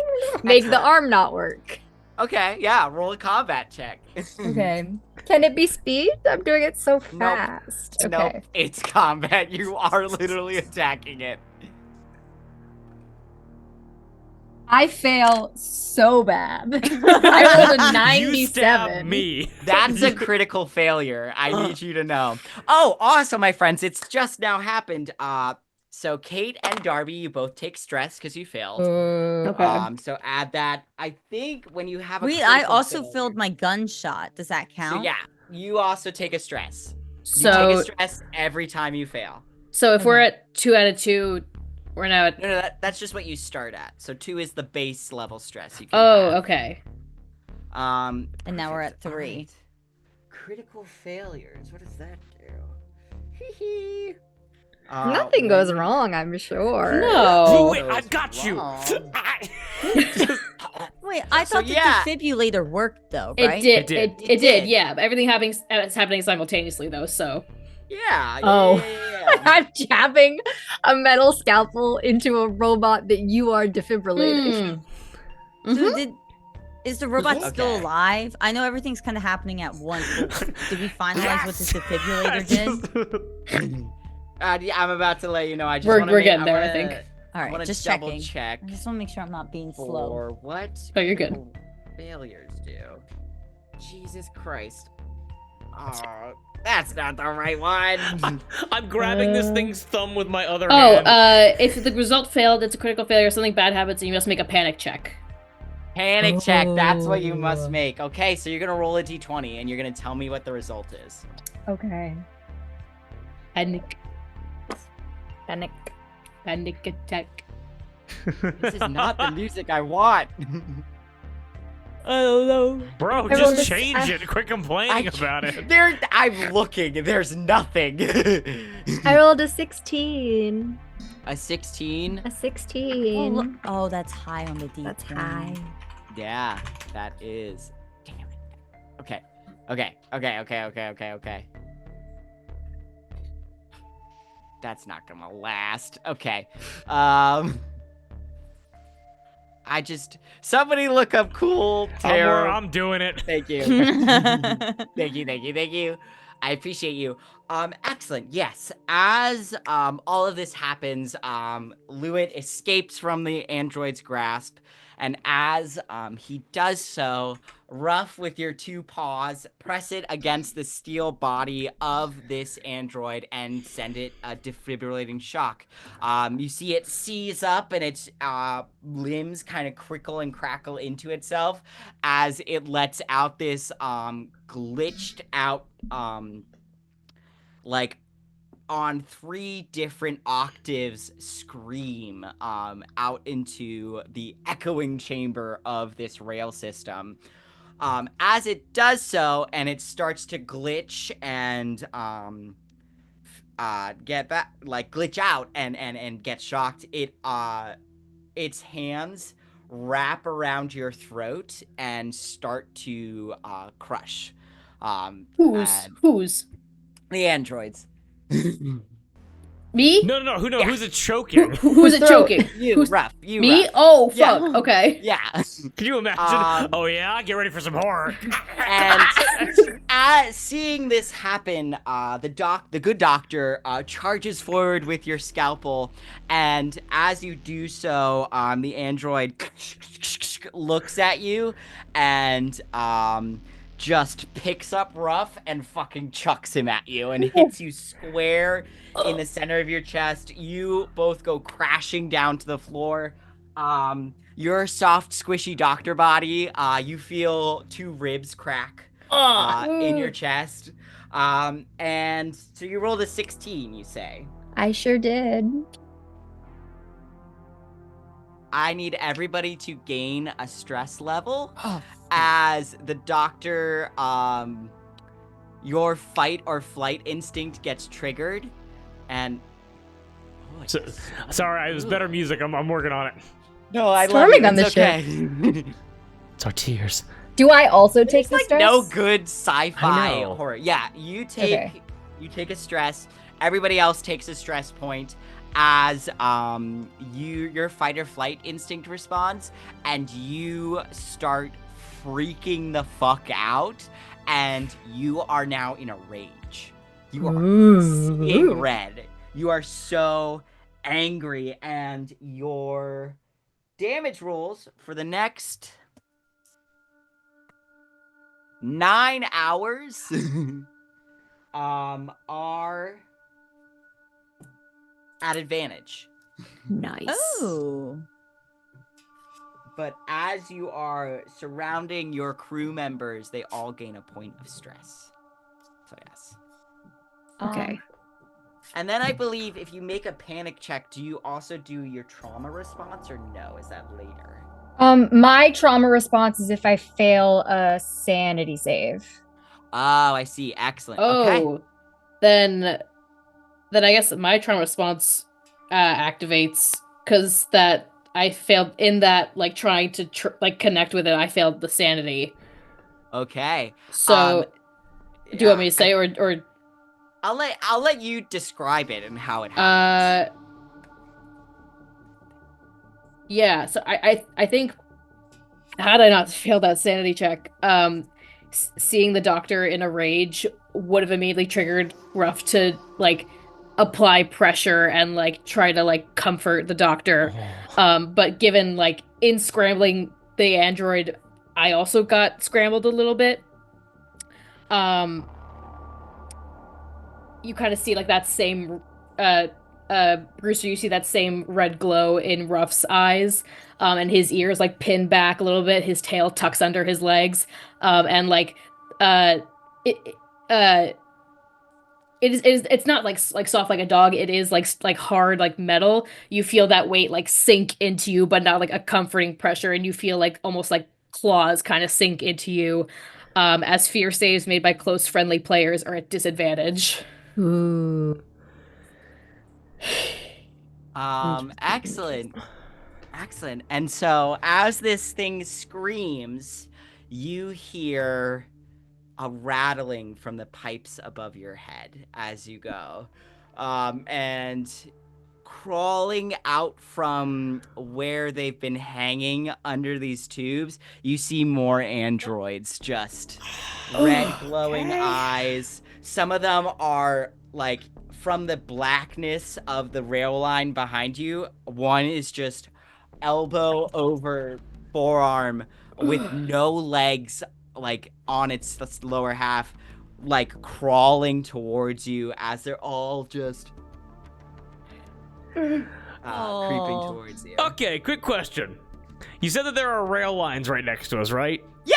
make the Excellent. arm not work. Okay, yeah, roll a combat check. Okay. Can it be speed? I'm doing it so Nope. fast. Okay. Nope, it's combat. You are literally attacking it. I fail so bad. I rolled a You stab 97. me. That's a critical failure. I need you to know. Oh, also, my friends, it's just now happened. So Kate and Darby, you both take stress because you failed. Okay. So add that. I think when you have a Wait, I critical also failure- filled my gunshot. Does that count? So yeah, you also take a stress. You take So a stress every time you fail. if we're at 2 out of 2, we're now at. No, that's just what you start at. So 2 is the base level stress you can Oh, have. okay. And now we're perfect. at 3. Alright. Critical failures. What does that do? Hee hee. Nothing goes wrong, I'm sure. No. Wait, I've got you. Wrong. Wait, I So, thought yeah. the defibrillator worked though, It right? did. It did. It did. Yeah, but everything it's happening simultaneously though. So Yeah. Oh. Yeah. I'm jabbing a metal scalpel into a robot that you are defibrillating. So is the robot Okay. still alive? I know everything's kind of happening at once, but did we finalize what this defibrillator did? Yeah, I'm about to let you know. I just We're want to getting there, I think. All right, want to just double checking. check I just want to make sure I'm not being slow. for what Oh, you're good. critical failures do. Jesus Christ. Oh, that's not the right one. I'm grabbing this thing's thumb with my other Oh, hand. if the result failed, it's a critical failure. Something bad happens, and you must make a panic check. Panic check. That's what you must make. Okay, so you're gonna roll a d20 and you're gonna tell me what the result is. Okay. Panic. Panic. Panic attack. This is not the music I want. I don't know. Bro, I rolled just this- change it. Quit complaining about it. I'm looking. There's nothing. I rolled a 16. A 16. A 16. Oh, that's high on the D. That's high. Yeah, that is. Damn it. Okay. That's not gonna last. Okay. Somebody look up cool tarot. I'm doing it. Thank you. Thank you. I appreciate you. Excellent. Yes. As all of this happens, Lewitt escapes from the android's grasp, and as he does so, Ruff, with your 2 paws, press it against the steel body of this android and send it a defibrillating shock. You see it seize up and its limbs kind of crickle and crackle into itself as it lets out this glitched out like on 3 different octaves scream out into the echoing chamber of this rail system. As it does so, and it starts to glitch and get back, like glitch out and get shocked, its hands wrap around your throat and start to crush. Who's? The androids. Me? No. Who's it choking? Who's it choking? You, Ruff. You, Me? Ruff. Oh, Yeah. fuck. Okay. Yeah. Can you imagine? Oh yeah, get ready for some horror. And seeing this happen, the good doctor charges forward with your scalpel, and as you do so, the android looks at you and just picks up Ruff and fucking chucks him at you and hits you square in the center of your chest. You both go crashing down to the floor. Your soft, squishy doctor body, you feel 2 ribs crack in your chest. And so you rolled a 16, you say. I sure did. I need everybody to gain a stress level Oh, as the doctor, your fight or flight instinct gets triggered, and Sorry, it was better music. I'm working on it. no, I Storming love on it. this It's okay. It's our tears. Do I also take It's the like stress? no good sci-fi I know. horror. Yeah, you take a stress. Everybody else takes a stress point as your fight or flight instinct responds, and you start freaking the fuck out, and you are now in a rage. You are seeing red. You are so angry, and your damage rolls for the next 9 hours are at advantage. Nice. Oh. But as you are surrounding your crew members, they all gain a point of stress. So yes. Okay. And then I believe if you make a panic check, do you also do your trauma response or no? Is that later? My trauma response is if I fail a sanity save. Oh, I see. Excellent. Oh, Okay. then I guess my trauma response activates because that I failed in that like trying to connect with it. I failed the sanity. Okay. So do you want me to say or I'll let you describe it and how it happens. yeah. So I think had I not failed that sanity check, seeing the doctor in a rage would have immediately triggered Ruff to like apply pressure and like try to like comfort the doctor. But given like in scrambling the android, I also got scrambled a little bit. You kind of see like that same Brewster, you see that same red glow in Ruff's eyes, and his ears like pin back a little bit, his tail tucks under his legs, and like it's not like soft like a dog. It is like hard like metal. You feel that weight like sink into you, but not like a comforting pressure, and you feel like almost like claws kind of sink into you. As fear saves made by close friendly players are at disadvantage. Ooh. Excellent. Excellent. And so as this thing screams, you hear a rattling from the pipes above your head as you go. And crawling out from where they've been hanging under these tubes, you see more androids, just red glowing eyes. Some of them are like from the blackness of the rail line behind you. One is just elbow over forearm with no legs, like on its lower half, like crawling towards you as they're all just creeping towards you. Okay, quick question. You said that there are rail lines right next to us, right? Yeah.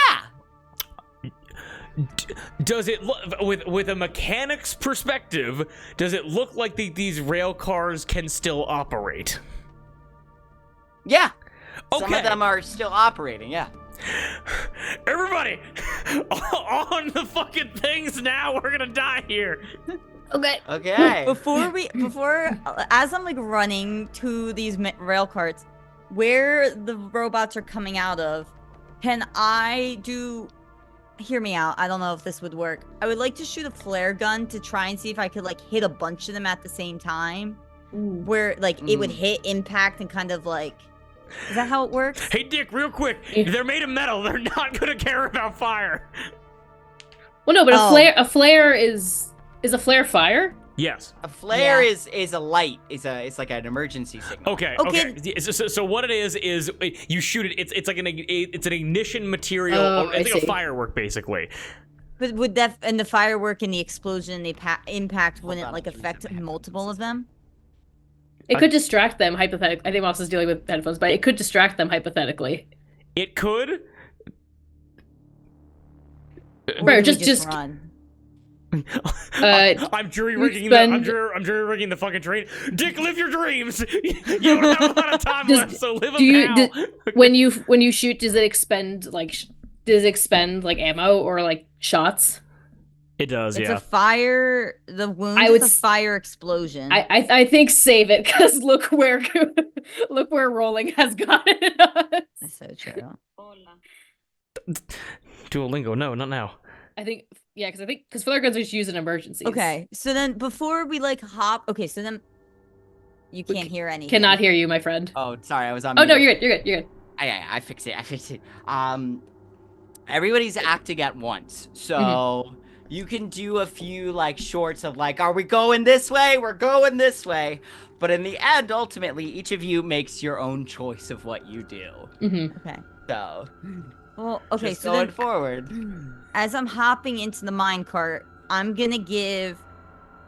Does it look, with a mechanic's perspective, does it look like these rail cars can still operate? Yeah. Okay. Some of them are still operating, yeah. Everybody, on the fucking things now. We're gonna die here. Okay. Okay. Before, as I'm like running to these rail carts, where the robots are coming out of, can I do? Hear me out. I don't know if this would work. I would like to shoot a flare gun to try and see if I could like hit a bunch of them at the same time, where like it would hit impact and kind of like. Is that how it works? Hey, Dick, real quick. They're made of metal. They're not gonna care about fire. Well, no, but a flare is a flare fire? Yes. A flare Yeah. is a light. It's like an emergency signal. Okay. Okay. Okay. So what it is you shoot it. It's like it's an ignition material. Oh, Or it's I like see. a firework, basically. But would that and the firework and the explosion, the impact Hold wouldn't on, like I'm doing affect something. multiple of them? It could distract them hypothetically. I think Moss is dealing with headphones, but it could distract them hypothetically. It could. Or Bro, do we just run. I'm jury rigging spend- I'm jury rigging the fucking train. Dick, live your dreams. You don't have a lot of time Does- left, so live do you them now. when you shoot, does it expend like ammo or like shots? It does, It's yeah. a fire. The wound I is would a s- fire explosion. I think save it because look where rolling has gotten us. That's so true. Duolingo, no, not now. I think because flare guns are just used in emergencies. Okay, so then before we like hop, okay, so then you We can't hear anything. Cannot hear you, my friend. Oh, sorry, I was on. Oh no, mute. you're good. I fixed it. Everybody's acting at once, so you can do a few like shorts of like, are we going this way? We're going this way. But in the end, ultimately, each of you makes your own choice of what you do. Mm-hmm. Okay. So, Well, okay, just so going then forward. as I'm hopping into the minecart, I'm gonna give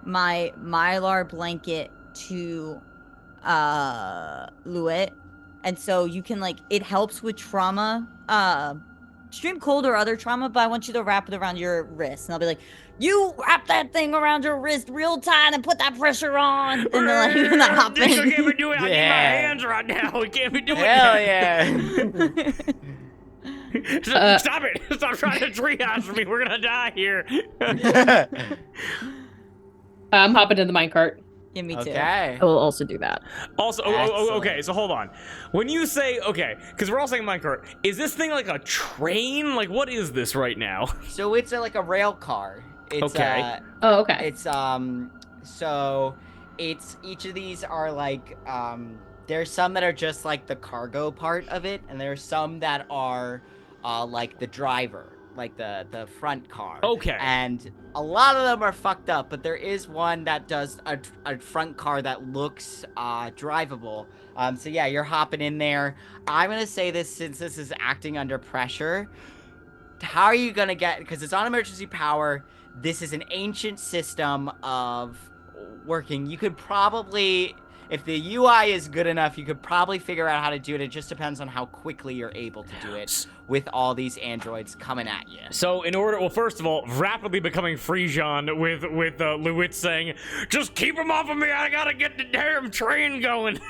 my mylar blanket to Luet. And so you can like it helps with trauma. Extreme cold or other trauma, but I want you to wrap it around your wrist. And I'll be like, you wrap that thing around your wrist real tight and put that pressure on. And then like and I hop Dick, I can't be in. doing it. I need my Yeah. hands right now. We can't be doing Hell that. yeah. Stop it! Stop trying to treehouse me. We're gonna die here. I'm hopping in the minecart. Give me two. Okay. I will also do that. Also, Excellent. okay, so hold on. When you say, okay, because we're all saying minecart, is this thing like a train? Like, what is this right now? So it's like a rail car. It's Okay. Oh, okay. It's so it's each of these are like there's some that are just like the cargo part of it, and there's some that are like the driver, like the front car. Okay. And a lot of them are fucked up, but there is one that does a front car that looks drivable. So yeah, you're hopping in there. I'm gonna say this since this is acting under pressure. How are you gonna get? Because it's on emergency power. This is an ancient system of working. You could probably, if the UI is good enough, you could probably figure out how to do it. It just depends on how quickly you're able to do it with all these androids coming at you. So in order, well, first of all, rapidly becoming Frisian with Luit saying, "Just keep him off of me. I gotta get the damn train going."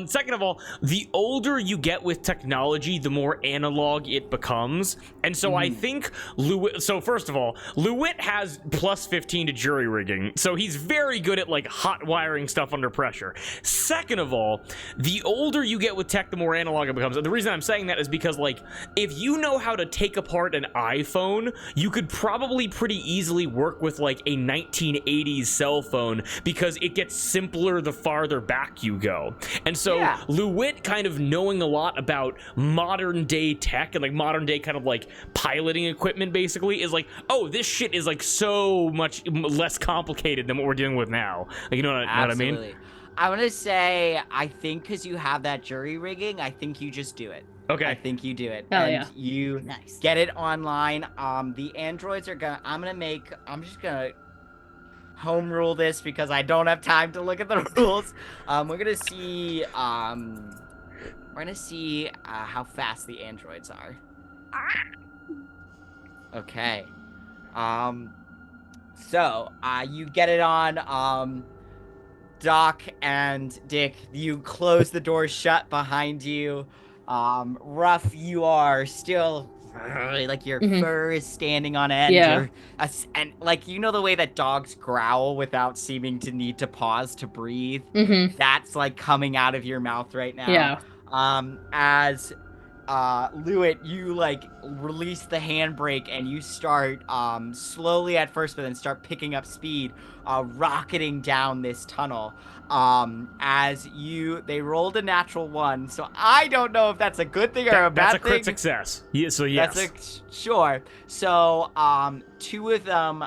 Second of all, the older you get with technology, the more analog it becomes, and so I think Luit. So first of all, Luit has plus 15 to jury rigging, so he's very good at like hot wiring stuff under pressure. Second of all, the older you get with tech, the more analog it becomes. And the reason I'm saying that is because, like, if you know how to take apart an iPhone, you could probably pretty easily work with, like, a 1980s cell phone because it gets simpler the farther back you go. And so, Yeah. Luit kind of knowing a lot about modern day tech and, like, modern day kind of, like, piloting equipment, basically, is like, oh, this shit is, like, so much less complicated than what we're dealing with now. Like, you know what I mean? Absolutely. I'm gonna say, I think because you have that jury rigging, I think you just do it. Okay. I think you do it. Hell and yeah. you Nice. get it online. The androids are gonna, I'm just gonna home rule this because I don't have time to look at the rules. We're gonna see, how fast the androids are. Okay. So, you get it on, Doc and Dick, you close the door shut behind you. Ruff, you are still like your Mhm. fur is standing on end. Yeah. You're and like you know the way that dogs growl without seeming to need to pause to breathe. Mm-hmm. That's like coming out of your mouth right now. Yeah. As Lewitt, you like release the handbrake and you start slowly at first, but then start picking up speed, rocketing down this tunnel. As they rolled a natural 1, so I don't know if that's a good thing or a bad That's a thing. crit success. Yeah, so yes. Sure. So 2 of them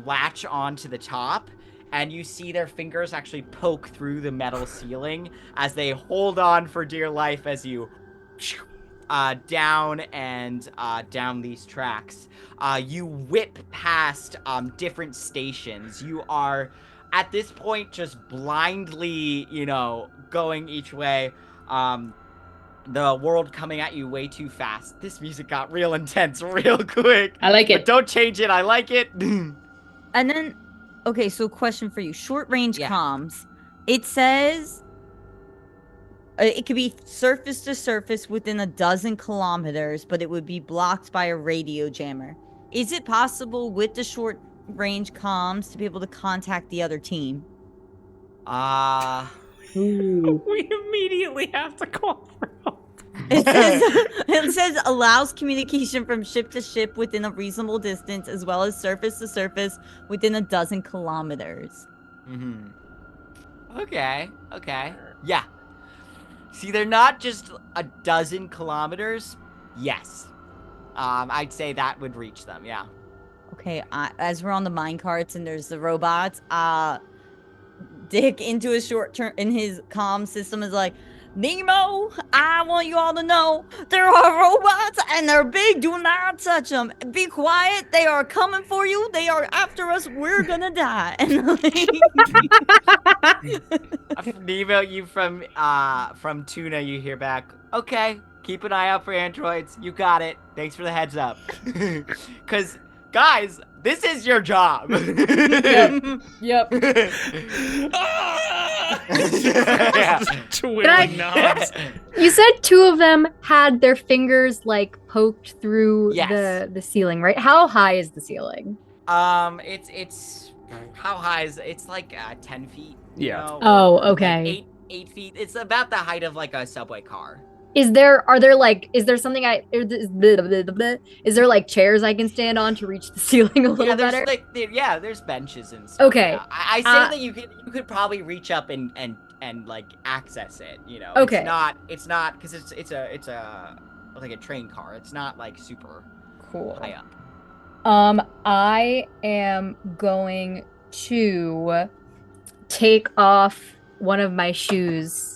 latch onto the top. And you see their fingers actually poke through the metal ceiling as they hold on for dear life as you down and down these tracks. You whip past different stations. You are at this point just blindly, going each way. The world coming at you way too fast. This music got real intense real quick. I like it. But don't change it. I like it. And then, okay, so question for you. Short range Yeah. comms. It says it could be surface to surface within 12 kilometers, but it would be blocked by a radio jammer. Is it possible with the short range comms to be able to contact the other team? We immediately have to call for help. It says allows communication from ship to ship within a reasonable distance, as well as surface to surface within 12 kilometers. Okay. Yeah. See, they're not just 12 kilometers. Yes. I'd say that would reach them, yeah. Okay, as we're on the mine carts and there's the robots, Dick into his in his comm system is like, Nemo, I want you all to know there are robots and they're big. Do not touch them. Be quiet. They are coming for you. They are after us. We're gonna die. And Nemo, you from Tuna, you hear back. Okay, keep an eye out for androids. You got it. Thanks for the heads up. Cause guys, this is your job. Yep. Yeah. Twiddling knobs. You said 2 of them had their fingers like poked through Yes. the ceiling, right? How high is the ceiling? It's how high is it's like 10 feet. Yeah. Oh, like okay. 8 feet. It's about the height of like a subway car. Is there something is there like chairs I can stand on to reach the ceiling a little better? There's benches and stuff. Okay. Yeah. I say that you could probably reach up and like access it. Okay. It's not because it's a like a train car. It's not like super Cool. high up. I am going to take off one of my shoes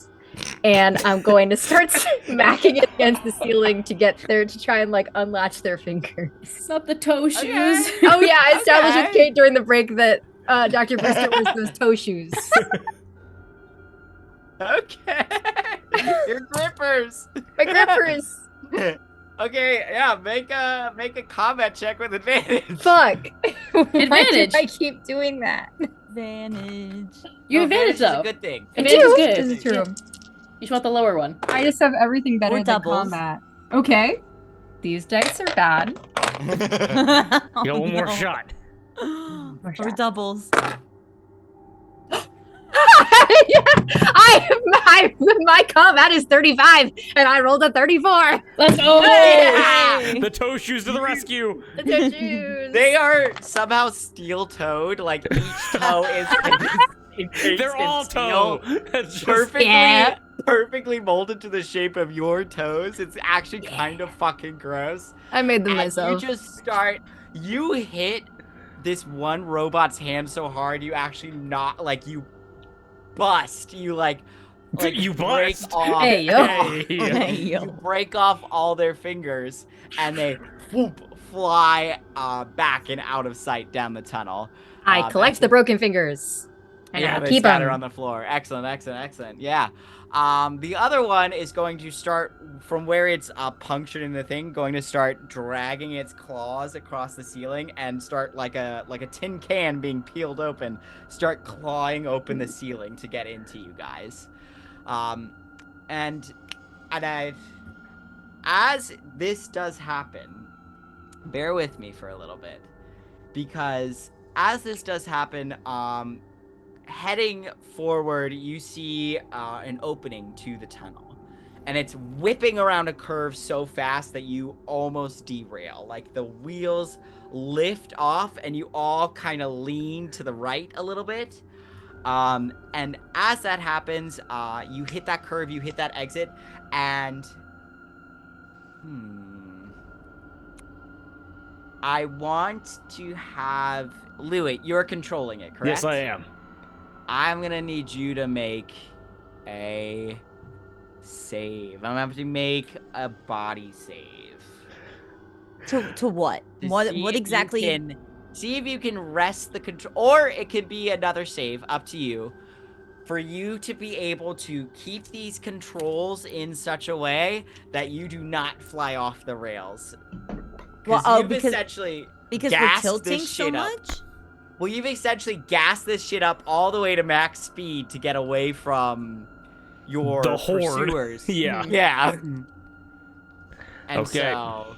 and I'm going to start smacking it against the ceiling to get there to try and like unlatch their fingers. Not the toe shoes. Oh yeah, I established with Okay. Kate during the break that Dr. Bristol was those toe shoes. Okay. Your grippers. My grippers. Okay, yeah, make a combat check with advantage. Fuck. Why do Advantage. I keep doing that? Advantage. You have advantage Advantage is a though. good thing. I Advantage do. is good. This is true. You just want the lower one. I just have everything better Or than doubles. combat. Okay. These dice are bad. You got one more shot. Or shot. doubles. My combat is 35 and I rolled a 34. Let's go. Yeah. The toe shoes to the rescue. The toe shoes. They are somehow steel-toed. Like each toe is encased They're in all steel, toe. That's just, perfectly, Yeah. perfectly molded to the shape of your toes. It's actually kind of fucking gross. I made them And myself. you just start. You hit this one robot's hand so hard, you actually you bust. You You break bust? off. Hey, yo. Hey. You break off all their fingers, and they whoop, fly back and out of sight down the tunnel. I collect the broken fingers. And Yeah, I they keep scatter them. on the floor. Excellent. Yeah. The other one is going to start from where it's punctured in the thing, going to start dragging its claws across the ceiling and start like a tin can being peeled open, start clawing open the ceiling to get into you guys. As this does happen, bear with me for a little bit, because as this does happen, heading forward, you see an opening to the tunnel. and it's whipping around a curve so fast that you almost derail. Like the wheels lift off and you all kind of lean to the right a little bit. And as that happens, you hit that curve, you hit that exit, and I want to have Louis, you're controlling it, correct? Yes, I am. I'm gonna need you to make a save. I'm gonna have to make a body save. To what? To What see if you exactly? can- see if you can wrest the control, or it could be another save, up to you. For you to be able to keep these controls in such a way that you do not fly off the rails. Well, You've essentially because we're gassed tilting this so shit up. much. Well, you've essentially gassed this shit up all the way to max speed to get away from your The horde. pursuers. Yeah. Yeah. And Okay. so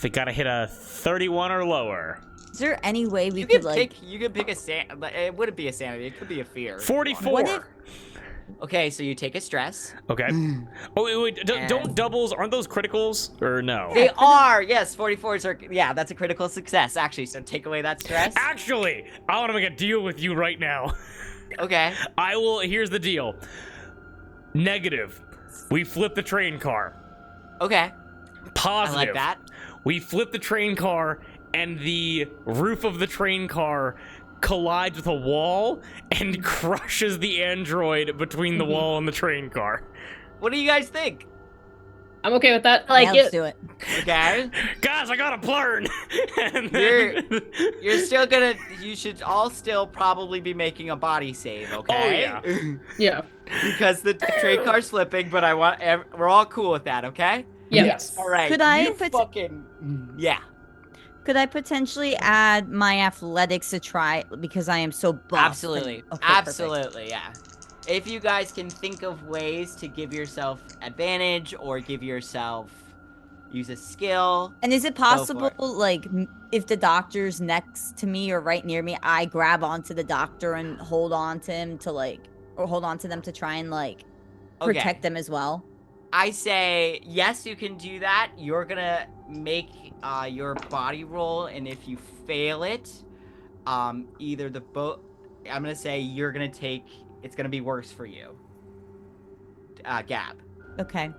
They gotta hit a 31 or lower. Is there any way we you could can pick a it wouldn't be a sanity, it could be a fear. if you wanted. 44. What if- Okay, so you take a stress. Okay. Oh, wait, don't doubles, aren't those criticals? Or no? They are, yes, 44s are, yeah, that's a critical success, actually, so take away that stress. Actually, I want to make a deal with you right now. Okay. Here's the deal. Negative. We flip the train car. Okay. Positive. I like that. We flip the train car, and the roof of the train car collides with a wall and crushes the android between the wall and the train car. What do you guys think? I'm okay with that. I like let's it. do it. Okay. Guys, I got a plurn. And You're still gonna, you should all still probably be making a body save, okay? Oh, yeah. Yeah. Because the train car's flipping, but we're all cool with that, okay? Yeah. Yes. All right. Could I you yeah. Could I potentially add my athletics to try because I am so buff? Absolutely. Okay, Absolutely, yeah. If you guys can think of ways to give yourself advantage or use a skill. perfect. And is it Go for possible, it. like, if the doctor's next to me or right near me, I grab onto the doctor and hold on to him or hold on to them to try and, like, Okay. protect them as well? I say, yes, you can do that. You're gonna make your body roll, and if you fail it, either the boat, I'm gonna say you're gonna take, it's gonna be worse for you. Gab. Okay.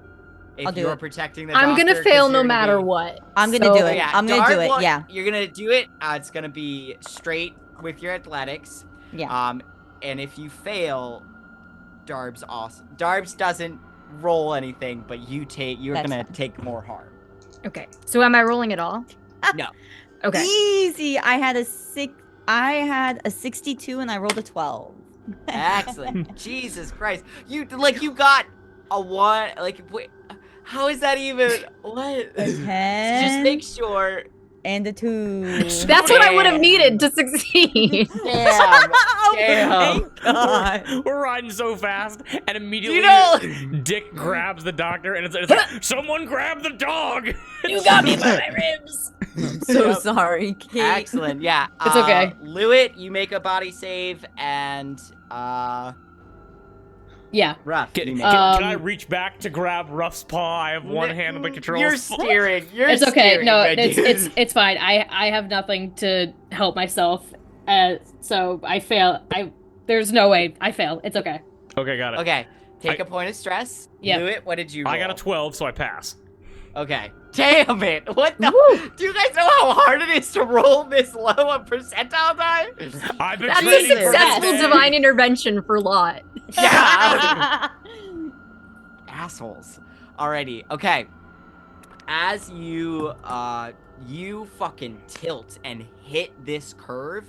If I'll do you're it. protecting the I'm doctor, gonna 'cause fail you're no gonna matter be- what. I'm gonna So- do it. Yeah, I'm gonna do it, yeah. You're gonna do it. It's gonna be straight with your athletics. Yeah. And if you fail, Darbs awesome. Darbs doesn't roll anything, but you're That's gonna fine. take more harm. Okay. So am I rolling at all? No. Okay. Easy. I had a 62 and I rolled a 12. Excellent. Jesus Christ. You got a 1. Like, wait, how is that even? What? A 10 Just make sure. and a 2. That's what I would have needed to succeed. Damn. Oh, Damn. thank God. We're riding so fast, and immediately You know. Dick grabs the doctor, and it's like, someone grab the dog! You got me by my ribs. I'm so Yep. sorry, Kate. Excellent. Yeah. It's okay. Lewitt, you make a body save, and Yeah. Ruff. Can, you can, make- can I reach back to grab Ruff's paw? I have one hand on the controls. You're steering. You're It's okay. steering, No, my dude. it's fine. I have nothing to help myself. So I fail. There's no way I fail. It's okay. Okay, got it. Okay. Take a point of stress. Yeah. Lewitt, what did you roll? I got a 12, so I pass. Okay. Damn it. What the? Woo. Do you guys know how hard it is to roll this low a percentile die? I've been That's a training for this successful day. divine intervention for Lot. Yeah. Assholes. Alrighty. Okay. As you fucking tilt and hit this curve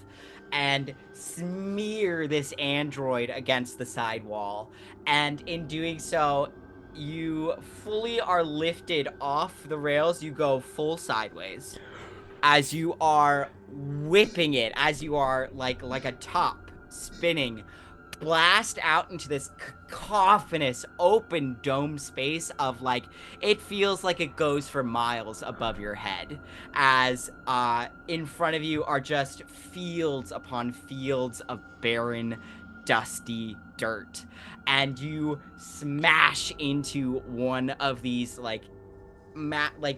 and smear this android against the side wall, and in doing so, you fully are lifted off the rails. You go full sideways as you are whipping it, as you are like a top spinning, blast out into this cacophonous open dome space of, like, it feels like it goes for miles above your head, as in front of you are just fields upon fields of barren dusty dirt, and you smash into one of these like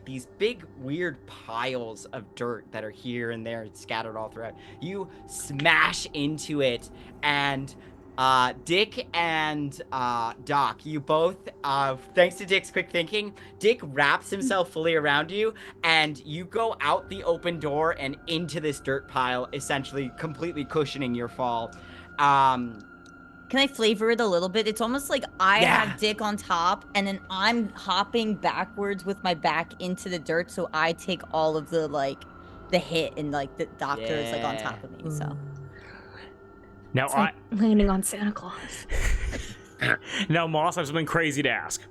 these big weird piles of dirt that are here and there scattered all throughout. You smash into it, and Dick and Doc, you both, thanks to Dick's quick thinking, Dick wraps himself fully around you, and you go out the open door and into this dirt pile, essentially completely cushioning your fall. Can I flavor it a little bit? It's almost like I Yeah. have Dick on top, and then I'm hopping backwards with my back into the dirt, so I take all of the like the hit, and like the doctor is like on top of me. So Now It's like landing on Santa Claus. now Moss, I have something crazy to ask.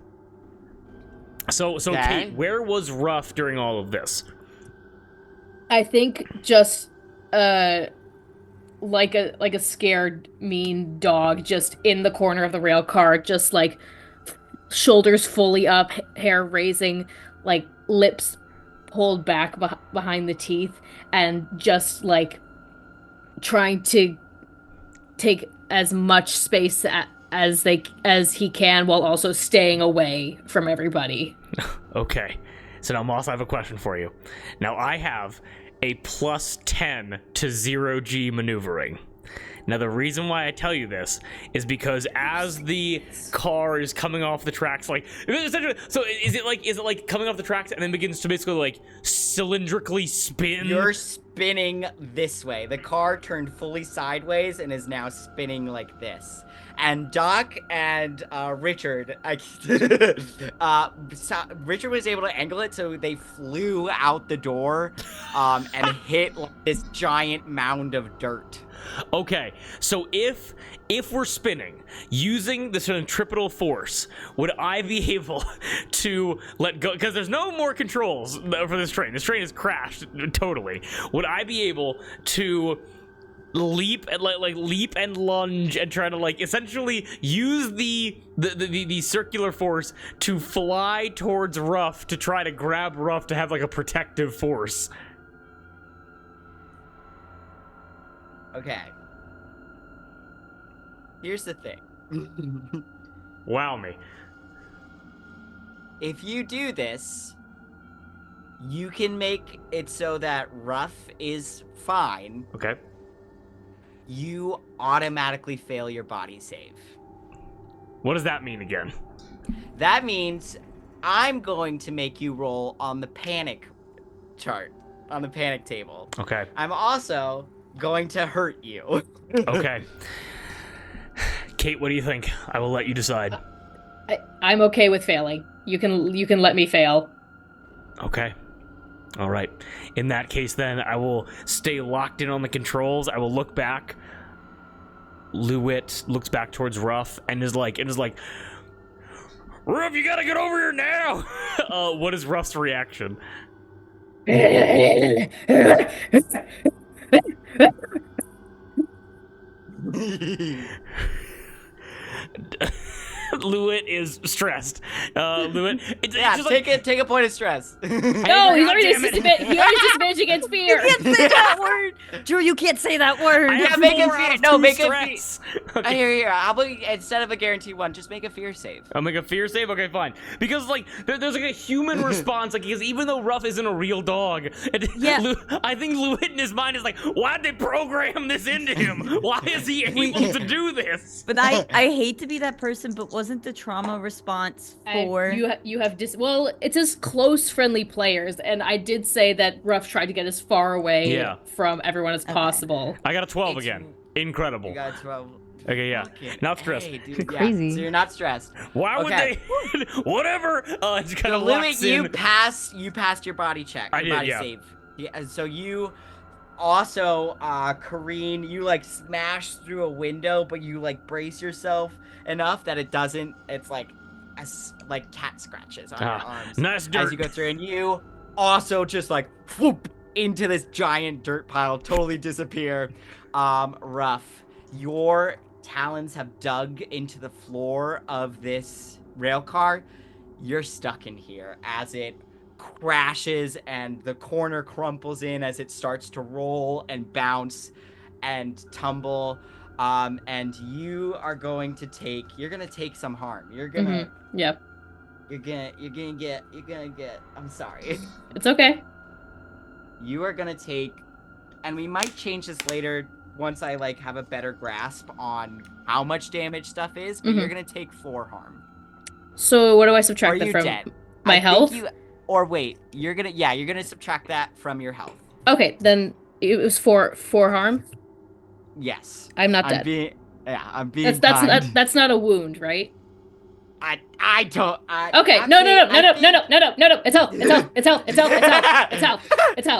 So Okay. Kate, where was Ruff during all of this? I think just like a scared mean dog just in the corner of the rail car, just like shoulders fully up, hair raising, like lips pulled back behind the teeth, and just like trying to take as much space as he can while also staying away from everybody. Okay. So now, Moss, I have a question for you. Now, I have a +10 to 0G maneuvering. Now, the reason why I tell you this is because as the car is coming off the tracks, like, so is it like coming off the tracks and then begins to basically like cylindrically spin? You're spinning this way. The car turned fully sideways and is now spinning like this. And Doc and Richard, Richard was able to angle it so they flew out the door and hit like, this giant mound of dirt. Okay, so if we're spinning using the centripetal force, would I be able to let go? Because there's no more controls for this train. This train has crashed totally. Would I be able to leap and leap and lunge and try to like essentially use the circular force to fly towards Ruff to try to grab Ruff to have like a protective force? Okay. Here's the thing. Wow me. If you do this, you can make it so that Ruff is fine. Okay. You automatically fail your body save. What does that mean again? That means I'm going to make you roll on the panic chart, on the panic table. Okay. I'm also going to hurt you. Okay. Kate, what do you think? I will let you decide. I'm okay with failing. You can let me fail. Okay. All right. In that case, then, I will stay locked in on the controls. I will look back. Lewitt looks back towards Ruff and is like, Ruff, you gotta get over here now! What is Ruff's reaction? Lewitt is stressed. Lewitt, it's Yeah, just take a point of stress. No, he's already disadvantaged against fear. You can't say that word, Drew. You can't say that word. I Yeah, have make a 4 fear- out of no, 2 make a stress. Okay. Here. How about instead of a guaranteed one, just make a fear save. I'll make a fear save? Okay, fine. Because, like, there's, like, a human response, like, because even though Ruff isn't a real dog, Yeah. I think Lewitt in his mind is like, why'd they program this into him? Why is he able to do this? But I hate to be that person, but wasn't the trauma response for You have well, it says close friendly players, and I did say that Ruff tried to get as far away from everyone as possible. I got a 12 It's- again. Incredible. You got 12. Okay, yeah. Fucking Not stressed. A, dude. Crazy. Yeah, so you're not stressed. Why would Okay. they? Whatever. It's kind So of Louis, locks in. you passed your body check. I Your did, body yeah. save. Yeah. So you also, Kareen, you like smash through a window, but you like brace yourself enough that it doesn't. It's like like cat scratches on your arms Nice dirt. as you go through, and you also just like whoop into this giant dirt pile, totally disappear. Ruff, your talons have dug into the floor of this rail car. You're stuck in here as it crashes and the corner crumples in as it starts to roll and bounce and tumble. And you are going to take. You're gonna take some harm. You're gonna. Yeah. You're gonna get. I'm sorry. It's okay. You are gonna take, and we might change this later once I like have a better grasp on how much damage stuff is. But you're gonna take 4 harm. So what do I Or subtract that you're from? dead. My I health? Think or wait, you're gonna subtract that from your health. Okay, then it was 4 harm. Yes. I'm not dead. I'm being That's kind. that's not a wound, right? I don't. Okay, actually, no. It's health.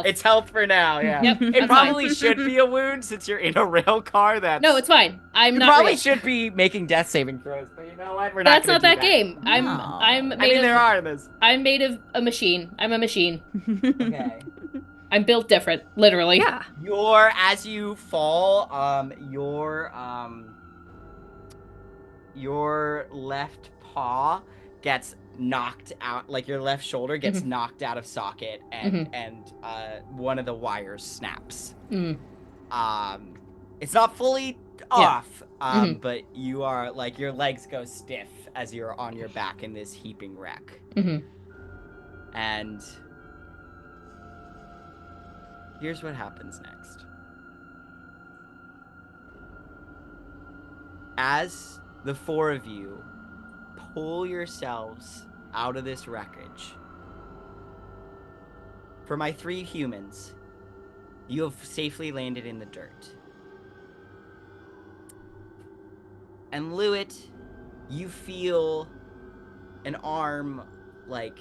It's health for now. Yeah. Yep, It I'm probably should be a wound since you're in a rail car. No, it's fine. I'm you not. probably real. should be making death saving throws, but you know what? We're That's not. not Gonna that do game. I'm No. made of. there are this. I'm made of a machine. I'm a machine. Okay. I'm built different, literally. Yeah. As you fall, your left paw gets knocked out, like your left shoulder gets knocked out of socket, and one of the wires snaps. It's not fully off, but you are like your legs go stiff as you're on your back in this heaping wreck, and here's what happens next. As the 4 of you pull yourselves out of this wreckage, for my 3 humans, you have safely landed in the dirt. And Lewitt, you feel an arm, like,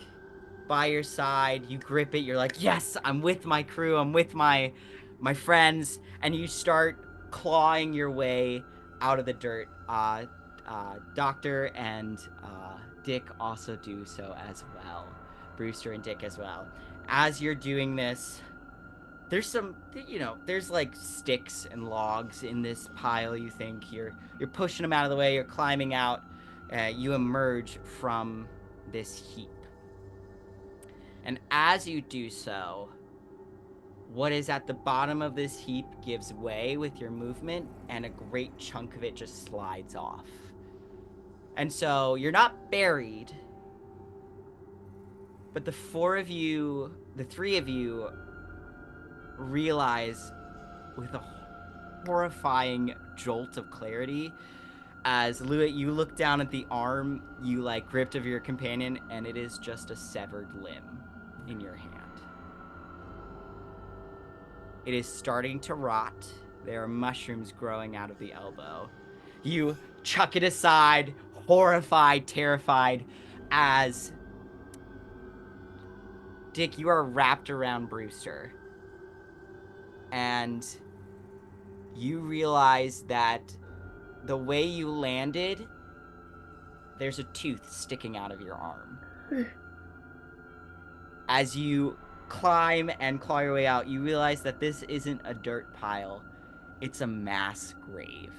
by your side. You grip it. You're like, yes, I'm with my crew. I'm with my friends. And you start clawing your way out of the dirt. Doctor and Dick also do so as well. Brewster and Dick as well. As you're doing this, there's some, there's like sticks and logs in this pile. You think you're pushing them out of the way. You're climbing out. You emerge from this heap. And as you do so, what is at the bottom of this heap gives way with your movement, and a great chunk of it just slides off. And so you're not buried, but the 3 of you realize with a horrifying jolt of clarity, as Lewitt, you look down at the arm you like gripped of your companion, and it is just a severed limb in your hand. It is starting to rot. There are mushrooms growing out of the elbow. You chuck it aside, horrified, terrified, as Dick, you are wrapped around Brewster. And you realize that the way you landed, there's a tooth sticking out of your arm. As you climb and claw your way out, you realize that this isn't a dirt pile. It's a mass grave.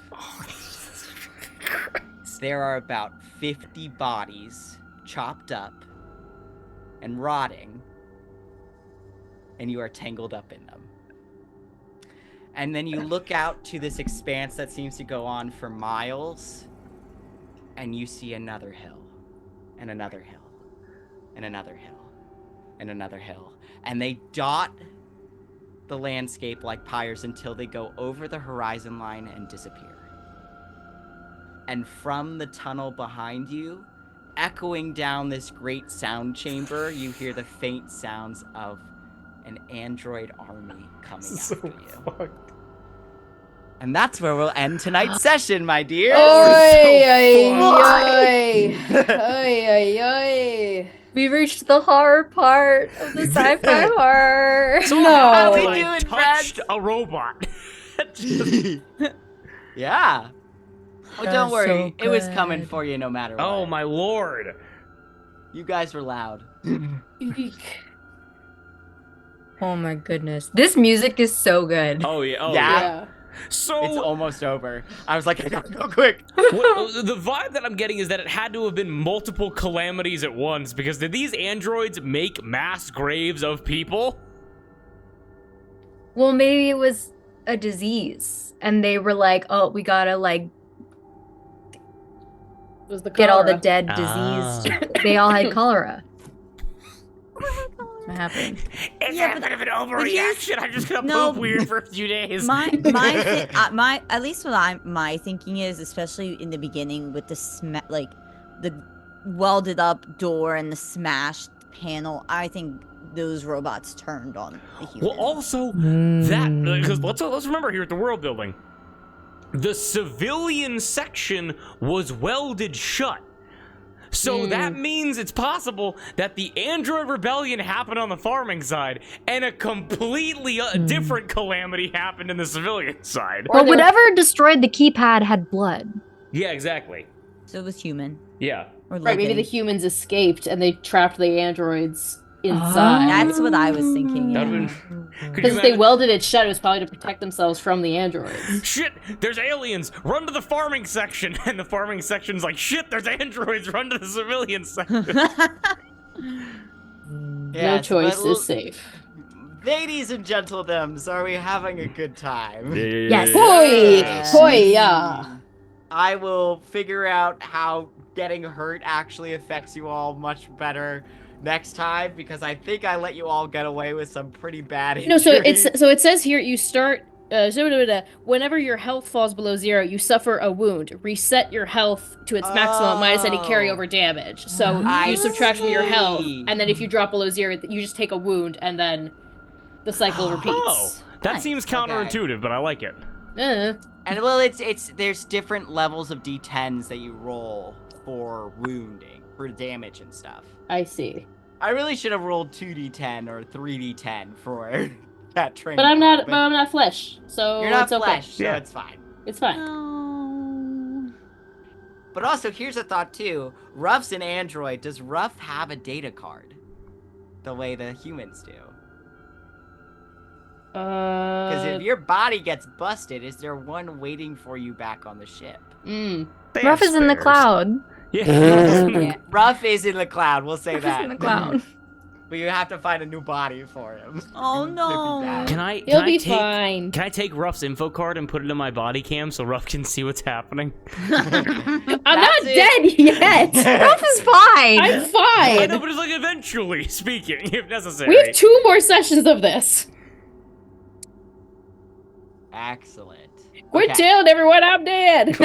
There are about 50 bodies chopped up and rotting, and you are tangled up in them. And then you look out to this expanse that seems to go on for miles, and you see another hill, and another hill, and another hill, and another hill. And they dot the landscape like pyres until they go over the horizon line and disappear. And from the tunnel behind you, echoing down this great sound chamber, you hear the faint sounds of an android army coming after you. Fucked. And that's where we'll end tonight's session, my dear. We reached the horror part of the sci-fi horror. So No. how we I doing, touched friends? a robot. Yeah. Oh, That don't was worry. so It was coming good. for you no matter what. Oh my lord. You guys were loud. Oh my goodness. This music is so good. Oh yeah. Oh Yeah. yeah. So It's almost over. I was like, I gotta go quick. the vibe that I'm getting is that it had to have been multiple calamities at once, because did these androids make mass graves of people? Well, maybe it was a disease, and they were like, "Oh, we gotta like It was the get all the cholera. dead Ah. diseased." They all had cholera. What happened? It's Yeah, a but- bit of an but here's- overreaction. I'm just gonna No. poop weird for a few days. my at least my thinking is, especially in the beginning with the the welded up door and the smashed panel, I think those robots turned on the human. Well, also that because let's remember here at the world building, the civilian section was welded shut. So that means it's possible that the android rebellion happened on the farming side, and a completely different calamity happened in the civilian side. But whatever destroyed the keypad had blood. Yeah, exactly. So it was human Yeah. or Right, maybe the living. humans escaped and they trapped the androids inside. That's what I was thinking. That Yeah. would have been. Could you Because if they imagine- welded it shut, it was probably to protect themselves from the androids. Shit, there's aliens. Run to the farming section, and the farming section's like, shit, there's androids. Run to the civilian section. No Yes, choice but is safe. Ladies and gentlemen, are we having a good time? Yes. Hoi! Yes. Hoi, yeah. I will figure out how getting hurt actually affects you all much better next time, because I think I let you all get away with some pretty bad injuries. No, so it says here you start whenever your health falls below 0, you suffer a wound. Reset your health to its maximum minus any carryover damage. So I you subtract from your health, see. and then if you drop below 0, you just take a wound, and then the cycle repeats. Oh, that Nice. seems counterintuitive, but I like it. And well, it's there's different levels of D10s that you roll for wounding, for damage and stuff. I see. I really should have rolled 2D10 or 3D10 for that training. But I'm but not flesh, so You're not it's okay. flesh, so Yeah. it's fine. It's fine. Oh. But also, here's a thought too. Ruff's an android. Does Ruff have a data card? The way the humans do. Because if your body gets busted, is there one waiting for you back on the ship? They Ruff have is in the spares. cloud. Yeah. Yeah. Ruff is in the cloud, we'll say Ruff that. is in the cloud. But you have to find a new body for him. Oh, It'd be no. bad. Can I? He'll Can I be take? fine. Can I take Ruff's info card and put it in my body cam so Ruff can see what's happening? I'm not That's dead yet. Ruff is fine. I'm I fine. know, but it's like eventually speaking, if necessary. We have 2 more sessions of this. Excellent. Quit Okay. telling everyone I'm dead.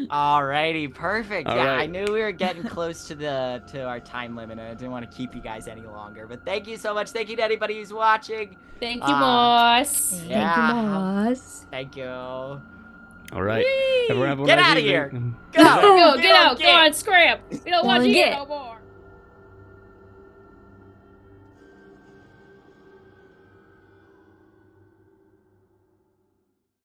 Alrighty, perfect. All Yeah, right. I knew we were getting close to our time limit, and I didn't want to keep you guys any longer. But thank you so much. Thank you to anybody who's watching. Thank you, Ah. boss. Thank Yeah. you, boss. Thank you. All right. Whee! Everyone have a Get nice out of evening. here. Go. Go, We get don't out. Go on, scram. We don't want Go you get. here no more.